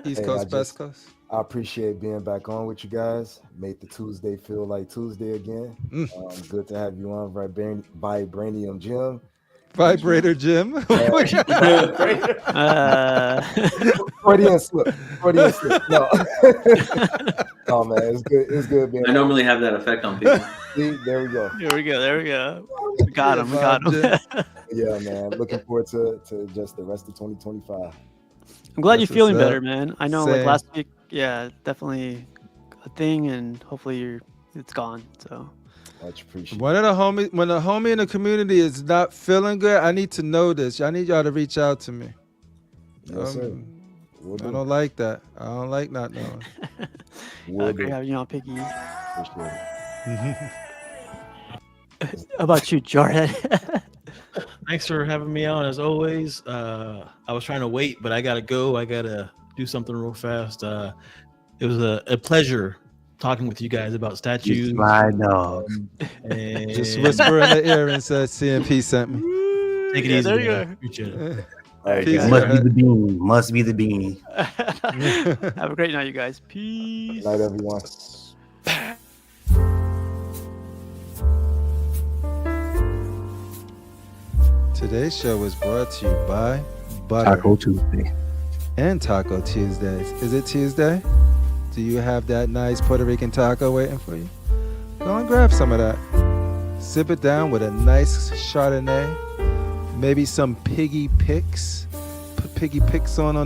Speaker 1: East
Speaker 7: Hey,
Speaker 1: Coast, West Coast.
Speaker 7: I appreciate being back on with you guys. Made the Tuesday feel like Tuesday again. Good to have you on, Vibranium Jim.
Speaker 1: Vibrator Jim.
Speaker 7: Freudian slip. No. Oh man, it's good. It's good being.
Speaker 5: I normally have that effect on people.
Speaker 7: See, there we go.
Speaker 2: There we go. We got him.
Speaker 7: Yeah, man. Looking forward to just the rest of 2025.
Speaker 2: I'm glad you're
Speaker 1: That's
Speaker 2: feeling
Speaker 1: what's up.
Speaker 2: better, man. I know, like last week, yeah, definitely a thing, and hopefully it's gone. So
Speaker 7: much appreciated.
Speaker 1: When a homie in the community is not feeling good, I need to know this. I need y'all to reach out to me.
Speaker 7: Yes, sir.
Speaker 1: I don't like that. I don't like not knowing.
Speaker 2: Great having you on, Piggy.
Speaker 7: Appreciate
Speaker 2: How about you, Jarhead?
Speaker 10: Thanks for having me on as always. I was trying to wait, but I gotta go. I gotta do something real fast. It was a pleasure talking with you guys about statues.
Speaker 4: My dog.
Speaker 10: And
Speaker 1: Just whisper in the ear and say CMP sent me.
Speaker 10: Take it
Speaker 2: Yeah,
Speaker 10: easy.
Speaker 2: there you
Speaker 10: man.
Speaker 2: go.
Speaker 10: Appreciate it.
Speaker 1: Peace,
Speaker 4: Must be
Speaker 1: Jarhead.
Speaker 4: the beanie. Must be the beanie.
Speaker 2: Have a great night, you guys. Peace.
Speaker 7: Night, everyone.
Speaker 1: Today's show was brought to you by Butter
Speaker 4: Taco Tuesday.
Speaker 1: and Taco Tuesdays. Is it Tuesday? Do you have that nice Puerto Rican taco waiting for you? Go and grab some of that. Sip it down with a nice Chardonnay, maybe some Piggy Picks. Put Piggy Picks on